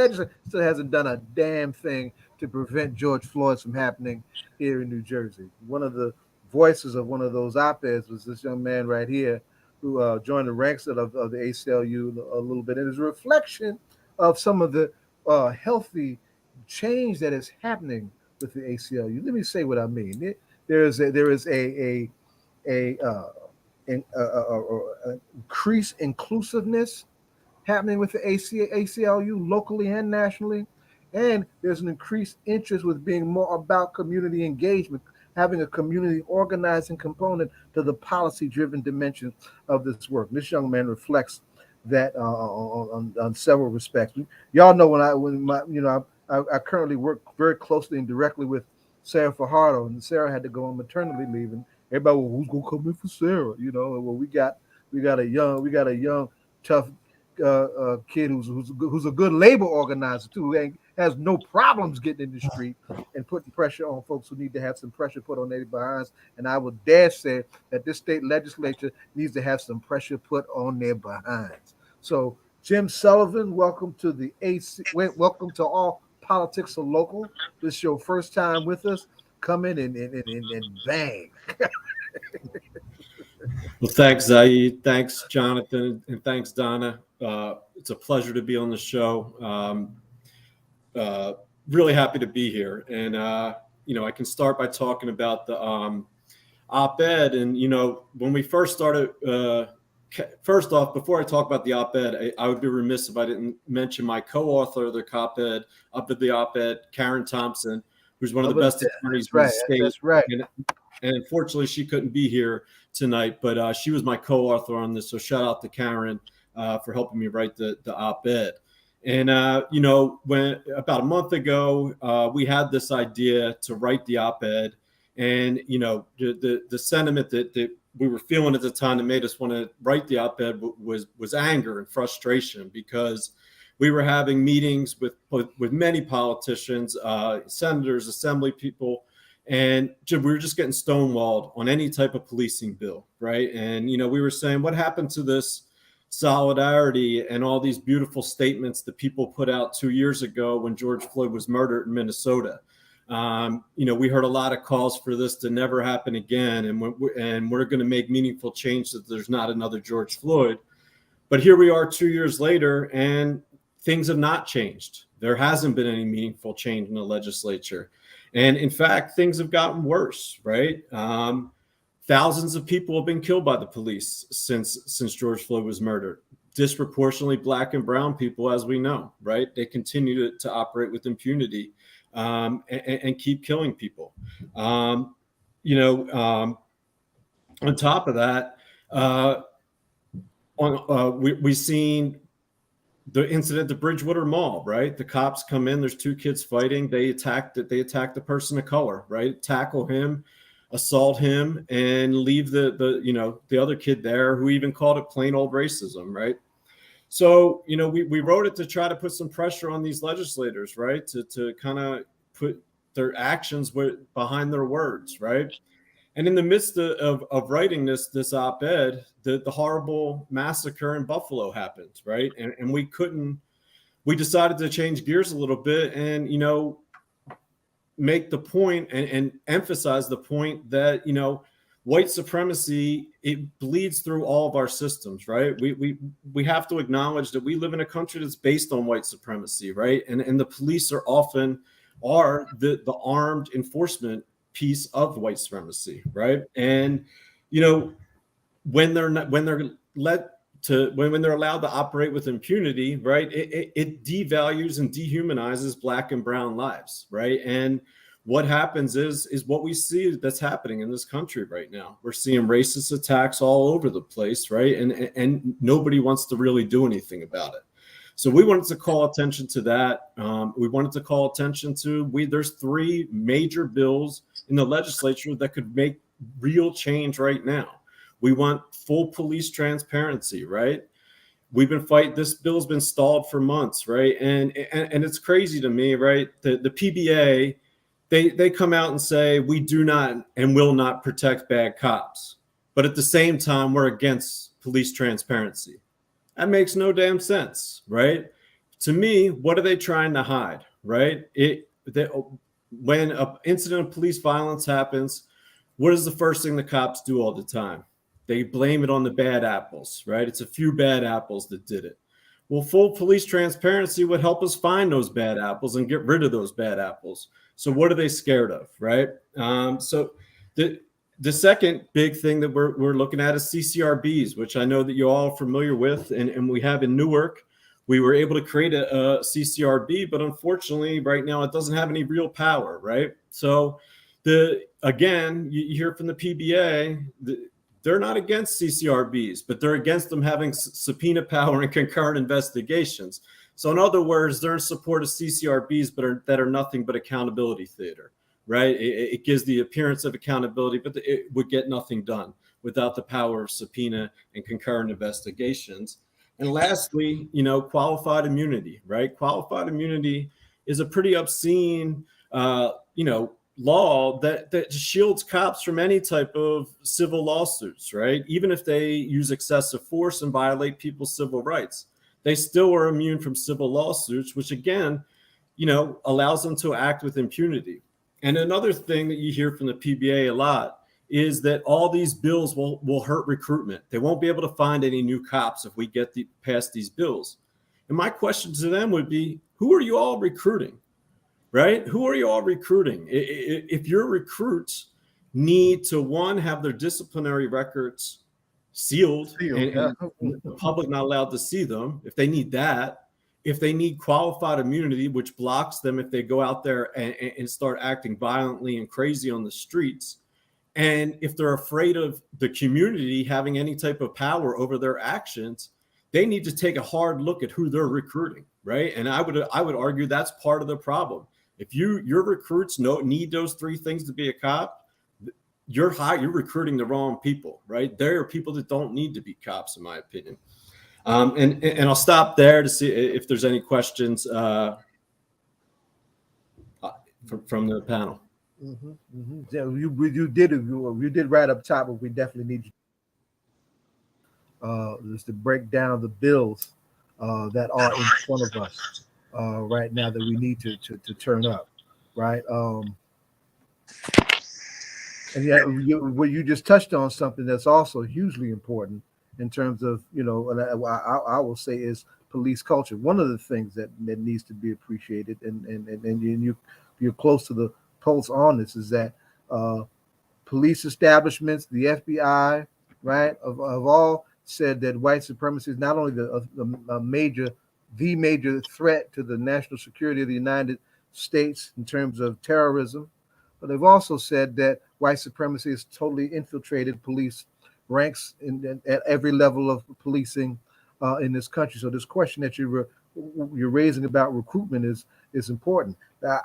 hasn't done a damn thing to prevent George Floyd from happening here in New Jersey. One of the voices of one of those op-eds was this young man right here, who joined the ranks of the ACLU a little bit. And it's a reflection of some of the healthy change that is happening with the ACLU. Let me say what I mean. There is a increased inclusiveness happening with the ACLU locally and nationally. And there's an increased interest with being more about community engagement, having a community organizing component to the policy-driven dimension of this work. This young man reflects that on several respects. Y'all know I currently work very closely and directly with Sarah Fajardo, and Sarah had to go on maternity leave, and everybody, well, who's gonna come in for Sarah? Well, we got a young tough kid who's a good labor organizer too, who has no problems getting in the street and putting pressure on folks who need to have some pressure put on their behinds. And I would dare say that this state legislature needs to have some pressure put on their behinds. So, Jim Sullivan, welcome to the welcome to All Politics Are Local. This is your first time with us. Come in and bang. Well, thanks, Zaid. Thanks, Jonathan, and thanks, Donna. It's a pleasure to be on the show. Really happy to be here. And, I can start by talking about the op-ed. And, when we first started, first off, before I talk about the op-ed, I would be remiss if I didn't mention my co-author of the op-ed, Karen Thompson, who's one of the best attorneys in the state. That's right. And unfortunately, she couldn't be here tonight, but she was my co-author on this. So shout out to Karen for helping me write the op-ed. And, when about a month ago, we had this idea to write the op-ed, and, the sentiment that we were feeling at the time that made us want to write the op-ed was anger and frustration, because we were having meetings with many politicians, senators, assembly people, and we were just getting stonewalled on any type of policing bill, right? And, we were saying, what happened to this solidarity and all these beautiful statements that people put out 2 years ago when George Floyd was murdered in Minnesota. We heard a lot of calls for this to never happen again, and we're going to make meaningful change that there's not another George Floyd. But here we are 2 years later, and things have not changed. There hasn't been any meaningful change in the legislature. And in fact, things have gotten worse, right? Thousands of people have been killed by the police since George Floyd was murdered. Disproportionately Black and brown people, as we know, right? They continue to operate with impunity and keep killing people. On top of that, we've seen the incident at the Bridgewater Mall, right? The cops come in, there's two kids fighting. They attack the person of color, right? Tackle him, assault him, and leave the other kid there, who even called it plain old racism, right? So, we wrote it to try to put some pressure on these legislators, right? To kind of put their actions behind their words, right? And in the midst of writing this op-ed, the horrible massacre in Buffalo happened, right? And we decided to change gears a little bit and, make the point and emphasize the point that, white supremacy, it bleeds through all of our systems, right? We have to acknowledge that we live in a country that's based on white supremacy, right? And the police are often the armed enforcement piece of white supremacy, right? And when they're allowed to operate with impunity, right, it devalues and dehumanizes Black and brown lives, right? And what happens is what we see that's happening in this country right now. We're seeing racist attacks all over the place, right? And nobody wants to really do anything about it. So we wanted to call attention to that. We wanted to call attention to there's 3 major bills in the legislature that could make real change right now. We want full police transparency, right? We've been fighting. This bill's been stalled for months, right? And it's crazy to me, right? The PBA, they come out and say we do not and will not protect bad cops, but at the same time we're against police transparency. That makes no damn sense, right? To me, what are they trying to hide, right? When an incident of police violence happens, what is the first thing the cops do all the time? They blame it on the bad apples, right? It's a few bad apples that did it. Well, full police transparency would help us find those bad apples and get rid of those bad apples. So what are they scared of, right? So the second big thing that we're looking at is CCRBs, which I know that you all are familiar with, and we have in Newark. We were able to create a CCRB, but unfortunately, right now it doesn't have any real power, right? So again, you hear from the PBA, they're not against CCRBs, but they're against them having subpoena power and concurrent investigations. So in other words, they're in support of CCRBs, but that are nothing but accountability theater, right? It gives the appearance of accountability, but it would get nothing done without the power of subpoena and concurrent investigations. And lastly, qualified immunity, right? Qualified immunity is a pretty obscene, law that shields cops from any type of civil lawsuits, right? Even if they use excessive force and violate people's civil rights, they still are immune from civil lawsuits, which again, allows them to act with impunity. And another thing that you hear from the PBA a lot is that all these bills will hurt recruitment. They won't be able to find any new cops if we get past these bills. And my question to them would be, who are you all recruiting? Right? Who are you all recruiting? If your recruits need to, one, have their disciplinary records sealed and the public not allowed to see them, if they need that, if they need qualified immunity, which blocks them if they go out there and start acting violently and crazy on the streets, and if they're afraid of the community having any type of power over their actions, they need to take a hard look at who they're recruiting, right? And I would argue that's part of the problem. If your recruits need those 3 things to be a cop, you're recruiting the wrong people, right? There are people that don't need to be cops, in my opinion. And I'll stop there to see if there's any questions from the panel. Mm-hmm, mm-hmm. Yeah, you did right up top, but we definitely need you. is to break down the bills that are in front of us right now that we need to turn up, right? And yeah, you just touched on something that's also hugely important in terms of, and I will say is police culture. One of the things that needs to be appreciated, and you're close to the pulse on this, is that police establishments, the FBI, right, of all said that white supremacy is not only the major threat to the national security of the United States in terms of terrorism, but they've also said that white supremacy has totally infiltrated police ranks at every level of policing in this country. So this question that you're raising about recruitment is important.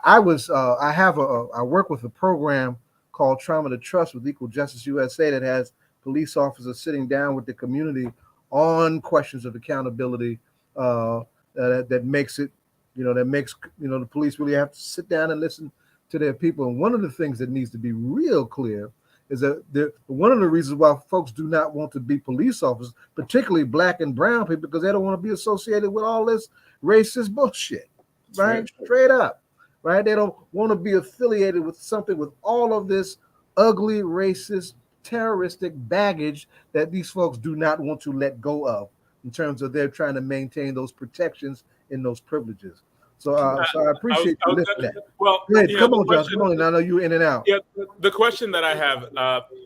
I work with a program called Trauma to Trust with Equal Justice USA that has police officers sitting down with the community on questions of accountability that makes it, the police really have to sit down and listen to their people. And one of the things that needs to be real clear is that one of the reasons why folks do not want to be police officers, particularly black and brown people, because they don't want to be associated with all this racist bullshit, right? Straight up, right? They don't want to be affiliated with something with all of this ugly, racist, terroristic baggage that these folks do not want to let go of in terms of they're trying to maintain those protections and those privileges. So I appreciate you lifting that. Well, come on, John. Come on. I know you're in and out. Yeah, the question that I have,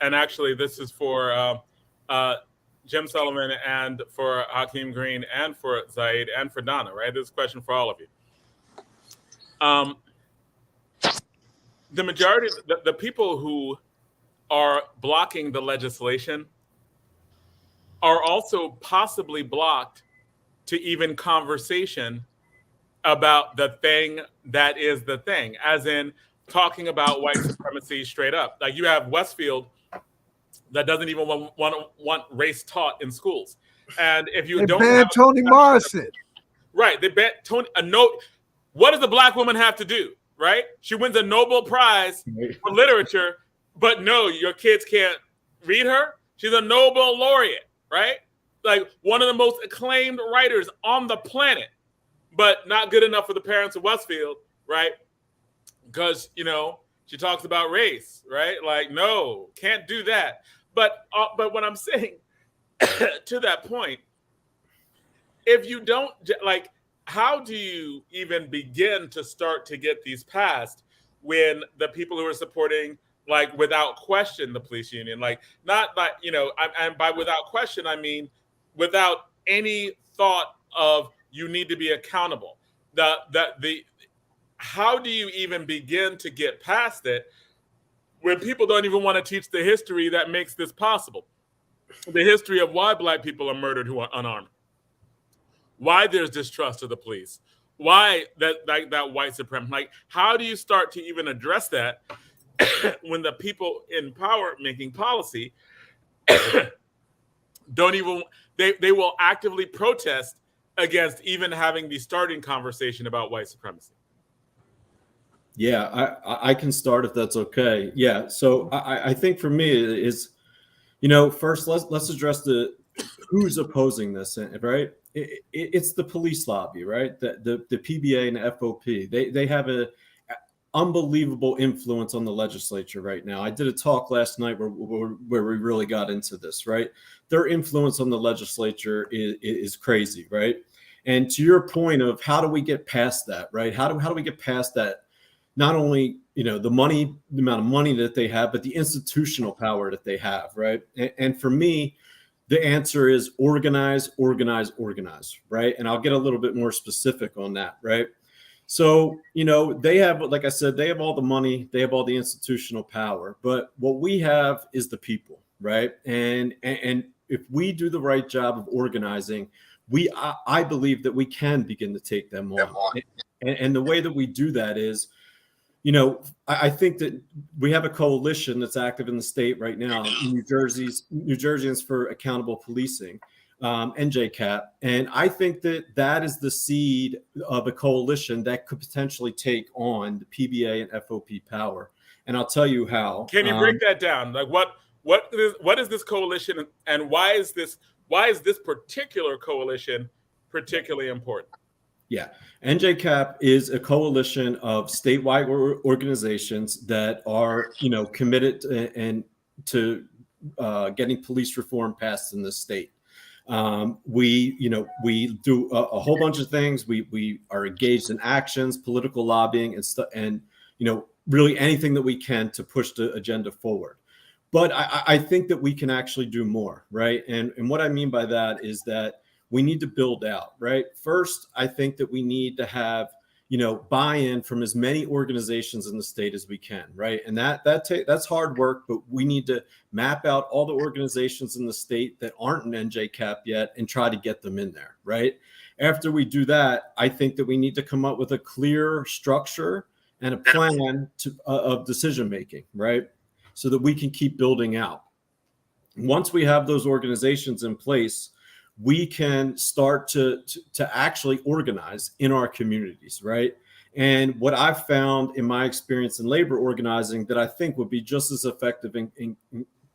and actually this is for Jim Sullivan and for Hakeem Green and for Zaid and for Donna, right? This is a question for all of you. The majority, the people who are blocking the legislation are also possibly blocked to even conversation about the thing that is the thing, as in talking about white supremacy straight up. Like you have Westfield that doesn't even want race taught in schools. And if you don't ban Toni Morrison. Right, they ban Toni. What does a black woman have to do, right? She wins a Nobel Prize for literature, but no, your kids can't read her. She's a Nobel laureate, right? Like one of the most acclaimed writers on the planet, but not good enough for the parents of Westfield, right? Because, she talks about race, right? Like, no, can't do that. But what I'm saying to that point, if you don't, how do you even begin to start to get these passed when the people who are supporting, without question, the police union, and by without question, I without any thought of you need to be accountable. How do you even begin to get past it when people don't even want to teach the history that makes this possible? The history of why black people are murdered who are unarmed, why there's distrust of the police, why that white supremacy. How do you start to even address that when the people in power making policy don't even, they will actively protest against even having the starting conversation about white supremacy? Yeah, I can start if that's okay. Yeah, so I think for me is, first let's address who's opposing this, right? It's the police lobby, right? The PBA and the FOP. They have an unbelievable influence on the legislature right now. I did a talk last night where we really got into this, right? Their influence on the legislature is crazy, right? And to your point of how do we get past that, right? How do we get past that? Not only, the amount of money that they have, but the institutional power that they have, right? And for me, the answer is organize, organize, organize, right? And I'll get a little bit more specific on that, right? So, they have, like I said, they have all the money, they have all the institutional power, but what we have is the people, right? And if we do the right job of organizing, I believe that we can begin to take them on. And the way that we do that is, I think that we have a coalition that's active in the state right now, New Jerseyans for Accountable Policing, NJCAP. And I think that is the seed of a coalition that could potentially take on the PBA and FOP power. And I'll tell you how. Can you break that down? What is this coalition, and why is this Why is this particular coalition particularly important? Yeah, NJCAP is a coalition of statewide organizations that are, committed to getting police reform passed in the state. We do a whole bunch of things. We are engaged in actions, political lobbying, and really anything that we can to push the agenda forward. But I think that we can actually do more, right? And what I mean by that is that we need to build out, right? First, I think that we need to have, buy-in from as many organizations in the state as we can, right? And that's hard work, but we need to map out all the organizations in the state that aren't in NJCAP yet and try to get them in there, right? After we do that, I think that we need to come up with a clear structure and a plan of decision-making, right? So that we can keep building out. Once we have those organizations in place, we can start to actually organize in our communities, right? And what I've found in my experience in labor organizing that I think would be just as effective in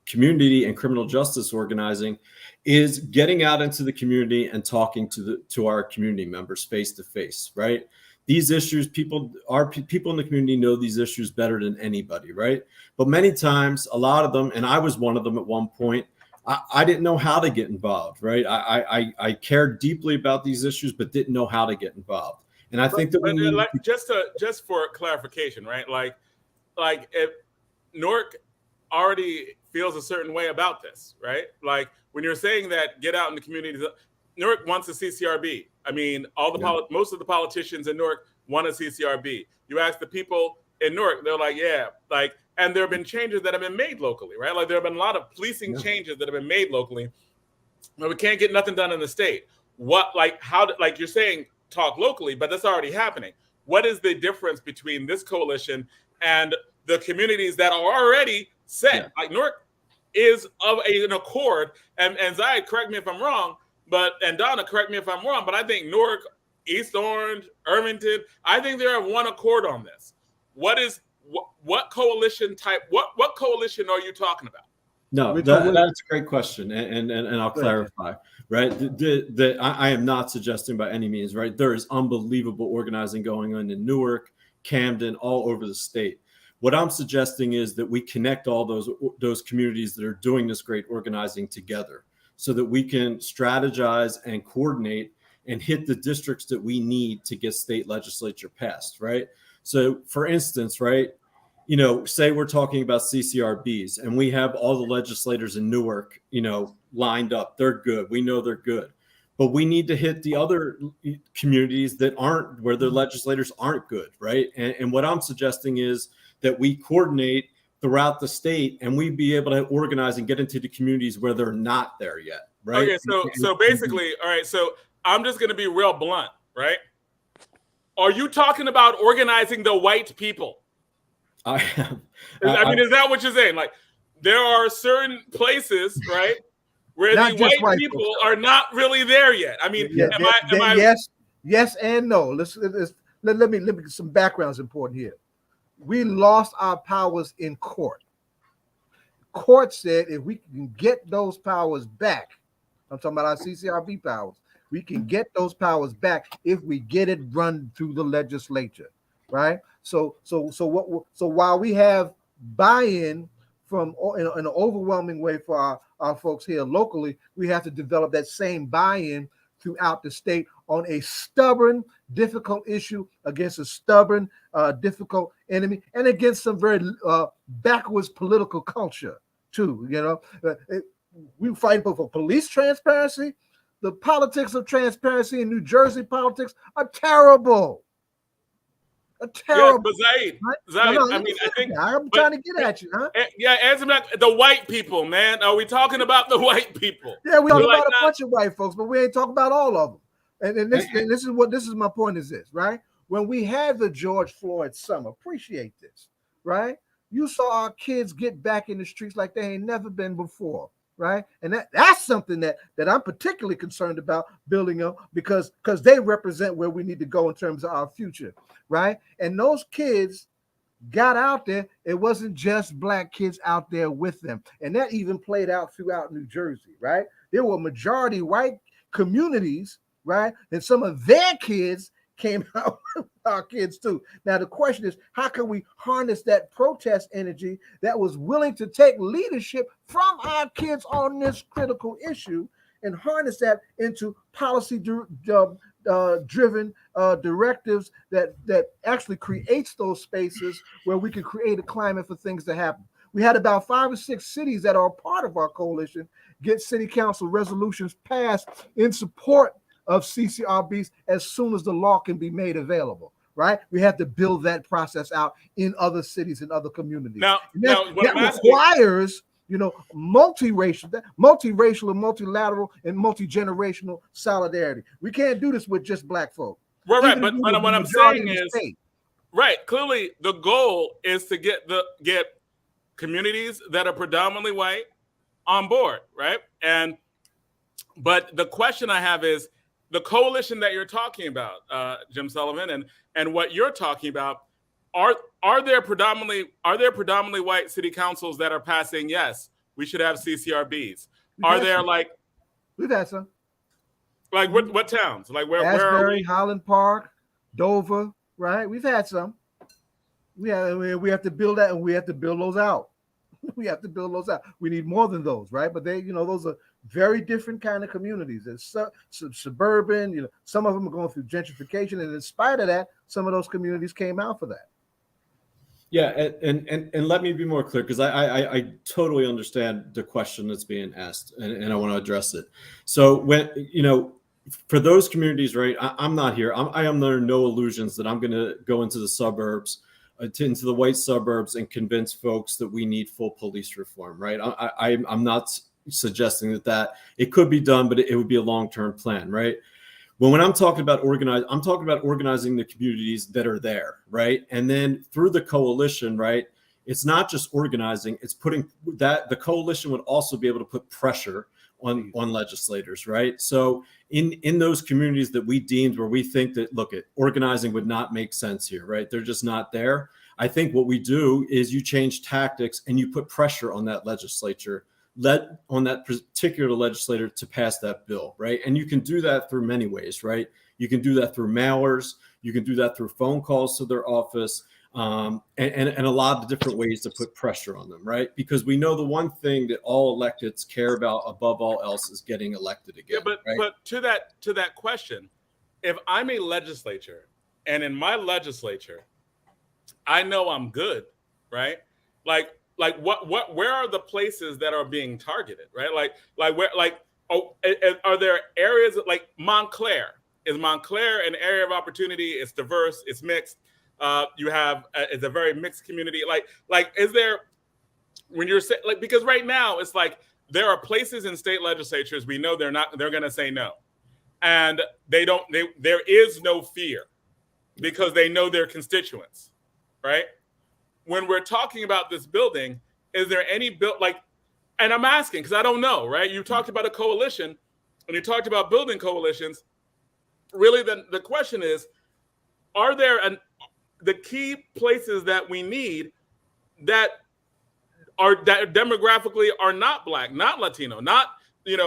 community and criminal justice organizing is getting out into the community and talking to our community members face to face, right? These issues, people in the community know these issues better than anybody, right? But many times, a lot of them, and I was one of them at one point, I didn't know how to get involved, right? I cared deeply about these issues, but didn't know how to get involved. And I think that we need just for clarification, right? Like if Newark already feels a certain way about this, right? Like when you're saying that, get out in the community. Newark wants a CCRB. I mean, most of the politicians in Newark want a CCRB. You ask the people in Newark, they're like, yeah, like, and there have been changes that have been made locally, right? Like there have been a lot of policing changes that have been made locally, but we can't get nothing done in the state. Like you're saying, talk locally, but that's already happening. What is the difference between this coalition and the communities that are already set? Yeah. Like Newark is of an accord, and Zayed, correct me if I'm wrong, and Donna, correct me if I'm wrong, but I think Newark, East Orange, Irvington, I think they're of one accord on this. What coalition type? What coalition are you talking about? No, that's a great question, and I'll clarify. Right, I am not suggesting by any means. Right, there is unbelievable organizing going on in Newark, Camden, all over the state. What I'm suggesting is that we connect all those communities that are doing this great organizing together, so that we can strategize and coordinate and hit the districts that we need to get state legislature passed. Right. So, for instance, right, say we're talking about CCRBs and we have all the legislators in Newark, lined up. They're good. We know they're good. But we need to hit the other communities that aren't, where the legislators aren't good, right? And what I'm suggesting is that we coordinate throughout the state and we be able to organize and get into the communities where they're not there yet, right? Okay, so basically, all right, so I'm just going to be real blunt, right? Are you talking about organizing the white people? I am. I mean, is that what you're saying? Like, there are certain places, right, where the white people are not really there yet. I mean, yes and no. Let me get some backgrounds important here. We lost our powers in court. Court said if we can get those powers back, I'm talking about our CCRB powers, we can get those powers back if we get it run through the legislature, right? So while we have buy-in from in an overwhelming way for our folks here locally, we have to develop that same buy-in throughout the state on a stubborn, difficult issue against a stubborn, difficult enemy, and against some very backwards political culture too. We fight for police transparency. The politics of transparency in New Jersey politics are terrible. Yeah, but Zayed, I mean, I think I'm trying to get at you, huh? Yeah, answer back. The white people, man. Are we talking about the white people? Yeah, we talking about a bunch of white folks, but we ain't talking about all of them. And this is my point is this, right? When we had the George Floyd summer, appreciate this, right? You saw our kids get back in the streets like they ain't never been before, right? And that's something that I'm particularly concerned about building up because they represent where we need to go in terms of our future, right? And those kids got out there, it wasn't just black kids out there with them. And that even played out throughout New Jersey, right? There were majority white communities, right? And some of their kids came out with our kids too. Now, the question is, how can we harness that protest energy that was willing to take leadership from our kids on this critical issue and harness that into policy driven directives that actually creates those spaces where we can create a climate for things to happen. We had about 5 or 6 cities that are part of our coalition get city council resolutions passed in support of CCRBs as soon as the law can be made available, right? We have to build that process out in other cities and other communities. Now that requires, multiracial and multilateral and multi-generational solidarity. We can't do this with just black folk. Right. But what I'm saying is, right, clearly the goal is to get communities that are predominantly white on board, right? But the question I have is, the coalition that you're talking about, Jim Sullivan, and what you're talking about, are there predominantly white city councils that are passing, yes, we should have CCRBs? Are there we've had some. Like what towns? Like where are we? Highland Park, Dover, right? We've had some. We have to build that, and we have to build those out. We have to build those out. We need more than those, right? But they, those are very different kind of communities. There's suburban, some of them are going through gentrification, and in spite of that, some of those communities came out for that. Yeah, and let me be more clear, because I totally understand the question that's being asked, and I want to address it. So when for those communities, right? I'm not here. I am under no illusions that I'm going to go into the suburbs, into the white suburbs, and convince folks that we need full police reform, right? I'm not suggesting that it could be done, but it would be a long-term plan, right? When I'm talking about I'm talking about organizing the communities that are there, right? And then through the coalition, right? It's not just organizing, it's putting that the coalition would also be able to put pressure on legislators, right? So in those communities that we deemed where we think that, organizing would not make sense here, right? They're just not there. I think what we do is you change tactics and you put pressure on that legislature, on that particular legislator to pass that bill, right? And you can do that through many ways, right? You can do that through mailers, you can do that through phone calls to their office, and a lot of different ways to put pressure on them, right? Because we know the one thing that all electeds care about above all else is getting elected again. Yeah, but to that question, if I'm a legislature and in my legislature, I know I'm good, right? Like where are the places that are being targeted, right? Are there areas like Montclair? Is Montclair an area of opportunity? It's diverse, it's mixed. It's a very mixed community. Is there, when you're saying, because right now it's like there are places in state legislatures we know they're going to say no, and there is no fear because they know their constituents, right? When we're talking about this building, is there any and I'm asking because I don't know, right? You talked about a coalition and you talked about building coalitions. Really, the question is, are there the key places that we need that demographically are not Black, not Latino, not, they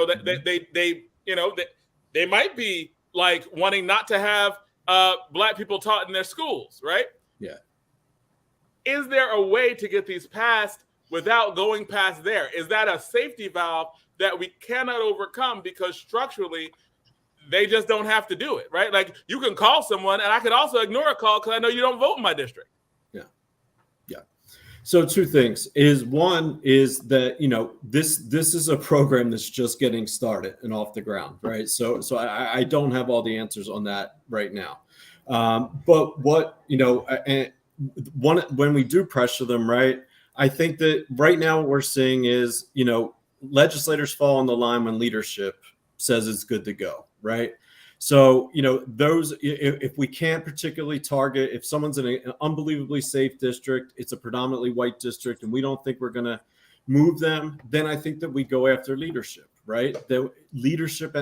might be wanting not to have Black people taught in their schools, right? Yeah. Is there a way to get these passed without going past there? Is that a safety valve that we cannot overcome because structurally they just don't have to do it, right? Like you can call someone and I could also ignore a call because I know you don't vote in my district. Yeah. Yeah. So two things one is that, this is a program that's just getting started and off the ground, right? So I don't have all the answers on that right now. But what, when we do pressure them, right, I think that right now what we're seeing is, legislators fall on the line when leadership says it's good to go, right? So, those, if we can't particularly target, if someone's in an unbelievably safe district, it's a predominantly white district, and we don't think we're going to move them, then I think that we go after leadership, right? The leadership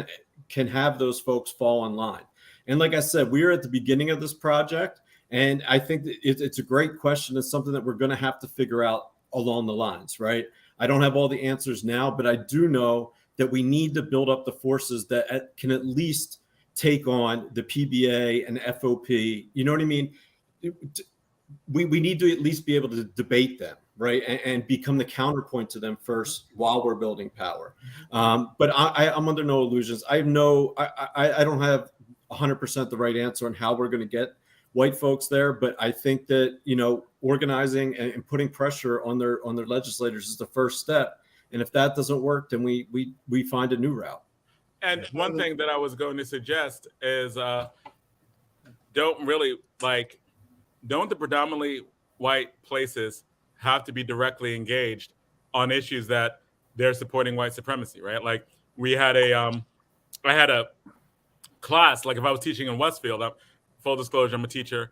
can have those folks fall in line. And like I said, we're at the beginning of this project. And I think that it's a great question. It's something that we're going to have to figure out along the lines, right? I don't have all the answers now, but I do know that we need to build up the forces that can at least take on the PBA and FOP. You know what I mean? We need to at least be able to debate them, right? And become the counterpoint to them first while we're building power. But I'm under no illusions. I don't have 100% the right answer on how we're going to get white folks there, but I think that, you know, organizing and putting pressure on their legislators is the first step. And if that doesn't work, then we find a new route. And one thing that I was going to suggest is don't the predominantly white places have to be directly engaged on issues that they're supporting white supremacy, right? Like we had I had a class, like if I was teaching in Westfield, full disclosure, I'm a teacher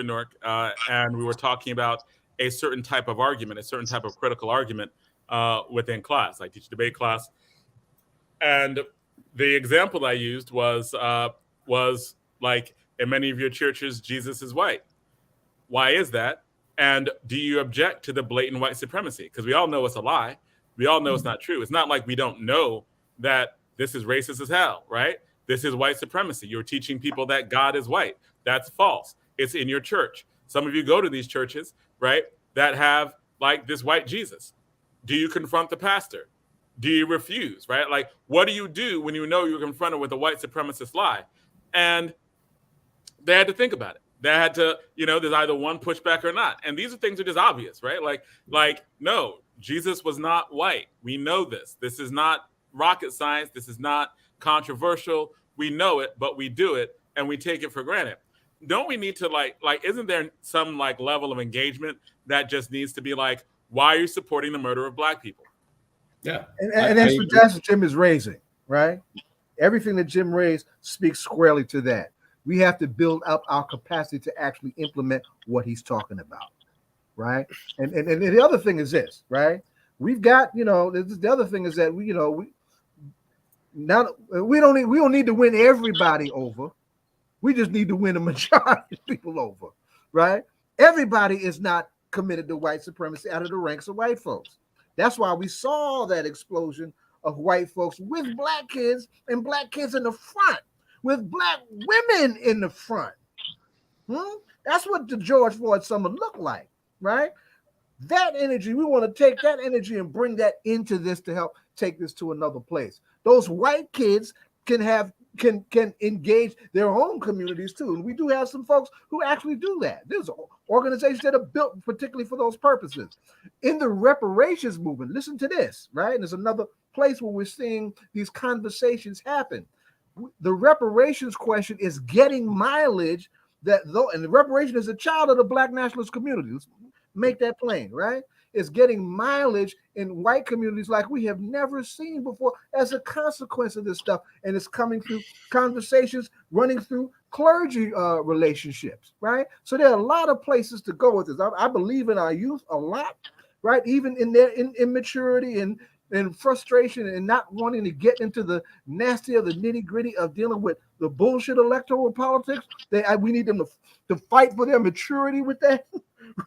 in Newark, and we were talking about a certain type of argument, a certain type of critical argument within class. I teach a debate class. And the example that I used was like, in many of your churches, Jesus is white. Why is that? And do you object to the blatant white supremacy? Because we all know it's a lie. We all know it's not true. It's not like we don't know that this is racist as hell, right? This is white supremacy. You're teaching people that God is white. That's false. It's in your church. Some of you go to these churches, right, that have like this white Jesus. Do you confront the pastor? Do you refuse, right? Like, what do you do when you know you're confronted with a white supremacist lie? And they had to think about it. They had to, you know, there's either one pushback or not. And these are things that are just obvious, right? Like, no, Jesus was not white. We know this. This is not rocket science. This is not controversial. We know it, but we do it and we take it for granted. Don't we need to like, isn't there some like level of engagement that just needs to be like, why are you supporting the murder of Black people? Yeah. And that's what Jim is raising, right? Everything that Jim raised speaks squarely to that. We have to build up our capacity to actually implement what he's talking about, right? And the other thing is this, right? We've got, you know, the other thing is that we don't need to win everybody over. We just need to win a majority of people over, right? Everybody is not committed to white supremacy out of the ranks of white folks. That's why we saw that explosion of white folks with Black kids and Black kids in the front, with Black women in the front. That's what the George Floyd summer looked like, right? That energy, we want to take that energy and bring that into this to help take this to another place. Those white kids can engage their own communities too. And we do have some folks who actually do that. There's organizations that are built particularly for those purposes. In the reparations movement, listen to this, right? And there's another place where we're seeing these conversations happen. The reparations question is getting mileage and the reparation is a child of the Black nationalist community. Let's make that plain, right? It's getting mileage in white communities like we have never seen before as a consequence of this stuff. And it's coming through conversations, running through clergy relationships, right? So there are a lot of places to go with this. I believe in our youth a lot, right? Even in their immaturity and frustration and not wanting to get into the nasty of the nitty gritty of dealing with the bullshit electoral politics. We need them to fight for their maturity with that.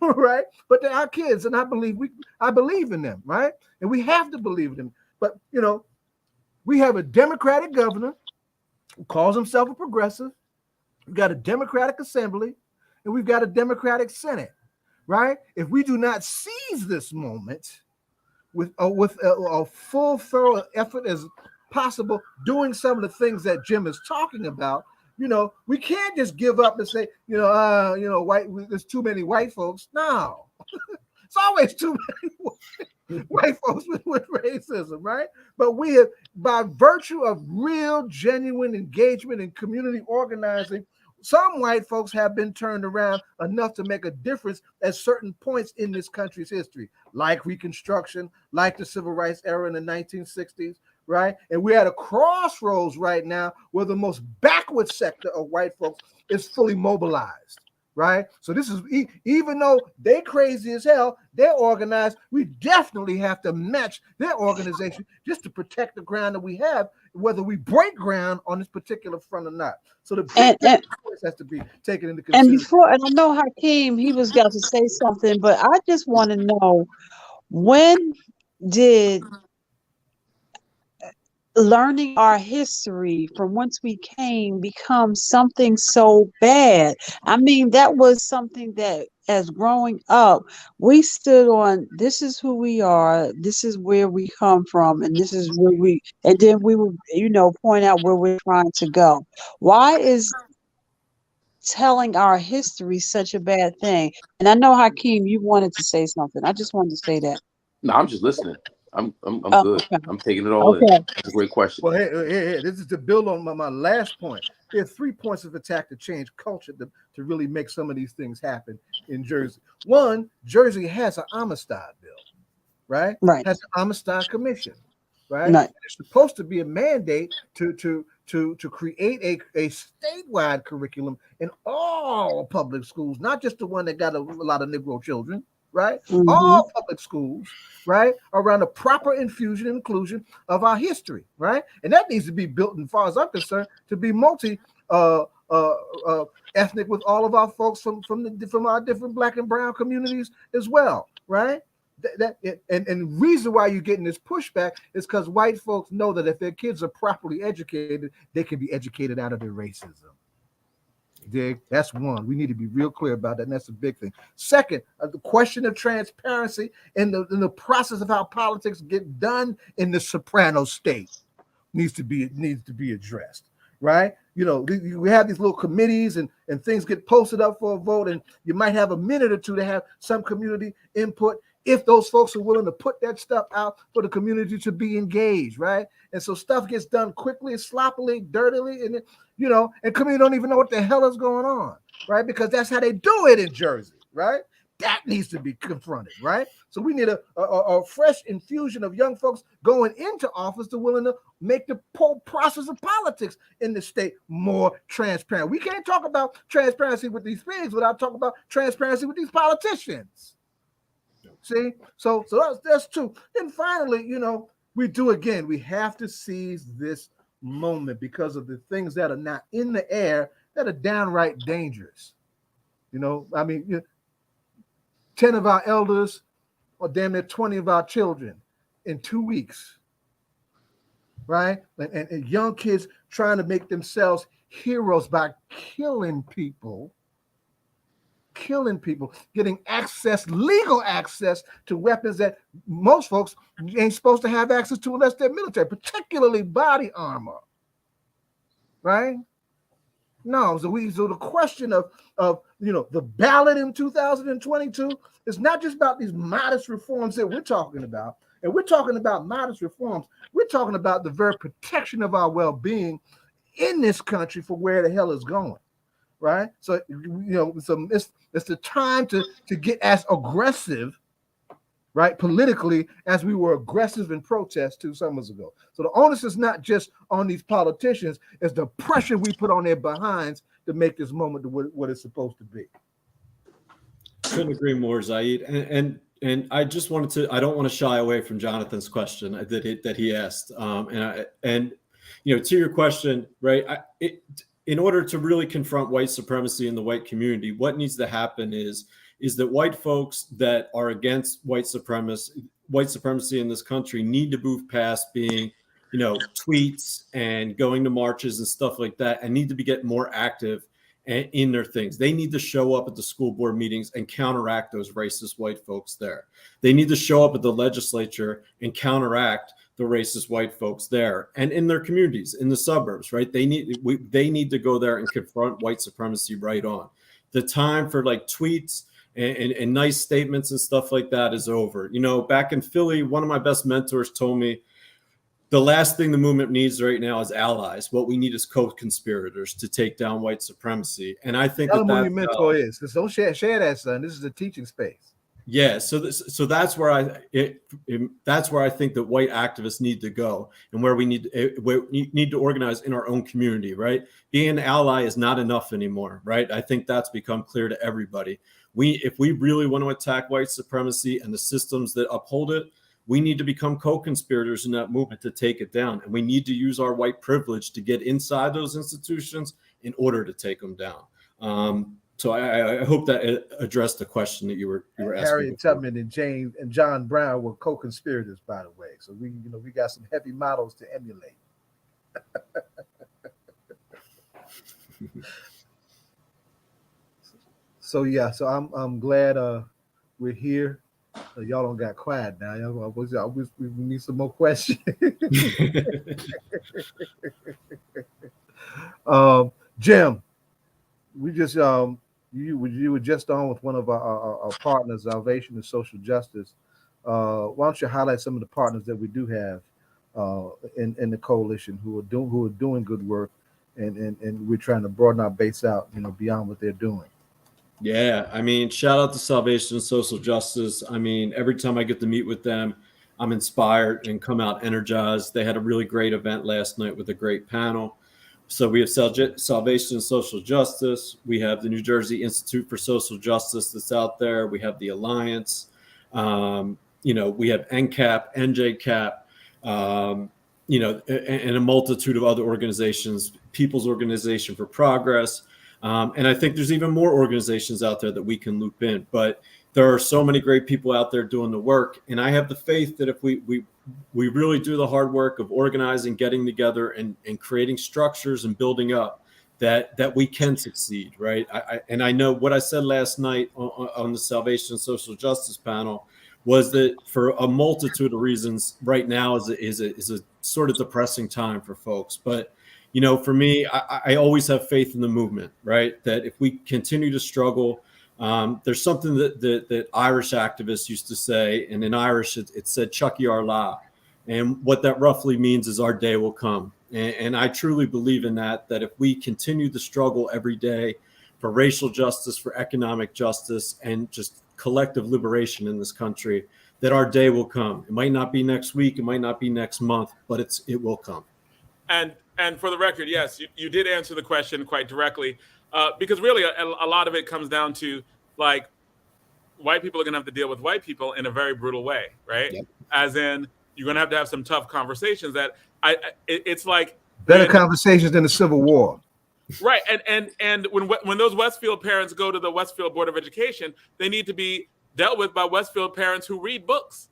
Right, but they're our kids, and I believe in them, right? And we have to believe in them. But you know, we have a Democratic governor who calls himself a progressive. We've got a Democratic Assembly, and we've got a Democratic Senate, right? If we do not seize this moment with a full, thorough effort as possible, doing some of the things that Jim is talking about. You know, we can't just give up and say, there's too many white folks. No, it's always too many white folks with racism, right? But we have, by virtue of real, genuine engagement and community organizing, some white folks have been turned around enough to make a difference at certain points in this country's history, like Reconstruction, like the Civil Rights era in the 1960s. Right, and we're at a crossroads right now where the most backward sector of white folks is fully mobilized. Right, so this is even though they're crazy as hell, they're organized. We definitely have to match their organization just to protect the ground that we have whether we break ground on this particular front or not. So the And, big and choice has to be taken into and consideration. before, and I know Hakeem, he was got to say something, but I just want to know, when did learning our history from whence we came become something so bad? I mean, that was something that, as growing up, we stood on, this is who we are, this is where we come from, and this is where we, and then we would, point out where we're trying to go. Why is telling our history such a bad thing? And I know, Hakeem, you wanted to say something. I just wanted to say that. No, I'm just listening. I'm good. Okay. I'm taking it all in. Okay. That's a great question. Well, hey, this is to build on my last point. There are 3 points of attack to change culture to really make some of these things happen in Jersey. One, Jersey has an Amistad bill, right? Right. Has an Amistad commission, right? Right. It's supposed to be a mandate to create a statewide curriculum in all public schools, not just the one that got a lot of Negro children, right? Mhm. All public schools, right, around the proper infusion and inclusion of our history, right? And that needs to be built, as far as I'm concerned, to be multi ethnic with all of our folks from our different Black and brown communities as well, right? And the reason why you're getting this pushback is because white folks know that if their kids are properly educated, they can be educated out of their racism. Dig? That's one. We need to be real clear about that, and that's a big thing. Second, the question of transparency in the process of how politics get done in the soprano state needs to be addressed, right? We have these little committees and things get posted up for a vote, and you might have a minute or two to have some community input if those folks are willing to put that stuff out for the community to be engaged, right? And so stuff gets done quickly, sloppily, dirtily, and and community don't even know what the hell is going on, right? Because that's how they do it in Jersey, right? That needs to be confronted, right? So we need a fresh infusion of young folks going into office to willing to make the whole process of politics in the state more transparent. We can't talk about transparency with these things without talking about transparency with these politicians. See, so that's 2. And finally, we have to seize this moment because of the things that are not in the air that are downright dangerous. 10 of our elders, or damn near 20 of our children in 2 weeks, right? And young kids trying to make themselves heroes by killing people, getting legal access to weapons that most folks ain't supposed to have access to unless they're military, particularly body armor, right? No, so the question of the ballot in 2022 is not just about these modest reforms that we're talking about. And we're talking about modest reforms. We're talking about the very protection of our well-being in this country for where the hell is going. Right, so it's the time to get as aggressive, right, politically as we were aggressive in protest 2 summers ago. So the onus is not just on these politicians; it's the pressure we put on their behinds to make this moment what it's supposed to be. Couldn't agree more, Zaid. And I just wanted to. I don't want to shy away from Jonathan's question that he asked. To your question, right? In order to really confront white supremacy in the white community, what needs to happen is that white folks that are against white supremacy in this country need to move past being, tweets and going to marches and stuff like that, and need to get more active in their things. They need to show up at the school board meetings and counteract those racist white folks there. They need to show up at the legislature and counteract the racist white folks there, and in their communities, in the suburbs, right? They need to go there and confront white supremacy right on. The time for tweets and nice statements and stuff like that is over. Back in Philly, one of my best mentors told me, the last thing the movement needs right now is allies. What we need is co-conspirators to take down white supremacy. And I think Tell them who your mentor is. Just don't share that, son. This is a teaching space. Yeah, so that's where I think that white activists need to go, and where we need to organize in our own community, right? Being an ally is not enough anymore, right? I think that's become clear to everybody. If we really want to attack white supremacy and the systems that uphold it, we need to become co-conspirators in that movement to take it down. And we need to use our white privilege to get inside those institutions in order to take them down. So I hope that addressed the question that you were asking. Harriet Tubman and James and John Brown were co-conspirators, by the way. So we got some heavy models to emulate. So I'm glad we're here. Y'all don't got quiet now. We need some more questions. Jim, we just you were just on with one of our partners, Salvation and Social Justice. Why don't you highlight some of the partners that we do have in the coalition who are doing good work, and we're trying to broaden our base out, beyond what they're doing. Yeah, I mean, shout out to Salvation and Social Justice. I mean, every time I get to meet with them, I'm inspired and come out energized. They had a really great event last night with a great panel. So we have Salvation and Social Justice. We have the New Jersey Institute for Social Justice that's out there. We have the Alliance. We have NCAP, NJCAP, and a multitude of other organizations, People's Organization for Progress. And I think there's even more organizations out there that we can loop in. But there are so many great people out there doing the work. And I have the faith that if we really do the hard work of organizing, getting together, and creating structures and building up, that we can succeed, right? I know what I said last night on the Salvation and Social Justice panel was that for a multitude of reasons, right now is a sort of depressing time for folks. But for me, I always have faith in the movement, right? That if we continue to struggle, there's something that Irish activists used to say, and in Irish it said "Chucky Arla," and what that roughly means is our day will come. And I truly believe in that if we continue to struggle every day for racial justice, for economic justice, and just collective liberation in this country, that our day will come. It might not be next week, it might not be next month, but it will come. And for the record, yes, you did answer the question quite directly, because really a lot of it comes down to, like, white people are going to have to deal with white people in a very brutal way, right? Yep. As in, you're going to have some tough conversations that it's like better conversations than the Civil War. Right. And when those Westfield parents go to the Westfield Board of Education, they need to be dealt with by Westfield parents who read books,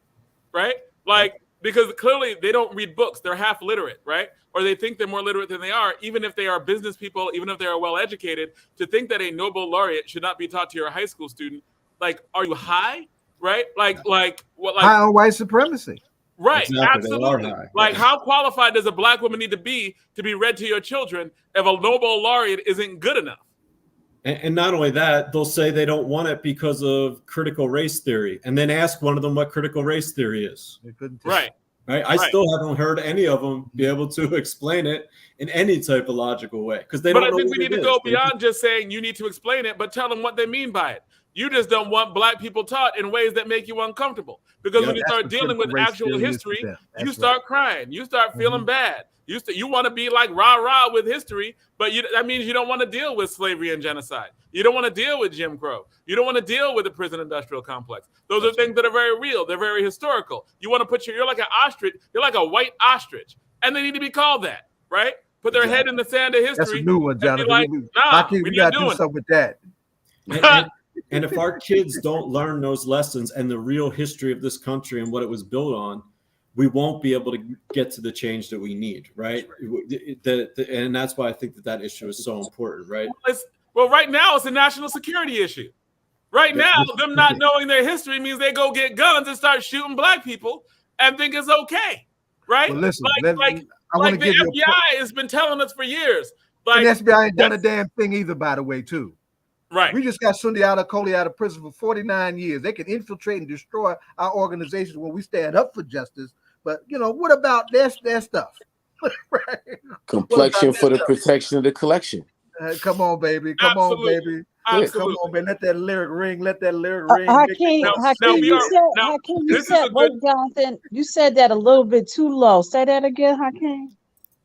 right? Like, because clearly they don't read books. They're half literate, right? Or they think they're more literate than they are, even if they are business people, even if they are well educated. To think that a Nobel laureate should not be taught to your high school student, like, are you high? Right? Like high on white supremacy. Right, exactly. Absolutely. Like, how qualified does a Black woman need to be read to your children if a Nobel laureate isn't good enough? And not only that, they'll say they don't want it because of critical race theory, and then ask one of them what critical race theory is. Right. I still haven't heard any of them be able to explain it in any type of logical way, because they don't know. But I think we need to go beyond just saying you need to explain it, but tell them what they mean by it. You just don't want Black people taught in ways that make you uncomfortable. Because when you start dealing with actual history, you start crying. You start feeling bad. You want to be like rah-rah with history, but that means you don't want to deal with slavery and genocide. You don't want to deal with Jim Crow. You don't want to deal with the prison industrial complex. Those are things that are very real. They're very historical. You want to put you're like an ostrich. You're like a white ostrich. And they need to be called that, right? Put their head in the sand of history. That's a new one, Jonathan. Like, we got to do something with that. And if our kids don't learn those lessons and the real history of this country and what it was built on, we won't be able to get to the change that we need, right? And that's why I think that issue is so important, right? Well, right now it's a national security issue. Right now, them not knowing their history means they go get guns and start shooting Black people and think it's okay, right? Well, listen, the FBI has been telling us for years. Like, and the FBI ain't done a damn thing either, by the way, too. Right. We just got Sunday Kohli out of prison for 49 years. They can infiltrate and destroy our organizations when we stand up for justice. But, what about their stuff? Right? Complexion for the protection of the collection. Come on, baby. Come on, baby. Come on, man. Let that lyric ring. Let that lyric ring. Jonathan, you said that a little bit too low. Say that again, Hakeem.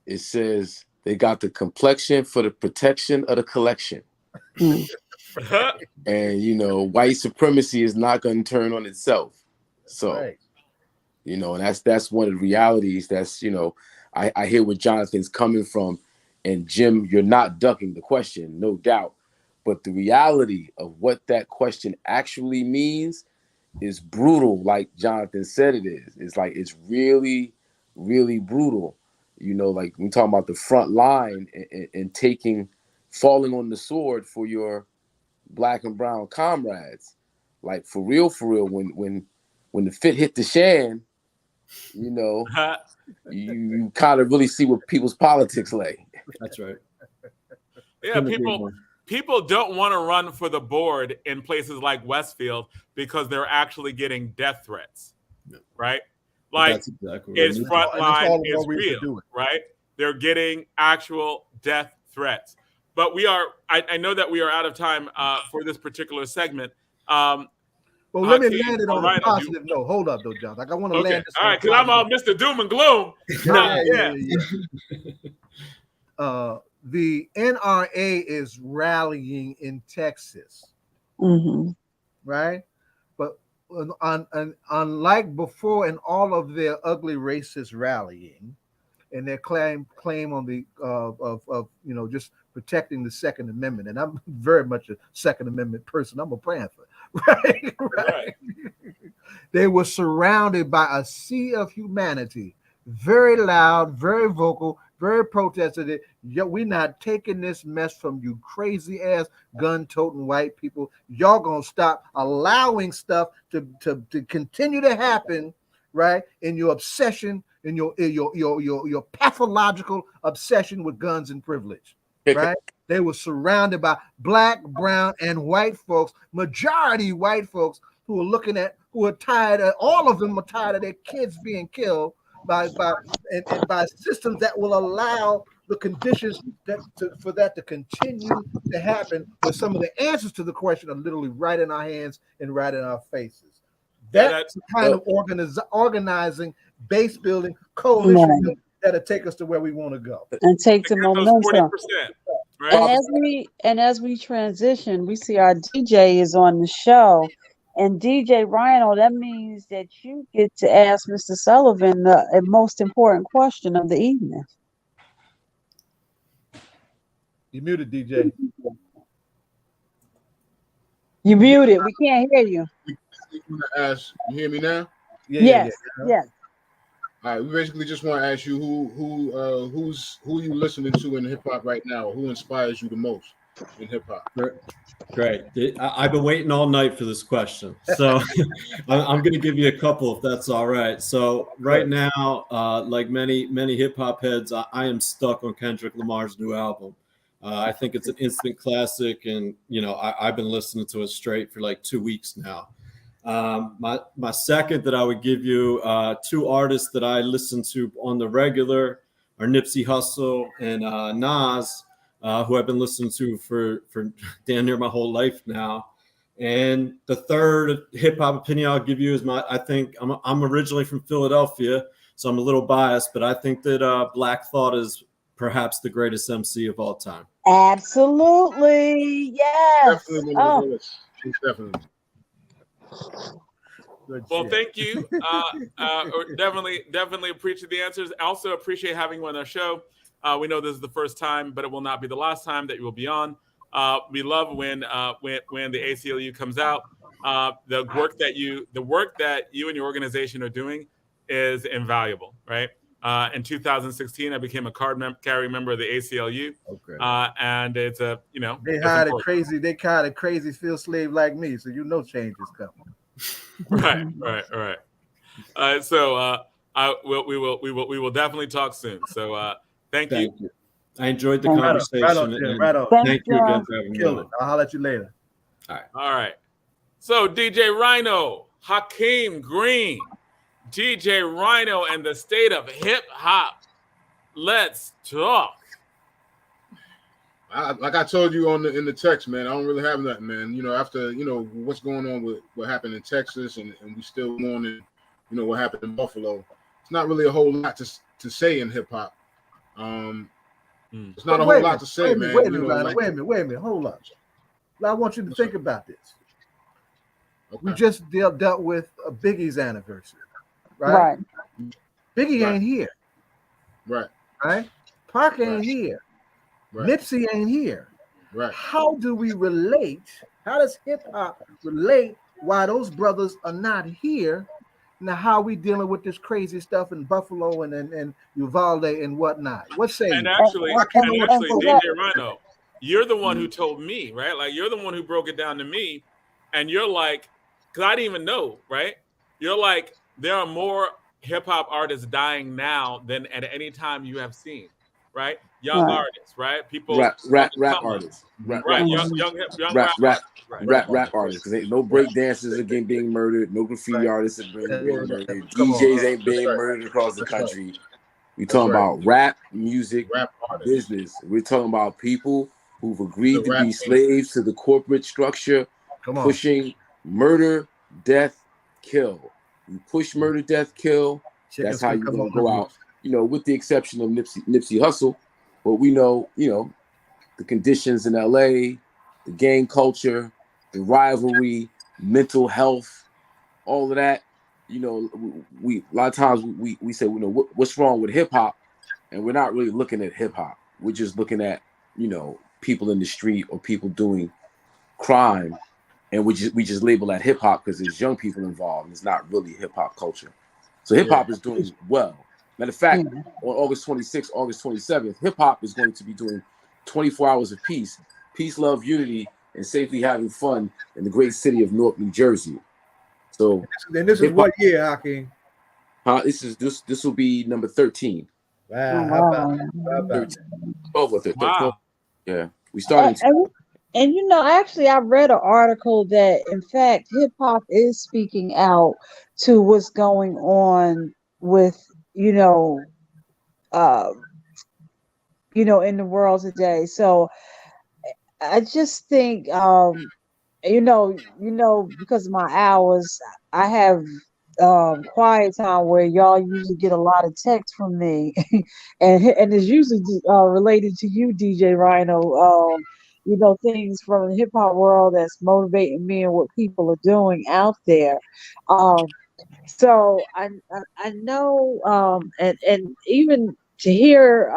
It says they got the complexion for the protection of the collection. And white supremacy is not going to turn on itself. So, You know, and that's one of the realities. That's, you know, I hear where Jonathan's coming from, and Jim, you're not ducking the question, no doubt. But the reality of what that question actually means is brutal, like Jonathan said it is. It's like, it's really, really brutal. You know, like we talking about the front line and falling on the sword for your Black and brown comrades. Like for real, when the fit hit the shan, you know, you kind of really see what people's politics lay. That's right. Yeah, people don't want to run for the board in places like Westfield because they're actually getting death threats, right? Like, that's exactly it's frontline is real, right? They're getting actual death threats. But I know that we are out of time for this particular segment. Well, let me land it on a positive note. Hold up, though, John. Like, I want to land this. All right, because I'm all Mr. Doom and Gloom. Yeah. The NRA is rallying in Texas, right? But unlike before in all of their ugly racist rallying, and their claim on the of you know, just protecting the Second Amendment, and I'm very much a Second Amendment person. I'm a panther, right? They were surrounded by a sea of humanity, very loud, very vocal, very protested. We're not taking this mess from you crazy ass gun-toting white people. Y'all gonna stop allowing stuff to continue to happen, right? In your obsession, in your pathological obsession with guns and privilege, right? They were surrounded by Black, brown, and white folks, majority white folks, who are tired of, all of them are tired of their kids being killed by systems that will allow the conditions for that to continue to happen, where some of the answers to the question are literally right in our hands and right in our faces. That's the kind of organizing, base building, coalition that'll take us to where we want to go. And take the momentum. 40%, right? And as we transition, we see our DJ is on the show. And DJ Rhino, that means that you get to ask Mr. Sullivan the most important question of the evening. You muted, DJ. You muted. We can't hear you. You hear me now? Yes. All right. We basically just want to ask you who you listening to in hip hop right now, or who inspires you the most in hip hop. Great. I've been waiting all night for this question, so I'm going to give you a couple if that's all right. So right now, like many hip hop heads, I am stuck on Kendrick Lamar's new album. I think it's an instant classic, and you know I've been listening to it straight for like 2 weeks now. My second that I would give you, two artists that I listen to on the regular are Nipsey Hussle and Nas. Who I've been listening to for damn near my whole life now. And the third hip hop opinion I'll give you is I'm originally from Philadelphia, so I'm a little biased, but I think that Black Thought is perhaps the greatest MC of all time. Absolutely, yes. Definitely. Well, thank you. Definitely appreciate the answers. Also appreciate having you on our show. We know this is the first time, but it will not be the last time that you will be on. We love when the ACLU comes out. The work that you and your organization are doing is invaluable, right? In 2016, I became a card-carrying member of the ACLU, and it's a they hired a crazy field slave like me, so change is coming. Right. So we will definitely talk soon. So. Thank you. I enjoyed the conversation. Right on. Thank you again for having me on. I'll holler at you later. All right. So DJ Rhino, Hakeem Green, DJ Rhino, and the state of hip hop. Let's talk. Like I told you in the text, man, I don't really have nothing, man. After what's going on with what happened in Texas, and we still mourning, what happened in Buffalo. It's not really a whole lot to say in hip hop. It's not a whole lot to say, man. Wait a minute. Hold up. I want you to think about this. Okay. We just dealt with Biggie's anniversary. right? Biggie Right. ain't here, Right. right? Park ain't Right. here. Right. Nipsey ain't here. Right. How do we relate? How does hip hop relate why those brothers are not here? Now, how we dealing with this crazy stuff in Buffalo and Uvalde and whatnot? What say And you? actually, for DJ that, Rhino, you're the one who told me, right? Like you're the one who broke it down to me, and you're like, because I didn't even know, right? You're like, there are more hip hop artists dying now than at any time you have seen, right? Young right. artists, right? People on Rap the come up. artists. Rap Right? artists. Young Rap rap artists, right? rap artists. Because ain't no break dancers again being murdered. No graffiti artists are being murdered. Come on. DJs ain't being right. murdered across the That's right. country. We That's talking right. about rap music Rap artists. business. We're talking about people who've agreed The to rap be slaves to the corporate structure, Come on. pushing murder, death, kill. You push murder, death, kill. That's how you're gonna go out. You know, with the exception of Nipsey Hussle, but we know, you know, the conditions in LA, the gang culture, the rivalry, mental health, all of that. You know, we a lot of times we say, you know, what's wrong with hip hop, and we're not really looking at hip hop. We're just looking at, you know, people in the street or people doing crime, and we just label that hip hop because there's young people involved. And it's not really hip hop culture. So hip hop is doing well. Matter of fact, on August 26th, August 27th, hip hop is going to be doing 24 hours of peace, love, unity, and safely having fun in the great city of Newark, New Jersey. So, and this is what year, Akil? This will be number 13. Wow, how about 13? 12 or 13. Wow. Yeah, we started. And you know, actually, I read an article that, in fact, hip hop is speaking out to what's going on with, in the world today. So I just think, because of my hours, I have quiet time where y'all usually get a lot of text from me, and it's usually related to you, DJ Rhino. Things from the hip hop world that's motivating me and what people are doing out there. So I know, and even to hear,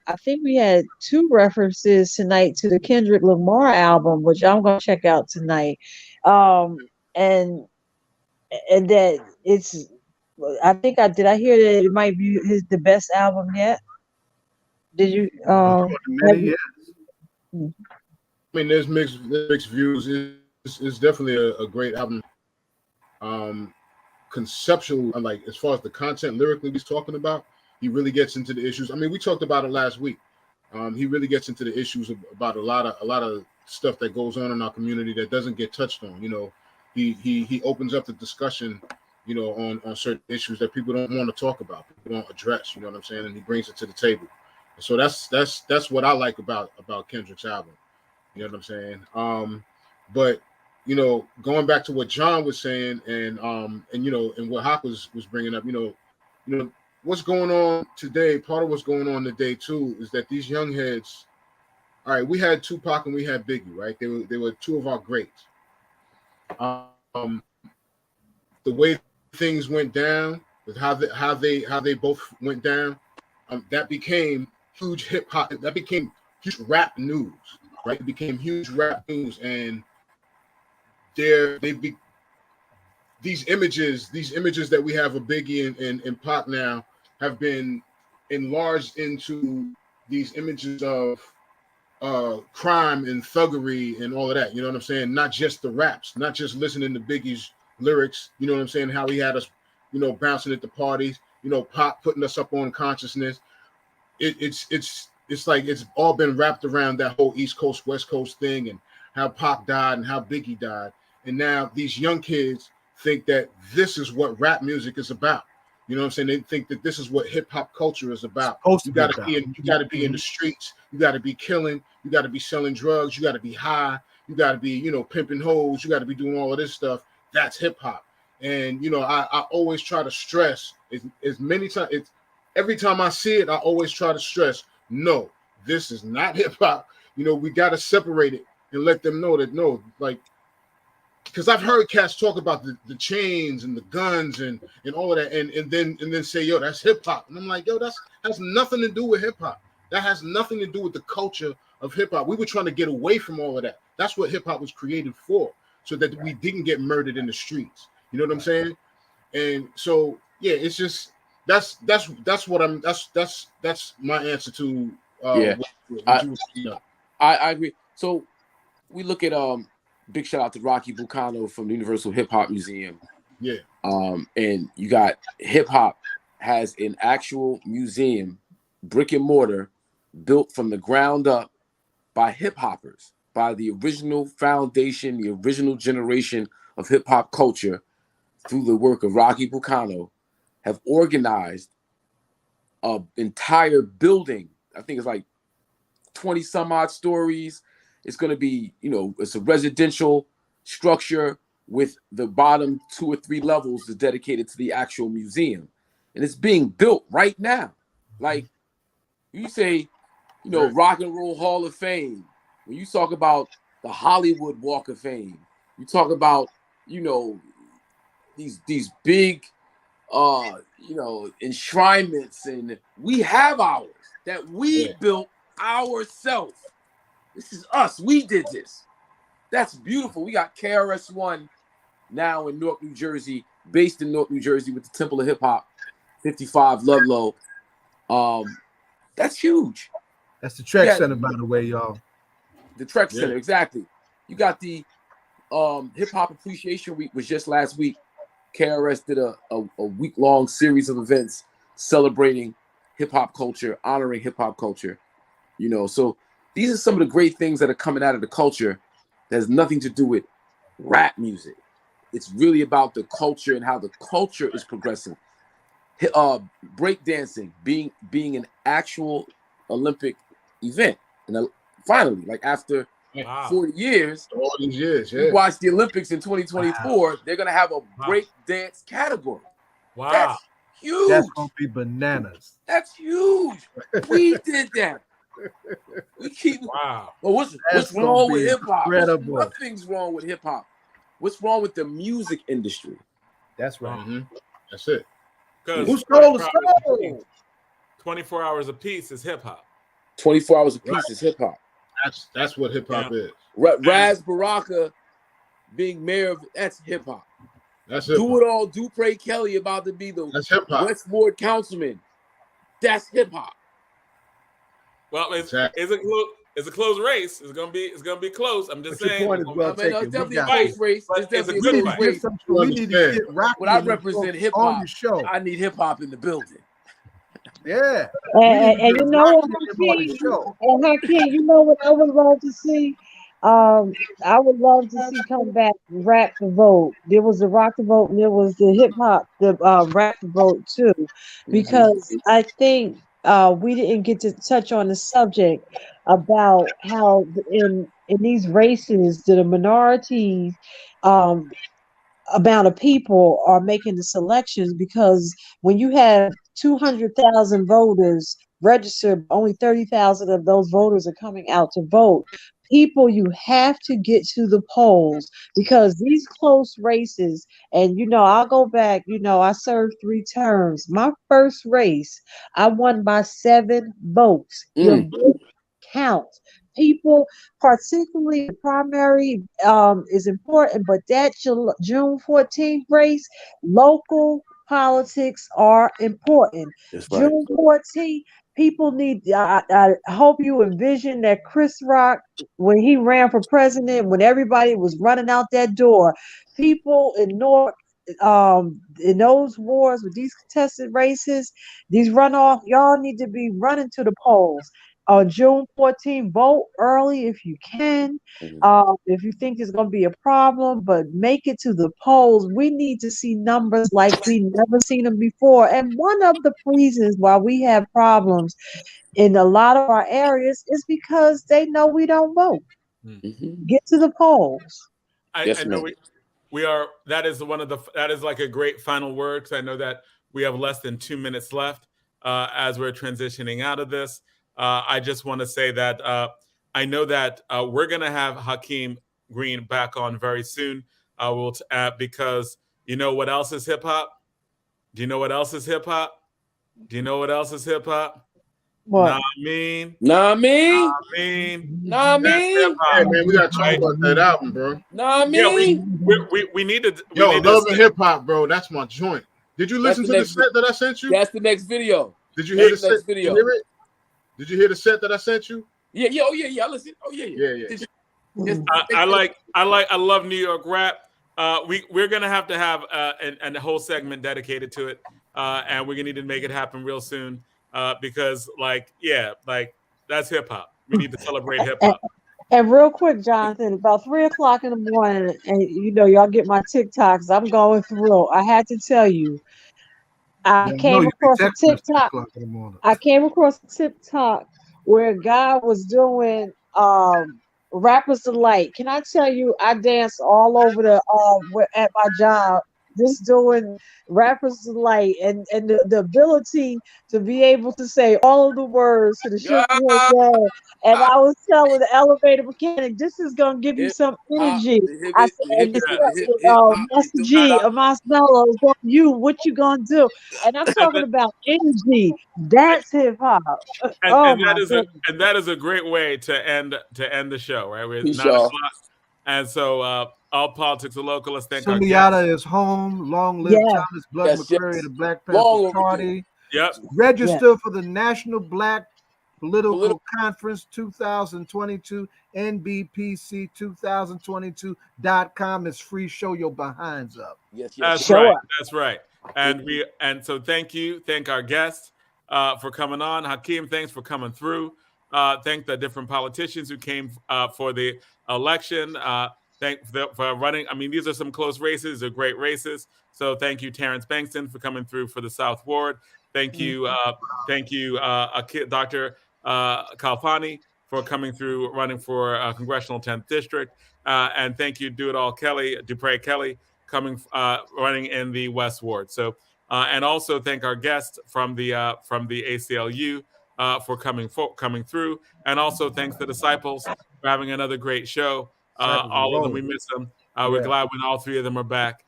I think we had 2 references tonight to the Kendrick Lamar album, which I'm gonna check out tonight, and that it's. I think I hear that it might be the best album yet. Did you? Yes. I mean, there's mixed views. It's definitely a great album. Conceptual, like as far as the content lyrically he's talking about, he really gets into the issues. I mean, we talked about it last week. He really gets into the issues about a lot of stuff that goes on in our community that doesn't get touched on. You know, he opens up the discussion, you know, on certain issues that people don't want to talk about, people don't address. You know what I'm saying? And he brings it to the table. So that's what I like about Kendrick's album. You know what I'm saying? But you know, going back to what John was saying, and what Hawk was bringing up, you know, what's going on today. Part of what's going on today too is that these young heads. All right, we had Tupac and we had Biggie, right? They were 2 of our greats. The way things went down, with how they both went down, that became huge hip hop. That became huge rap news, right? It became huge rap news, and these images that we have of Biggie and Pac now have been enlarged into these images of crime and thuggery and all of that. You know what I'm saying? Not just the raps, not just listening to Biggie's lyrics. You know what I'm saying? How he had us, you know, bouncing at the parties. You know, Pac putting us up on consciousness. It's like it's all been wrapped around that whole East Coast West Coast thing, and how Pac died and how Biggie died. And now these young kids think that this is what rap music is about. You know what I'm saying? They think that this is what hip hop culture is about. You got to be in the streets. You got to be killing. You got to be selling drugs. You got to be high. You got to be, you know, pimping hoes. You got to be doing all of this stuff. That's hip hop. And you know, I always try to stress as many times. Every time I see it, I always try to stress, no, this is not hip hop. You know, we got to separate it and let them know that no, like because I've heard cats talk about the chains and the guns and all of that, and then say, yo, that's hip hop, and I'm like, yo, that has nothing to do with hip hop. That has nothing to do with the culture of hip hop. We were trying to get away from all of that. That's what hip hop was created for, so that we didn't get murdered in the streets. You know what I'm saying? And so yeah, it's just that's my answer to I agree. So we look at big shout out to Rocky Bucano from the Universal Hip Hop Museum. Yeah. And you got hip hop has an actual museum, brick and mortar, built from the ground up by hip hoppers, by the original foundation, the original generation of hip hop culture, through the work of Rocky Bucano, have organized an entire building. I think it's like 20 some odd stories. It's going to be, it's a residential structure with the bottom 2 or 3 levels is dedicated to the actual museum. And it's being built right now. Like you say, Rock and Roll Hall of Fame. When you talk about the Hollywood Walk of Fame, you talk about, these big, enshrinements, and we have ours that we built ourselves. This is us. We did this. That's beautiful. We got KRS-One now in Newark, New Jersey, based in Newark, New Jersey, with the Temple of Hip Hop, 55 Ludlow. That's huge. That's the Trek Center, by the way, y'all. The Trek Center, exactly. You got the Hip Hop Appreciation Week was just last week. KRS did a week-long series of events celebrating hip-hop culture, honoring hip-hop culture. So these are some of the great things that are coming out of the culture that has nothing to do with rap music. It's really about the culture and how the culture is progressing. Breakdancing being an actual Olympic event. And finally, like after 40 years, all these years, you watch the Olympics in 2024, they're going to have a break dance category. Wow. That's huge. That's going to be bananas. That's huge. We did that. We keep. Wow. Well, what's wrong with hip hop? Incredible. Nothing's wrong with hip hop. What's wrong with the music industry? That's right. Mm-hmm. That's it. Who stole the show? 24 hours a piece is hip hop. 24 hours a piece is hip hop. That's what hip hop is. Raz Baraka being mayor of that's hip hop. That's hip hop. Do it all. Dupré Kelly about to be the Westmore councilman. That's hip hop. Well, it's a close race. It's gonna be close. I'm just saying. Your point is well taken. It's definitely a close race. It's a good race. We need to get Rocky when I represent hip on hop, the show. I need hip hop in the building. Yeah. And you know what, Hakeem, you know what I would love to see? I would love to see come back Rap the Vote. There was the Rock the Vote and there was the hip hop, the Rap the Vote too. Because I think we didn't get to touch on the subject about how in these races that the minorities amount of people are making the selections, because when you have 200,000 voters registered, only 30,000 of those voters are coming out to vote. People, you have to get to the polls, because these close races, and I'll go back, I served 3 terms. My first race, I won by 7 votes. Your vote counts. People, particularly the primary, is important, but that June 14th race, local politics are important. That's right. June 14th, people need. I hope you envision that Chris Rock, when he ran for president, when everybody was running out that door, people in Newark, in those wars with these contested races, these runoff, y'all need to be running to the polls. On June 14th, vote early if you can. If you think it's going to be a problem, but make it to the polls. We need to see numbers like we never seen them before. And one of the reasons why we have problems in a lot of our areas is because they know we don't vote. Get to the polls. I know we are. That is like a great final word, because I know that we have less than 2 minutes left as we're transitioning out of this. I just want to say that I know that we're going to have Hakeem Green back on very soon. Because you know what else is hip hop? Do you know what else is hip hop? Do you know what else is hip hop? What? Nah, I mean. Nah, I mean. That's hip hop. Hey, man, we gotta talk about that album, bro. Nah, I Yeah, mean. we need to. Yo, Love and Hip Hop, bro. That's my joint. Did you listen to the set that I sent you? That's the next video. Did you hear the set? Next video. Did you hear it? Did you hear the set that I sent you? Yeah, yeah, oh yeah, I listen. Oh yeah. I love New York rap. We're gonna have to have a whole segment dedicated to it, and we're gonna need to make it happen real soon. Because that's hip hop. We need to celebrate hip hop. And real quick, Jonathan, about 3 o'clock in the morning, and y'all get my TikToks. I'm going through. I had to tell you, I came across a TikTok. I came across a TikTok where a guy was doing Rapper's Delight. Can I tell you, I danced all over at my job, just doing Rapper's Delight, and the ability to be able to say all of the words to the shit. And I was telling the elevator mechanic, this is gonna give you some energy. I said, Master G or Marcelo is going you, what you gonna do? And I'm talking about energy. That's hip hop. And that is a great way to end the show, right? We're 9 o'clock. And so all politics are local. Let's thank our guests. is home. Long live Thomas Blood McCurry, the Black Panther Party. Yep. Register for the National Black Political Conference 2022, NBPC2022.com. It's free. Show your behinds up. Yes. That's right. That's right. And so thank you. Thank our guests for coming on. Hakeem, thanks for coming through. Thank the different politicians who came for the election. Thank for running. I mean, these are some close races. They're great races. So thank you, Terrance Bankston, for coming through for the South Ward. Thank you, Dr. Khalfani, for coming through, running for Congressional 10th District. And thank you, Dupré Kelly, running in the West Ward. So, and also thank our guests from the ACLU for coming through. And also thanks to Disciples for having another great show. All of them, we miss them. We're glad when all three of them are back.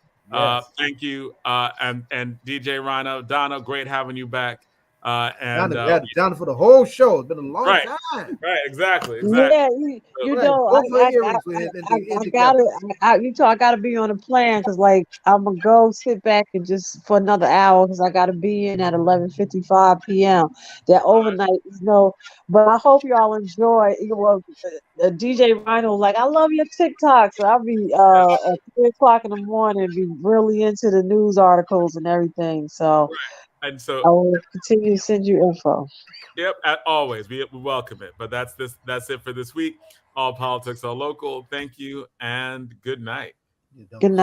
Thank you. And DJ Rhino, Donna, great having you back. And Donna for the whole show. It's been a long time. Right, exactly. Yeah, I gotta be on a plan because I'm gonna go sit back and just for another hour because I gotta be in at 11:55 p.m. That overnight is but I hope y'all enjoy. DJ Rhino, I love your TikTok, so I'll be at 3 o'clock in the morning, be really into the news articles and everything. So. And so I will continue to send you info. Yep, always. We welcome it. But that's it for this week. All politics are local. Thank you and good night. Good night.